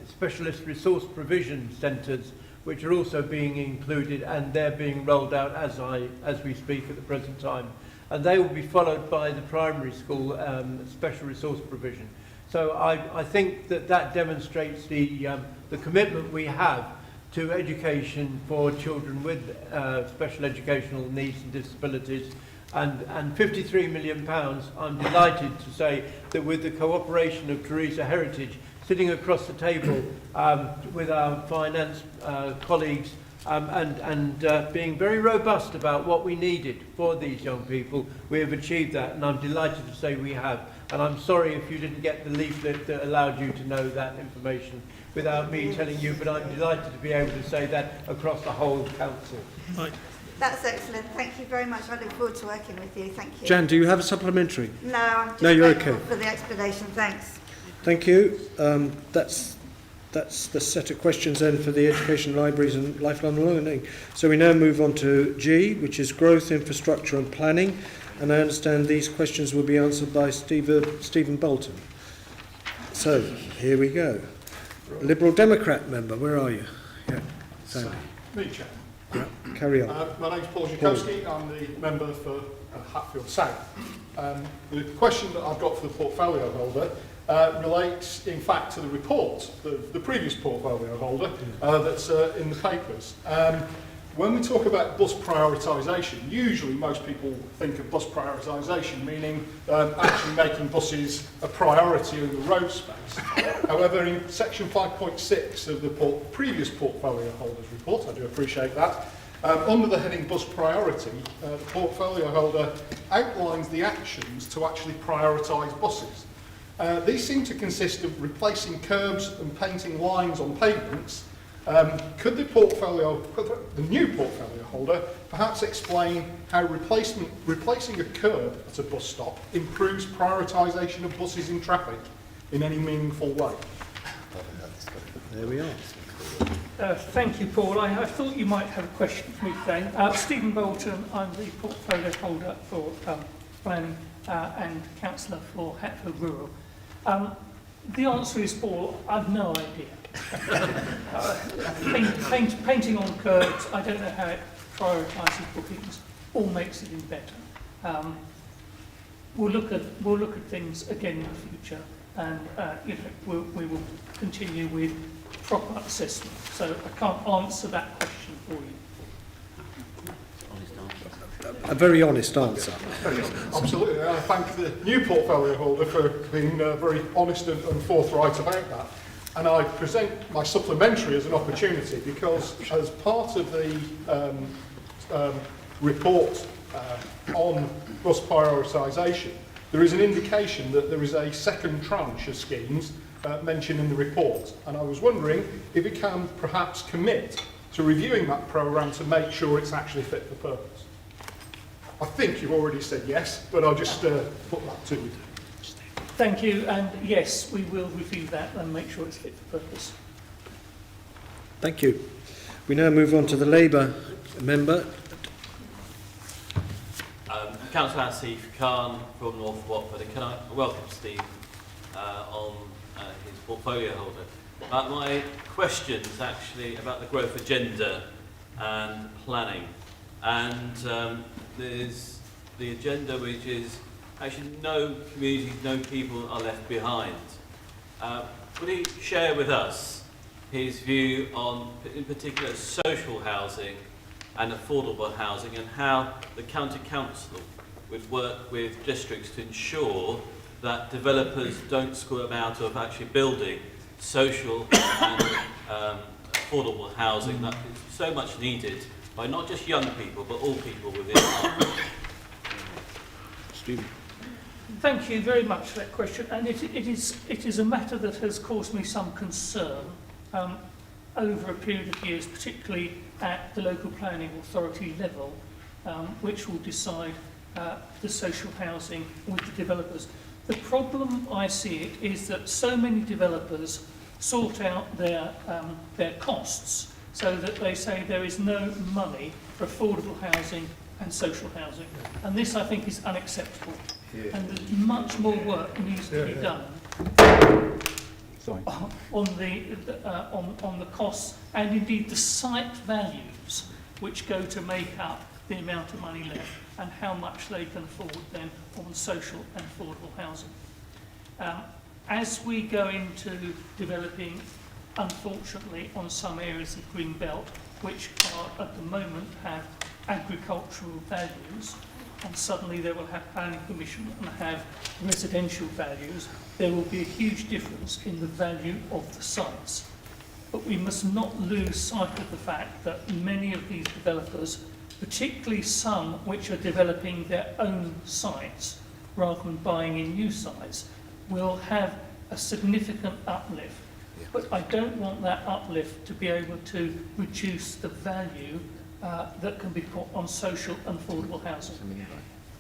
specialist resource provision centres which are also being included, and they're being rolled out as we speak at the present time. And they will be followed by the primary school special resource provision. So I think that demonstrates the commitment we have to education for children with special educational needs and disabilities. And £53 million, I'm delighted to say that with the cooperation of Teresa Heritage, sitting across the table with our finance colleagues and being very robust about what we needed for these young people, we have achieved that, and I'm delighted to say we have. And I'm sorry if you didn't get the leaflet that allowed you to know that information without me telling you, but I'm delighted to be able to say that across the whole council. Right. That's excellent. Thank you very much. I look forward to working with you. Thank you. Jan, do you have a supplementary? No, I'm just you're grateful okay. for the explanation. Thanks. Thank you. That's the set of questions then for the education, libraries and lifelong learning. So we now move on to G, which is growth, infrastructure and planning. And I understand these questions will be answered by Stephen Bolton. So here we go. Liberal Democrat member, where are you? Yeah, Sandy. Me, Chair. Yeah, carry on. My name's Paul Zukowski. I'm the member for Hatfield South. The question that I've got for the portfolio holder relates, in fact, to the report, the previous portfolio holder that's in the papers. When we talk about bus prioritisation, usually most people think of bus prioritisation meaning actually making buses a priority in the road space. However, in section 5.6 of the previous portfolio holder's report, I do appreciate that, under the heading bus priority, the portfolio holder outlines the actions to actually prioritise buses. These seem to consist of replacing curbs and painting lines on pavements. Could the new portfolio holder perhaps explain how replacing a curb at a bus stop improves prioritisation of buses in traffic in any meaningful way? There we are. Thank you, Paul. I thought you might have a question for me today. Stephen Bolton, I'm the portfolio holder for planning and councillor for Hatfield Rural. The answer is, Paul, I've no idea. Painting on curbs, I don't know how it prioritises bookings or makes it any better. We'll look at things again in the future, and we will continue with proper assessment. So I can't answer that question for you. A very honest answer. Absolutely. I thank the new portfolio holder for being very honest and forthright about that. And I present my supplementary as an opportunity because as part of the report on bus prioritisation, there is an indication that there is a second tranche of schemes mentioned in the report. And I was wondering if you can perhaps commit to reviewing that programme to make sure it's actually fit for purpose. I think you've already said yes, but I'll just put that to you. Thank you, and yes, we will review that and make sure it's fit for purpose. Thank you. We now move on to the Labour member. Councillor Asif Khan from North Watford, and can I welcome Steve on his portfolio holder. My question is actually about the growth agenda and planning. And there's the agenda which is actually no communities, no people are left behind. Would he share with us his view on, in particular, social housing and affordable housing, and how the county council would work with districts to ensure that developers don't squirm out of actually building social and affordable housing that is so much needed by not just young people, but all people within our Stephen. Thank you very much for that question, and it is a matter that has caused me some concern over a period of years, particularly at the local planning authority level, which will decide the social housing with the developers. The problem I see it is that so many developers sort out their costs so that they say there is no money for affordable housing and social housing. And this, I think, is unacceptable. Yeah. And there's much more work needs to be done. on the costs and indeed the site values which go to make up the amount of money left and how much they can afford then on social and affordable housing. As we go into developing, unfortunately, on some areas of Green Belt, which are at the moment have agricultural values, and suddenly they will have planning permission and have residential values, there will be a huge difference in the value of the sites. But we must not lose sight of the fact that many of these developers, particularly some which are developing their own sites rather than buying in new sites, will have a significant uplift. But I don't want that uplift to be able to reduce the value that can be put on social and affordable housing.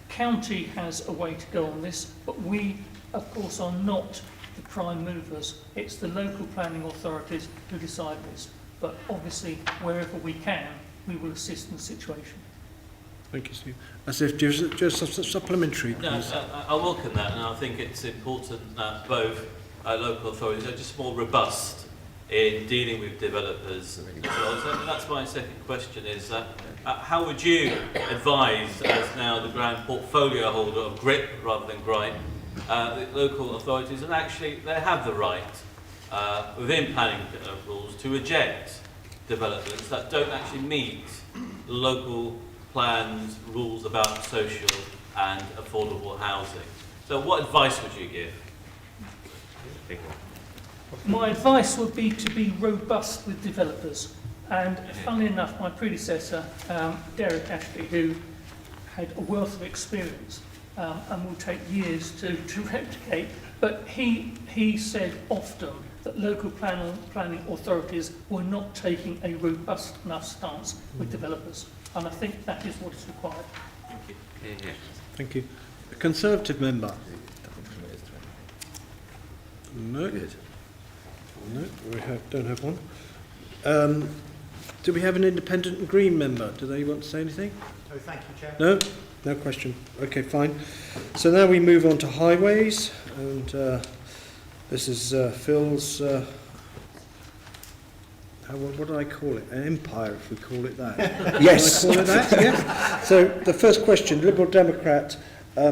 County has a way to go on this, but we, of course, are not the prime movers. It's the local planning authorities who decide this. But obviously, wherever we can, we will assist in the situation. Thank you, Steve. As if just a supplementary, please. No, I welcome that, and I think it's important that both local authorities are just more robust in dealing with developers. So that's my second question: is how would you advise, as now the grand portfolio holder of GRIP rather than GRIPE, the local authorities, and actually they have the right within planning rules to reject developments that don't actually meet local planned rules about social and affordable housing. So what advice would you give? My advice would be to be robust with developers. And funnily enough, my predecessor, Derek Ashley, who had a wealth of experience and will take years to replicate, but he said often that local planning authorities were not taking a robust enough stance with developers. And I think that is what is required. Thank you. Thank you. A Conservative member? No. No, we don't have one. Do we have an Independent and Green member? Do they want to say anything? Oh, thank you, Chair. No? No question. Okay, fine. So now we move on to highways, and this is Phil's, what do I call it? An empire, if we call it that. Yes. Can I call it that? Yes. So the first question, Liberal Democrat,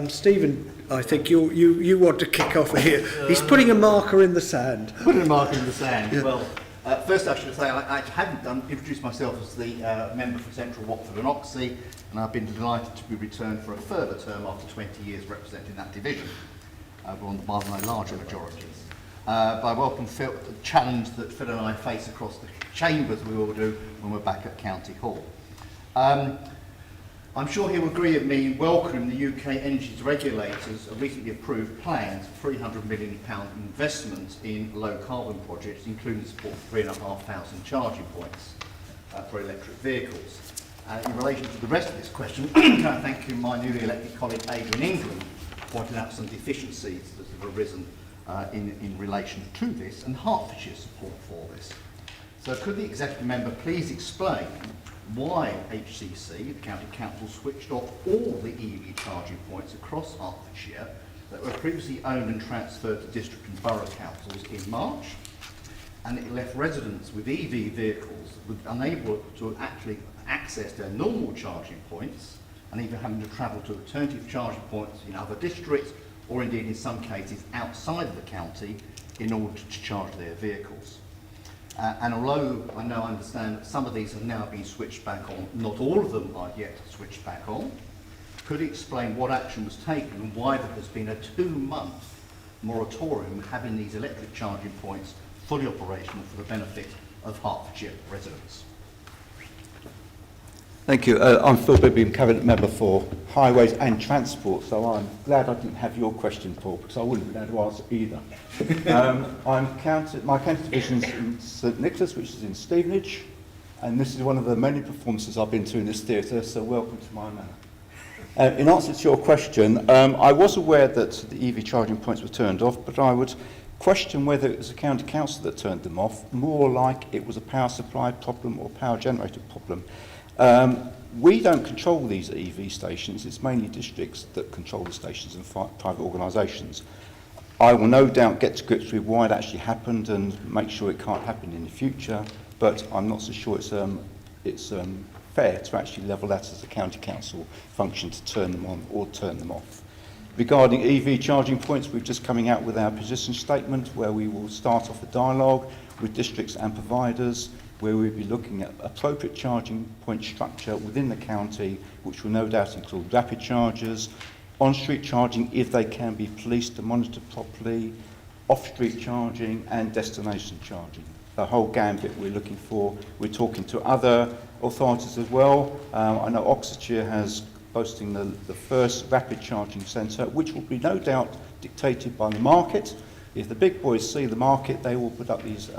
Stephen, I think you want to kick off here. He's putting a marker in the sand. Putting a marker in the sand. Yeah. Well, first I should say I haven't introduced myself as the member for Central Watford and Oxley, and I've been delighted to be returned for a further term after 20 years representing that division, one of my larger majorities. But I welcome the challenge that Phil and I face across the chambers we will do when we're back at County Hall. I'm sure he'll agree with me in welcoming the UK Energy Regulators recently approved plans for £300 million investment in low carbon projects, including the support for 3,500 charging points for electric vehicles. In relation to the rest of this question, can I thank you, my newly elected colleague Adrian England, pointing out some deficiencies that have arisen in relation to this and Hertfordshire's support for this. So could the executive member please explain why HCC, the County Council, switched off all the EV charging points across Hertfordshire that were previously owned and transferred to district and borough councils in March, and it left residents with EV vehicles unable to actually access their normal charging points and even having to travel to alternative charging points in other districts or indeed in some cases outside of the county in order to charge their vehicles. And although I understand that some of these have now been switched back on, not all of them are yet switched back on, could he explain what action was taken and why there has been a 2-month moratorium having these electric charging points fully operational for the benefit of Hertfordshire residents? Thank you. I'm Phil Bibby, Cabinet Member for Highways and Transport, so I'm glad I didn't have your question, Paul, because I wouldn't be able to answer either. My county division is in St Nicholas, which is in Stevenage, and this is one of the many performances I've been to in this theatre, so welcome to my manor. In answer to your question, I was aware that the EV charging points were turned off, but I would question whether it was the county council that turned them off, more like it was a power supply problem or power generator problem. We don't control these EV stations, it's mainly districts that control the stations and private organisations. I will no doubt get to grips with why it actually happened and make sure it can't happen in the future, but I'm not so sure it's fair to actually level that as a county council function to turn them on or turn them off. Regarding EV charging points, we're just coming out with our position statement where we will start off a dialogue with districts and providers where we'll be looking at appropriate charging point structure within the county, which will no doubt include rapid chargers, on-street charging if they can be policed and monitored properly, off-street charging and destination charging. The whole gambit we're looking for. We're talking to other authorities as well. I know Oxfordshire has boasting the first rapid charging centre, which will be no doubt dictated by the market. If the big boys see the market, they will put up these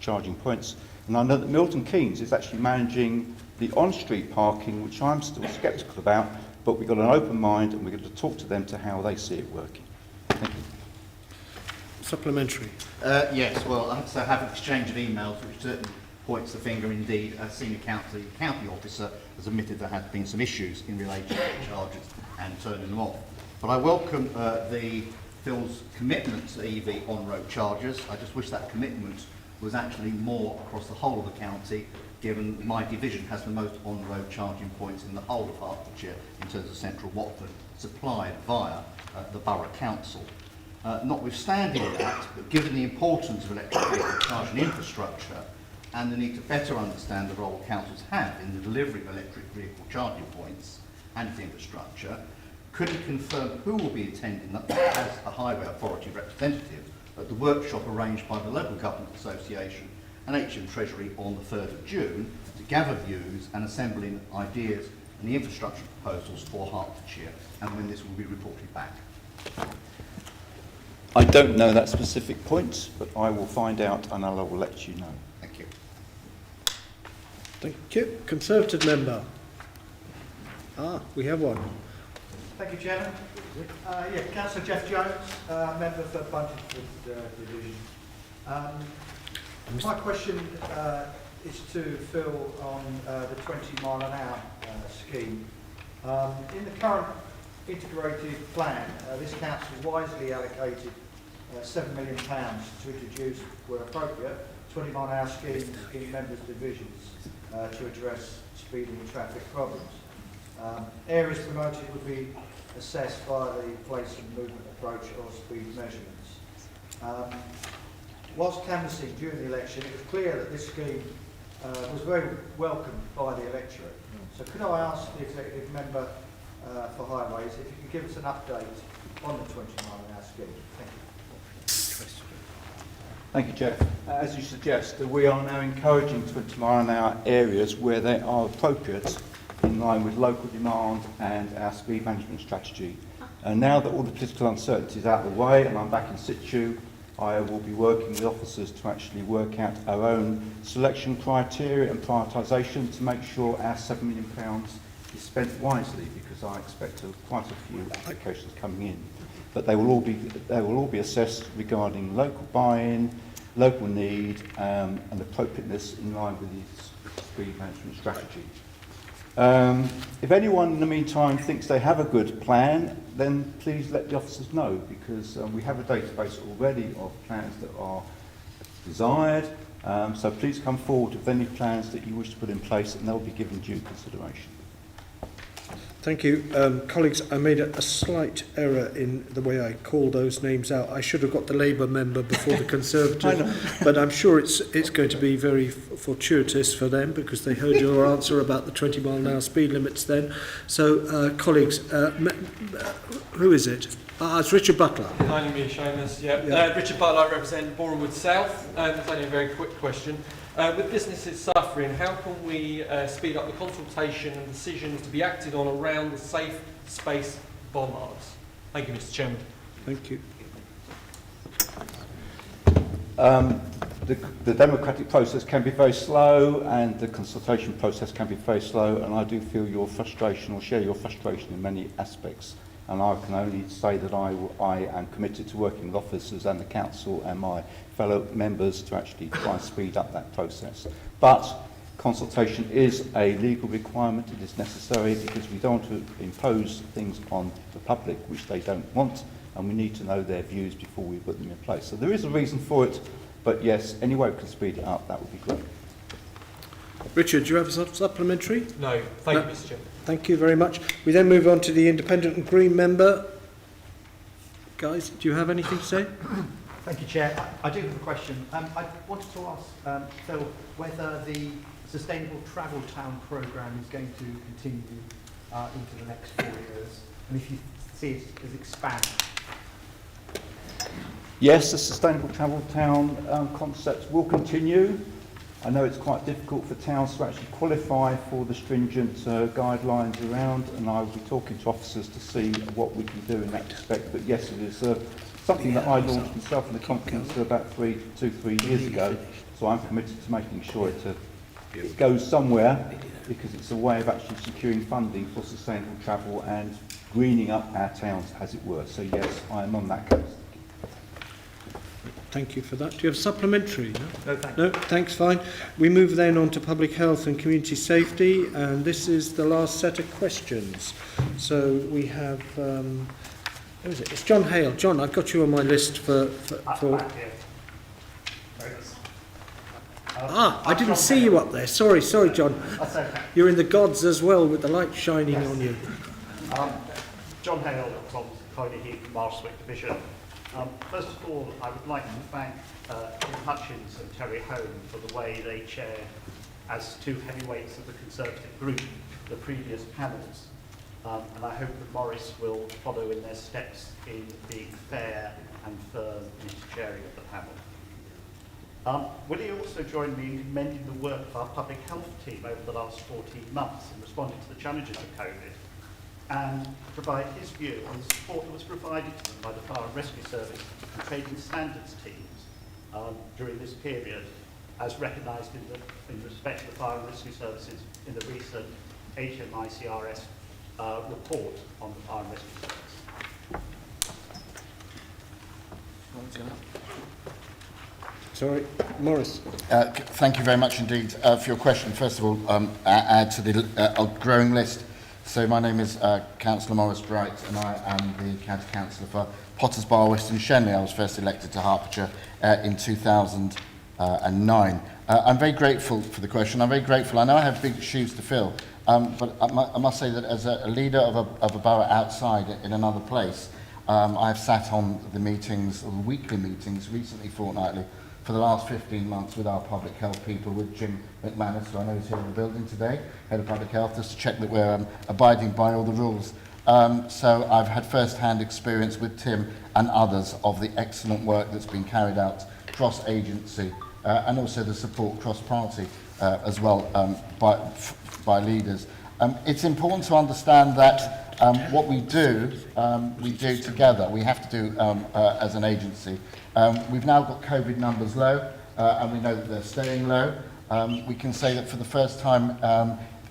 charging points. And I know that Milton Keynes is actually managing the on-street parking, which I'm still sceptical about, but we've got an open mind and we're going to talk to them to how they see it working. Thank you. Supplementary. Yes, well, I have to have an exchange of emails which certainly points the finger indeed. A senior county officer has admitted there had been some issues in relation to charges and turning them off. But I welcome Phil's commitment to EV on-road chargers. I just wish that commitment was actually more across the whole of the county, given my division has the most on-road charging points in the whole of Hertfordshire in terms of central Watford, supplied via the Borough Council. Notwithstanding that, but given the importance of electric vehicle charging infrastructure and the need to better understand the role councils have in the delivery of electric vehicle charging points and its infrastructure, could you confirm who will be attending as a Highway Authority representative at the workshop arranged by the Local Government Association and HM Treasury on the 3rd of June to gather views and assembling ideas and the infrastructure proposals for Hertfordshire, and when this will be reported back? I don't know that specific point, but I will find out and I will let you know. Thank you. Thank you. Conservative member. We have one. Thank you, Chairman. Councillor Jeff Jones, member for Buntingford Division. My question is to Phil on the 20 mile an hour scheme. In the current integrated plan, this council wisely allocated £7 million to introduce, where appropriate, 20 mile an hour schemes in members' divisions to address speeding and traffic problems. Areas promoted would be assessed by the place and movement approach or speed measurements. Whilst canvassing during the election, it was clear that this scheme was very welcomed by the electorate. So could I ask the executive member for Highways if you could give us an update on the 20 mile an hour scheme? Thank you. Thank you, Jeff. As you suggest, we are now encouraging 20 mile an hour areas where they are appropriate in line with local demand and our speed management strategy. And now that all the political uncertainty is out of the way and I'm back in situ, I will be working with officers to actually work out our own selection criteria and prioritisation to make sure our £7 million is spent wisely, because I expect quite a few applications coming in. But they will all be assessed regarding local buy-in, local need and appropriateness in line with the speed management strategy. If anyone in the meantime thinks they have a good plan, then please let the officers know, because we have a database already of plans that are desired. So please come forward with any plans that you wish to put in place, and they'll be given due consideration. Thank you. Colleagues, I made a slight error in the way I called those names out. I should have got the Labour member before the Conservative, but I'm sure it's going to be very fortuitous for them, because they heard your answer about the 20 mile an hour speed limits then. So, colleagues, who is it? It's Richard Butler. Kindly me, Seamus. Yeah. Richard Butler, I represent Bournemouth South. It's only a very quick question. With businesses suffering, how can we speed up the consultation and decisions to be acted on around the safe space bollards? Thank you, Mr. Chairman. Thank you. The democratic process can be very slow, and the consultation process can be very slow, and I do feel your frustration, or share your frustration in many aspects. And I can only say that I am committed to working with officers and the council and my fellow members to actually try and speed up that process. But consultation is a legal requirement. It is necessary, because we don't want to impose things on the public which they don't want, and we need to know their views before we put them in place. So there is a reason for it, but yes, any way we can speed it up, that would be great. Richard, do you have a supplementary? No, thank you, Mr. Chair. Thank you very much. We then move on to the Independent and Green member. Guys, do you have anything to say? Thank you, Chair. I do have a question. I wanted to ask Phil whether the Sustainable Travel Town programme is going to continue into the next 4 years, and if you see it as expanding. Yes, the Sustainable Travel Town concept will continue. I know it's quite difficult for towns to actually qualify for the stringent guidelines around, and I will be talking to officers to see what we can do in that respect. But yes, it is something that I launched myself in the conference about 3 years ago, so I'm committed to making sure it goes somewhere, because it's a way of actually securing funding for sustainable travel and greening up our towns, as it were. So yes, I am on that case. Thank you for that. Do you have a supplementary? No, thank you. No, thanks, fine. We move then on to public health and community safety, and this is the last set of questions. So we have, who is it? It's John Hale. John, I've got you on my list for I didn't see you up there. Sorry, John. That's okay. You're in the gods as well, with the light shining on you. John Hale from Coyne Heath, Marswick Division. First of all, I would like to thank Tim Hutchins and Terry Hone for the way they chair, as two heavyweights of the Conservative group, the previous panels. And I hope that Morris will follow in their steps in being fair and firm in his chairing of the panel. Will he also join me in commending the work of our public health team over the last 14 months in responding to the challenges of COVID, and provide his view on the support that was provided to them by the Fire and Rescue Service and Trading Standards teams during this period, as recognised in respect to the Fire and Rescue Services in the recent HMICRS report on the Fire and Rescue Service. Sorry, Morris. Thank you very much indeed for your question. First of all, add to the growing list. So my name is Councillor Morris Bright, and I am the County Councillor for Potters Bar, Western Shenley. I was first elected to Hertfordshire in 2009. I'm very grateful for the question. I'm very grateful. I know I have big shoes to fill, but I must say that as a leader of a borough outside in another place, I've sat on the meetings, or the weekly meetings, recently fortnightly, for the last 15 months with our public health people, with Jim McManus, who I know is here in the building today, Head of Public Health, just to check that we're abiding by all the rules. So I've had first-hand experience with Tim and others of the excellent work that's been carried out cross-agency, and also the support cross-party as well by leaders. It's important to understand that what we do together. We have to do as an agency. We've now got COVID numbers low, and we know that they're staying low. We can say that for the first time,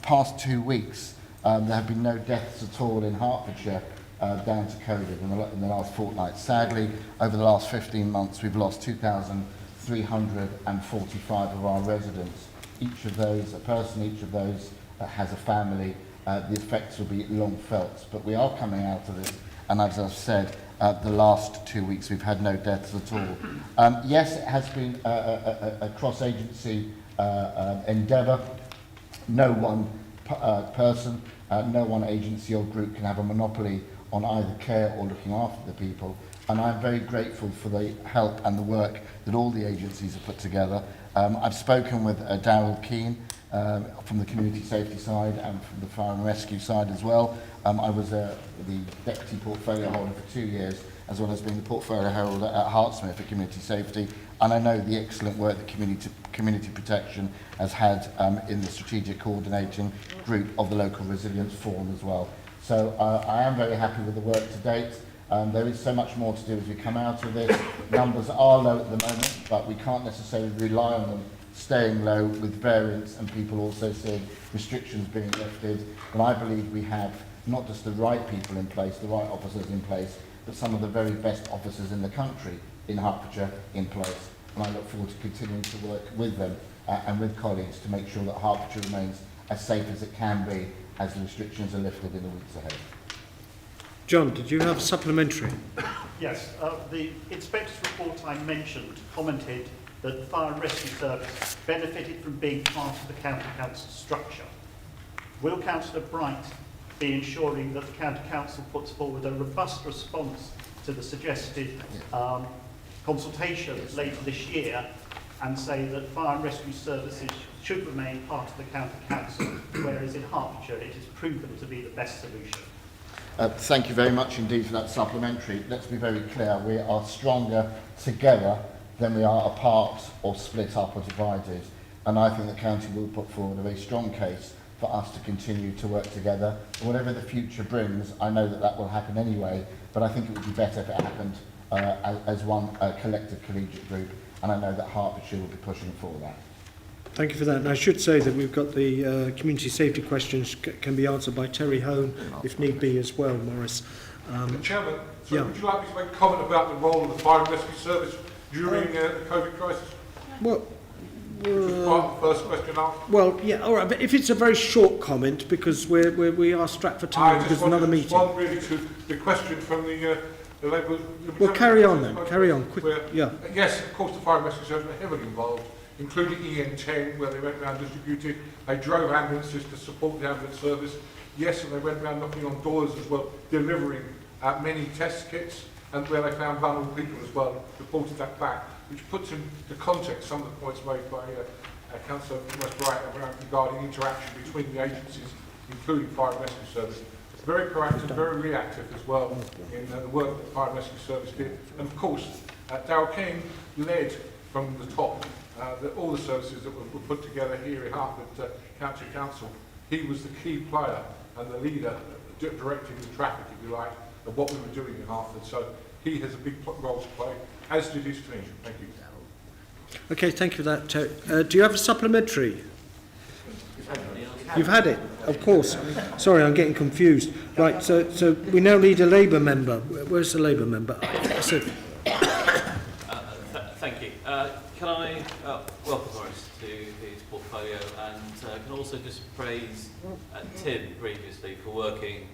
past 2 weeks, there have been no deaths at all in Hertfordshire down to COVID in the last fortnight. Sadly, over the last 15 months, we've lost 2,345 of our residents. Each of those, a person, each of those has a family. The effects will be long felt, but we are coming out of this, and as I've said, the last 2 weeks we've had no deaths at all. Yes, it has been a cross-agency endeavour. No one person, no one agency or group can have a monopoly on either care or looking after the people, and I'm very grateful for the help and the work that all the agencies have put together. I've spoken with Darryl Keane from the community safety side and from the fire and rescue side as well. I was the deputy portfolio holder for 2 years, as well as being the portfolio holder at Hartsmith for community safety, and I know the excellent work that community protection has had in the strategic coordinating group of the local resilience forum as well. So I am very happy with the work to date. There is so much more to do as we come out of this. Numbers are low at the moment, but we can't necessarily rely on them staying low with variants and people also seeing restrictions being lifted. But I believe we have not just the right people in place, the right officers in place, but some of the very best officers in the country in Hertfordshire in place. And I look forward to continuing to work with them and with colleagues to make sure that Hertfordshire remains as safe as it can be as the restrictions are lifted in the weeks ahead. John, did you have a supplementary? Yes, the inspector's report I mentioned commented that the fire and rescue service benefited from being part of the county council structure. Will Councillor Bright be ensuring that the county council puts forward a robust response to the suggested consultation later this year and say that fire and rescue services should remain part of the county council, whereas in Hertfordshire it is proven to be the best solution? Thank you very much indeed for that supplementary. Let's be very clear, we are stronger together than we are apart or split up or divided. And I think the county will put forward a very strong case for us to continue to work together. Whatever the future brings, I know that that will happen anyway, but I think it would be better if it happened as one collective collegiate group, and I know that Hertfordshire will be pushing for that. Thank you for that. And I should say that we've got the community safety questions can be answered by Terry Hone, if need be as well, Morris. Chairman, so yeah. would you like me to make a comment about the role of the fire and rescue service during the COVID crisis? Well, which was part of the first question asked. Well, yeah, all right. But if it's a very short comment, because we are strapped for time, because another meeting. I just want to respond really to the question from the Labour. Well, carry on then. Carry on. Quick. Yeah. Yes, of course, the fire and rescue service were heavily involved, including EN10, where they went around distributing. They drove ambulances to support the ambulance service. Yes, and they went around knocking on doors as well, delivering many test kits, and where they found vulnerable people as well, reported that back, which puts into context some of the points made by Councillor Wright regarding interaction between the agencies, including fire and rescue service. Very proactive, very reactive as well in the work that the fire and rescue service did. And of course, Darryl King led from the top all the services that were put together here in Hertford County Council. He was the key player and the leader, directing the traffic, if you like, of what we were doing in Hertford. So he has a big role to play, as did his team. Thank you. Okay, thank you for that, Terry. Do you have a supplementary? You've had it, of course. Sorry, I'm getting confused. Right, so we now need a Labour member. Where's the Labour member? Thank you. Can I welcome Morris to his portfolio, and can also just praise Tim previously for working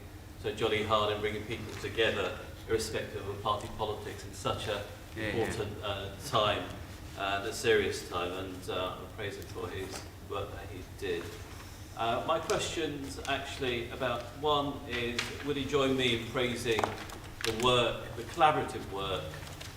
so jolly hard in bringing people together, irrespective of party politics, in such a important time, a serious time, and I praise him for his work that he did. My question's actually about, one is, would he join me in praising the work, the collaborative work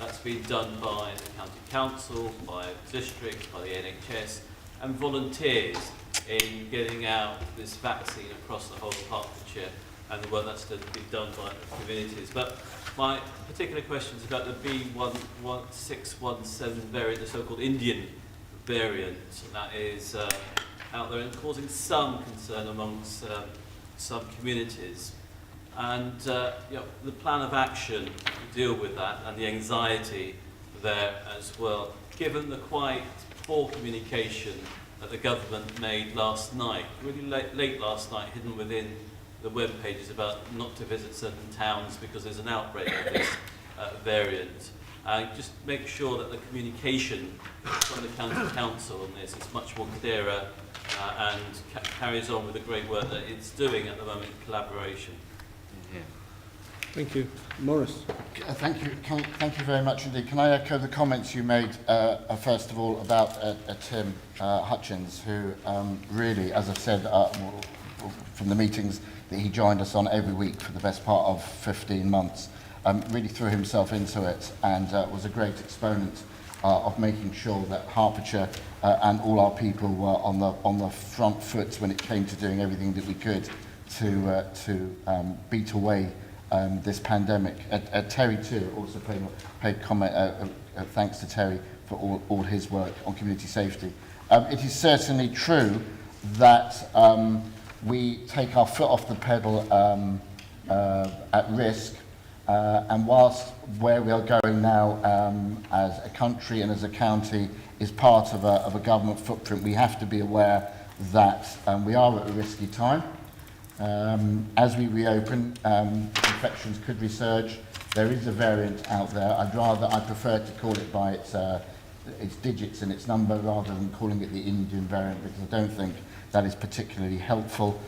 that's been done by the County Council, by districts, by the NHS, and volunteers in getting out this vaccine across the whole of Hertfordshire, and the work that's to be done by communities. But my particular question is about the B1617 variant, the so-called Indian variant, that is out there and causing some concern amongst some communities. And you know, the plan of action to deal with that and the anxiety there as well, given the quite poor communication that the government made last night, really late last night, hidden within the web pages about not to visit certain towns because there's an outbreak of this variant. Just make sure that the communication from the County Council on this is much more clearer and carries on with the great work that it's doing at the moment in collaboration. Yeah. Thank you. Morris. Thank you. Thank you very much indeed. Can I echo the comments you made, first of all, about Tim Hutchins, who really, as I've said from the meetings that he joined us on every week for the best part of 15 months, really threw himself into it and was a great exponent of making sure that Hertfordshire and all our people were on the front foot when it came to doing everything that we could to beat away this pandemic. Terry too also paid comment. Thanks to Terry for all his work on community safety. It is certainly true that we take our foot off the pedal at risk. And whilst where we are going now as a country and as a county is part of a government footprint, we have to be aware that we are at a risky time. As we reopen, infections could resurge. There is a variant out there. I prefer to call it by its digits and its number rather than calling it the Indian variant, because I don't think that is particularly helpful.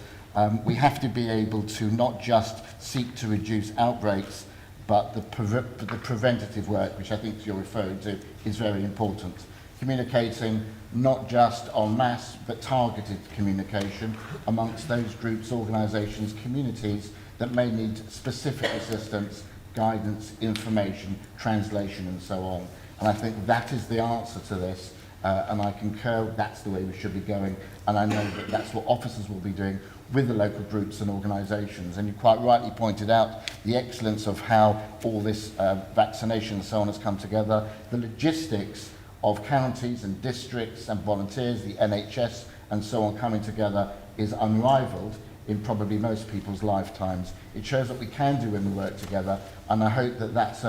We have to be able to not just seek to reduce outbreaks, but the preventative work, which I think you're referring to, is very important. Communicating not just en masse, but targeted communication amongst those groups, organisations, communities that may need specific assistance, guidance, information, translation and so on. And I think that is the answer to this, and I concur that's the way we should be going, and I know that that's what officers will be doing with the local groups and organisations. And you quite rightly pointed out the excellence of how all this vaccination and so on has come together, the logistics of counties and districts and volunteers, the NHS and so on coming together is unrivalled in probably most people's lifetimes. It shows what we can do when we work together, and I hope that that's,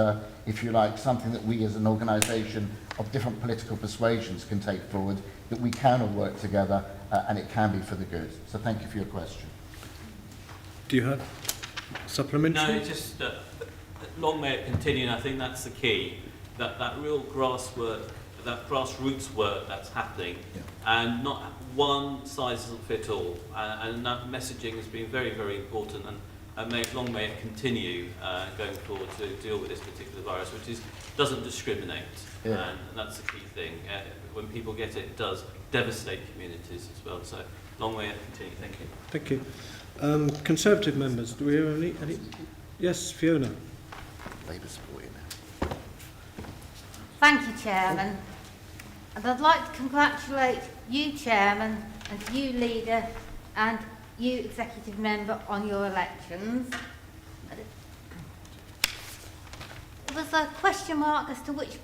if you like, something that we as an organisation of different political persuasions can take forward, that we can all work together and it can be for the good. So thank you for your question. Do you have supplementary? No, just long may it continue, and I think that's the key, that real grasswork, that grassroots work that's happening, and not one size doesn't fit all, and that messaging has been very, very important, and long may it continue going forward to deal with this particular virus, which doesn't discriminate, and that's the key thing. When people get it, it does devastate communities as well, so long may it continue. Thank you. Thank you. Conservative members, do we have any? Yes, Fiona. Thank you, Chairman. And I'd like to congratulate you, Chairman, and you, Leader, and you, Executive Member, on your elections. There was a question mark as to which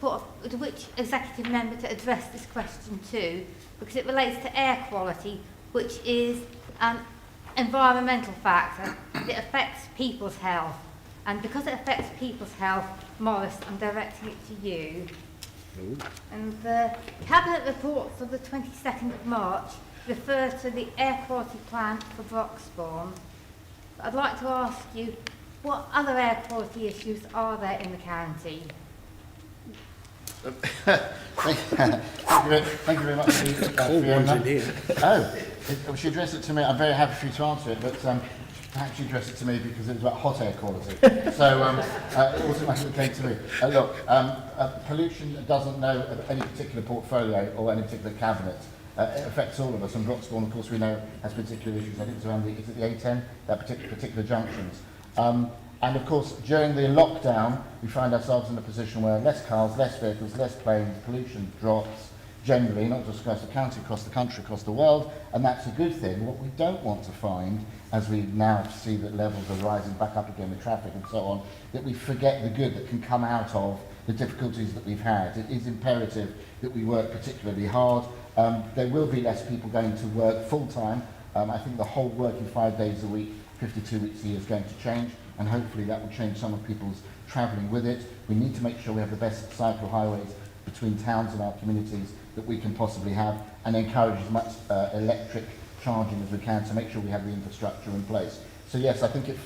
Executive Member to address this question to, because it relates to air quality, which is an environmental factor. It affects people's health. And because it affects people's health, Morris, I'm directing it to you. And the Cabinet reports of the 22nd of March refer to the air quality plan for Broxbourne. I'd like to ask you, what other air quality issues are there in the county? Thank you very much, Fiona. She addressed it to me. I'm very happy for you to answer it, but perhaps you addressed it to me because it was about hot air quality. So it automatically came to me. Look, pollution doesn't know of any particular portfolio or any particular cabinet. It affects all of us, and Broxbourne, of course, we know has particular issues. I think it's around the A10, that particular junctions. And of course, during the lockdown, we find ourselves in a position where less cars, less vehicles, less planes, pollution drops generally, not just across the county, across the country, across the world, and that's a good thing. What we don't want to find, as we now see that levels are rising back up again with traffic and so on, that we forget the good that can come out of the difficulties that we've had. It is imperative that we work particularly hard. There will be less people going to work full-time. I think the whole working 5 days a week, 52 weeks a year is going to change, and hopefully that will change some of people's travelling with it. We need to make sure we have the best cycle highways between towns and our communities that we can possibly have, and encourage as much electric charging as we can to make sure we have the infrastructure in place. So yes, I think it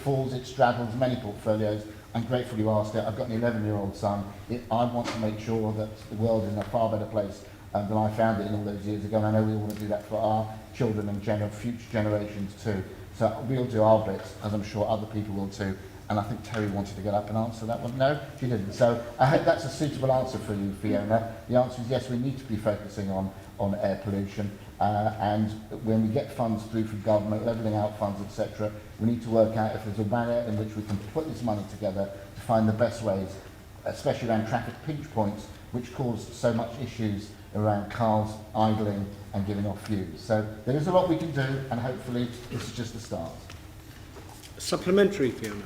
straddles many portfolios. I'm grateful you asked it. I've got an 11-year-old son. I want to make sure that the world is in a far better place than I found it in all those years ago, and I know we want to do that for our children and future generations too. So we'll do our bit, as I'm sure other people will too. And I think Terry wanted to get up and answer that one. No, she didn't. So I hope that's a suitable answer for you, Fiona. The answer is yes, we need to be focusing on air pollution. And when we get funds through from government, levelling out funds, etc., we need to work out if there's a manner in which we can put this money together to find the best ways, especially around traffic pinch points, which cause so much issues around cars idling and giving off fumes. So there is a lot we can do, and hopefully this is just the start. Supplementary, Fiona.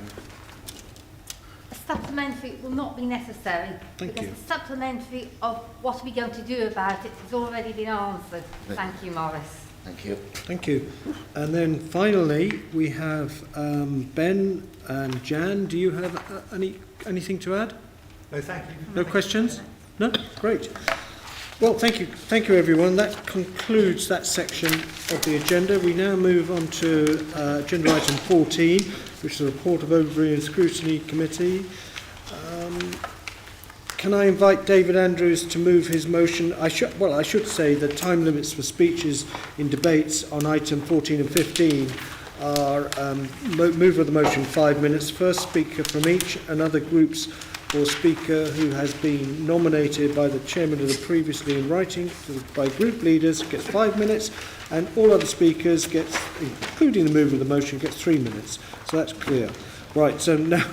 A supplementary will not be necessary because the supplementary of what are we going to do about it has already been answered. Thank you, Morris. Thank you. Thank you. And then finally, we have Ben and Jan. Do you have anything to add? No, thank you. No questions? No? Great. Well, thank you everyone. That concludes that section of the agenda. We now move on to agenda item 14, which is a report of Overview and Scrutiny Committee. Can I invite David Andrews to move his motion? I should say the time limits for speeches in debates on item 14 and 15 are mover of the motion 5 minutes, first speaker from each, and other groups or speaker who has been nominated by the chairman of the previously in writing by group leaders gets 5 minutes, and all other speakers gets, including the mover of the motion, gets 3 minutes. So that's clear. Right, so now,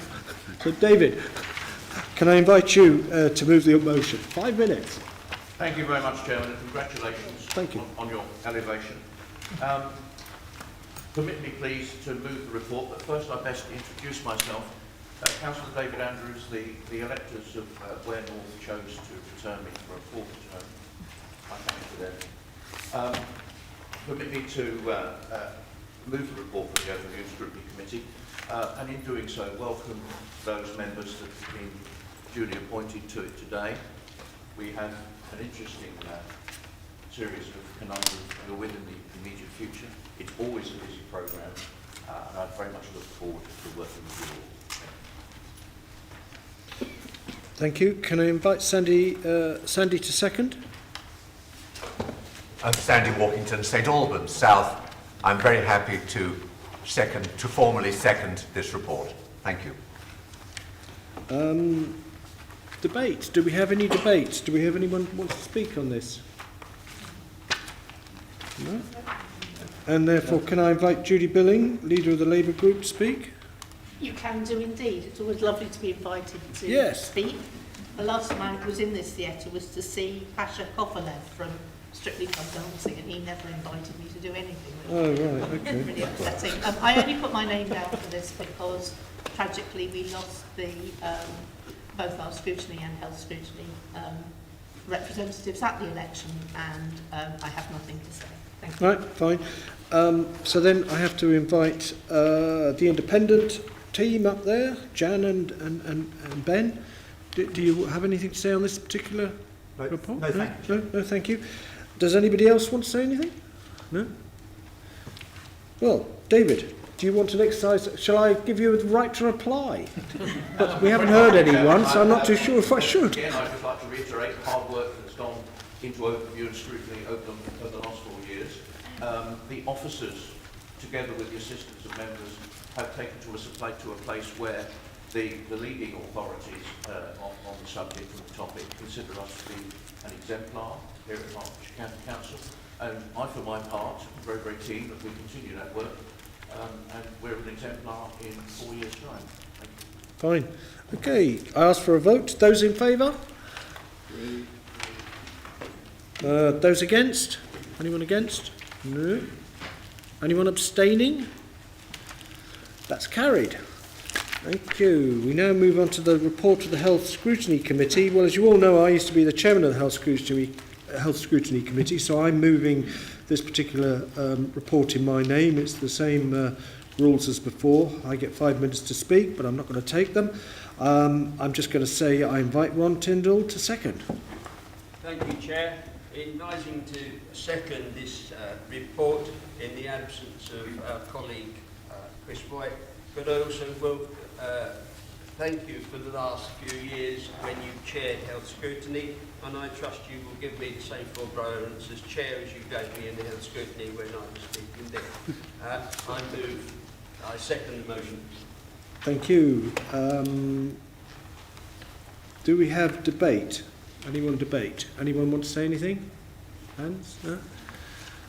so David, can I invite you to move the motion? 5 minutes. Thank you very much, Chairman, and congratulations on your elevation. Permit me, please, to move the report, but first I best introduce myself. Councillor David Andrews, the electors of Ware North chose to return me for a 4th term. I thank you to them. Permit me to move the report for the Overview and Scrutiny Committee, and in doing so, welcome those members that have been duly appointed to it today. We have an interesting series of conundrums within the immediate future. It's always a busy programme, and I very much look forward to working with you all. Thank you. Can I invite Sandy to second? I'm Sandy Walkington, St Albans South. I'm very happy to formally second this report. Thank you. Debate. Do we have any debates? Do we have anyone who wants to speak on this? No? And therefore, can I invite Judy Billing, leader of the Labour Group, to speak? You can do indeed. It's always lovely to be invited to speak. The last time I was in this theatre was to see Pasha Kovalev from Strictly Come Dancing, and he never invited me to do anything. Oh, right, okay. Really upsetting. I only put my name down for this because, tragically, we lost the both our scrutiny and health scrutiny representatives at the election, and I have nothing to say. Thank you. Right, fine. So then I have to invite the independent team up there, Jan and Ben. Do you have anything to say on this particular report? No, thank you. No, thank you. Does anybody else want to say anything? No? Well, David, do you want an exercise? Shall I give you the right to reply? But we haven't heard anyone, so I'm not too sure if I should. Again, I'd just like to reiterate the hard work that's gone into overview and scrutiny over the last 4 years. The officers, together with the assistance of members, have taken to a place where the leading authorities on the subject and the topic consider us to be an exemplar here at Hertfordshire County Council. And I, for my part, am very, very keen that we continue that work, and we're an exemplar in 4 years' time. Thank you. Fine. Okay, I ask for a vote. Those in favour? Those against? Anyone against? No. Anyone abstaining? That's carried. Thank you. We now move on to the report of the Health Scrutiny Committee. Well, as you all know, I used to be the chairman of the Health Scrutiny Committee, so I'm moving this particular report in my name. It's the same rules as before. I get 5 minutes to speak, but I'm not going to take them. I'm just going to say I invite Ron Tyndall to second. Thank you, Chair. In rising to second this report in the absence of our colleague Chris White, but I also will thank you for the last few years when you chaired Health Scrutiny, and I trust you will give me the same forbearance as chair as you gave me in the Health Scrutiny when I was speaking there. I second the motion. Thank you. Do we have debate? Anyone debate? Anyone want to say anything? Hands? No?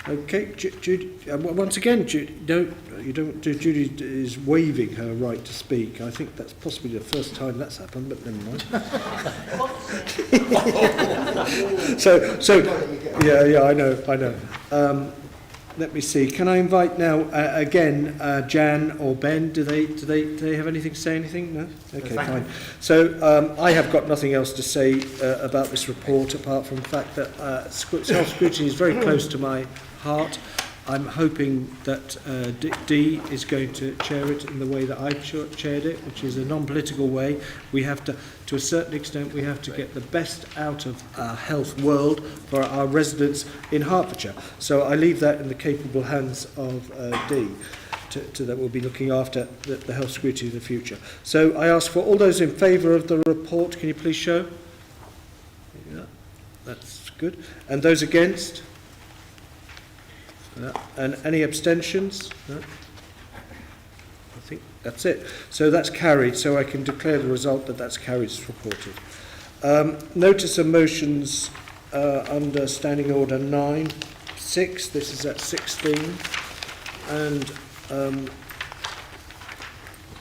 Okay, Judy. Once again, Judy, Judy is waiving her right to speak. I think that's possibly the first time that's happened, but never mind. Yeah, I know. Let me see. Can I invite now again Jan or Ben? Do they have anything to say? Anything? No. Okay, fine. So I have got nothing else to say about this report apart from the fact that self-scrutiny is very close to my heart. I'm hoping that Dee is going to chair it in the way that I've chaired it, which is a non-political way. We have to a certain extent, we have to get the best out of our health world for our residents in Hertfordshire. So I leave that in the capable hands of Dee, that will be looking after the health scrutiny in the future. So I ask for all those in favour of the report, can you please show? Yeah, that's good. And those against? And any abstentions? No? That's it. So that's carried, so I can declare the result that that's carried as reported. Notice of motions under Standing Order 9.6, this is at 16, and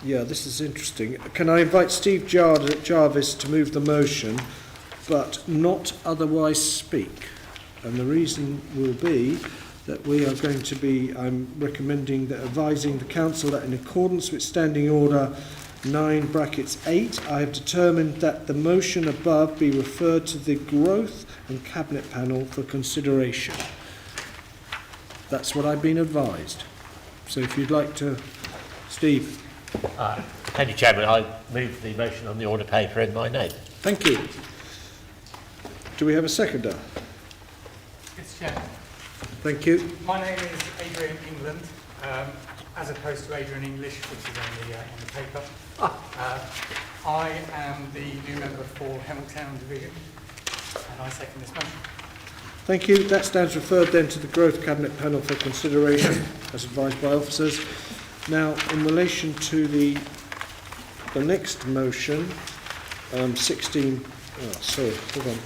yeah, this is interesting. Can I invite Steve Jarvis to move the motion, but not otherwise speak? And the reason will be that we are going to be, I'm recommending that advising the Council that in accordance with Standing Order 9(8), I have determined that the motion above be referred to the Growth and Cabinet Panel for consideration. That's what I've been advised. So if you'd like to, Steve. Thank you, Chairman. I move the motion on the order paper in my name. Thank you. Do we have a seconder? Mr. Chairman. Thank you. My name is Adrian England, as opposed to Adrian English, which is on the paper. I am the new member for Hamilton Division, and I second this motion. Thank you. That stands referred then to the Growth Cabinet Panel for consideration, as advised by officers. Now, in relation to the next motion, 16. Oh, sorry, hold on.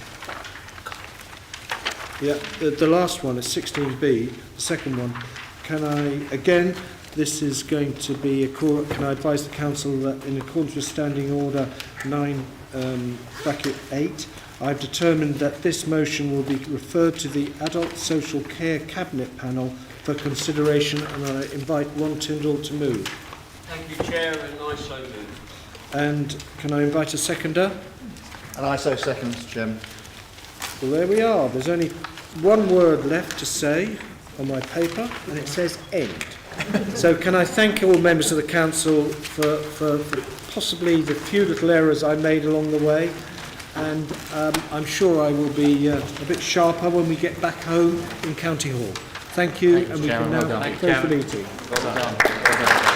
Yeah, the last one is 16B, the second one. Can I, again, this is going to be, can I advise the Council that in accordance with Standing Order 9(8), I've determined that this motion will be referred to the Adult Social Care Cabinet Panel for consideration, and I invite Ron Tyndall to move. Thank you, Chair, and I so move. And can I invite a seconder? And I so second, Mr. Chairman. Well, there we are. There's only one word left to say on my paper, and it says end. So can I thank all members of the Council for possibly the few little errors I made along the way, and I'm sure I will be a bit sharper when we get back home in County Hall. Thank you, and we can now close the meeting. Well done. Well done.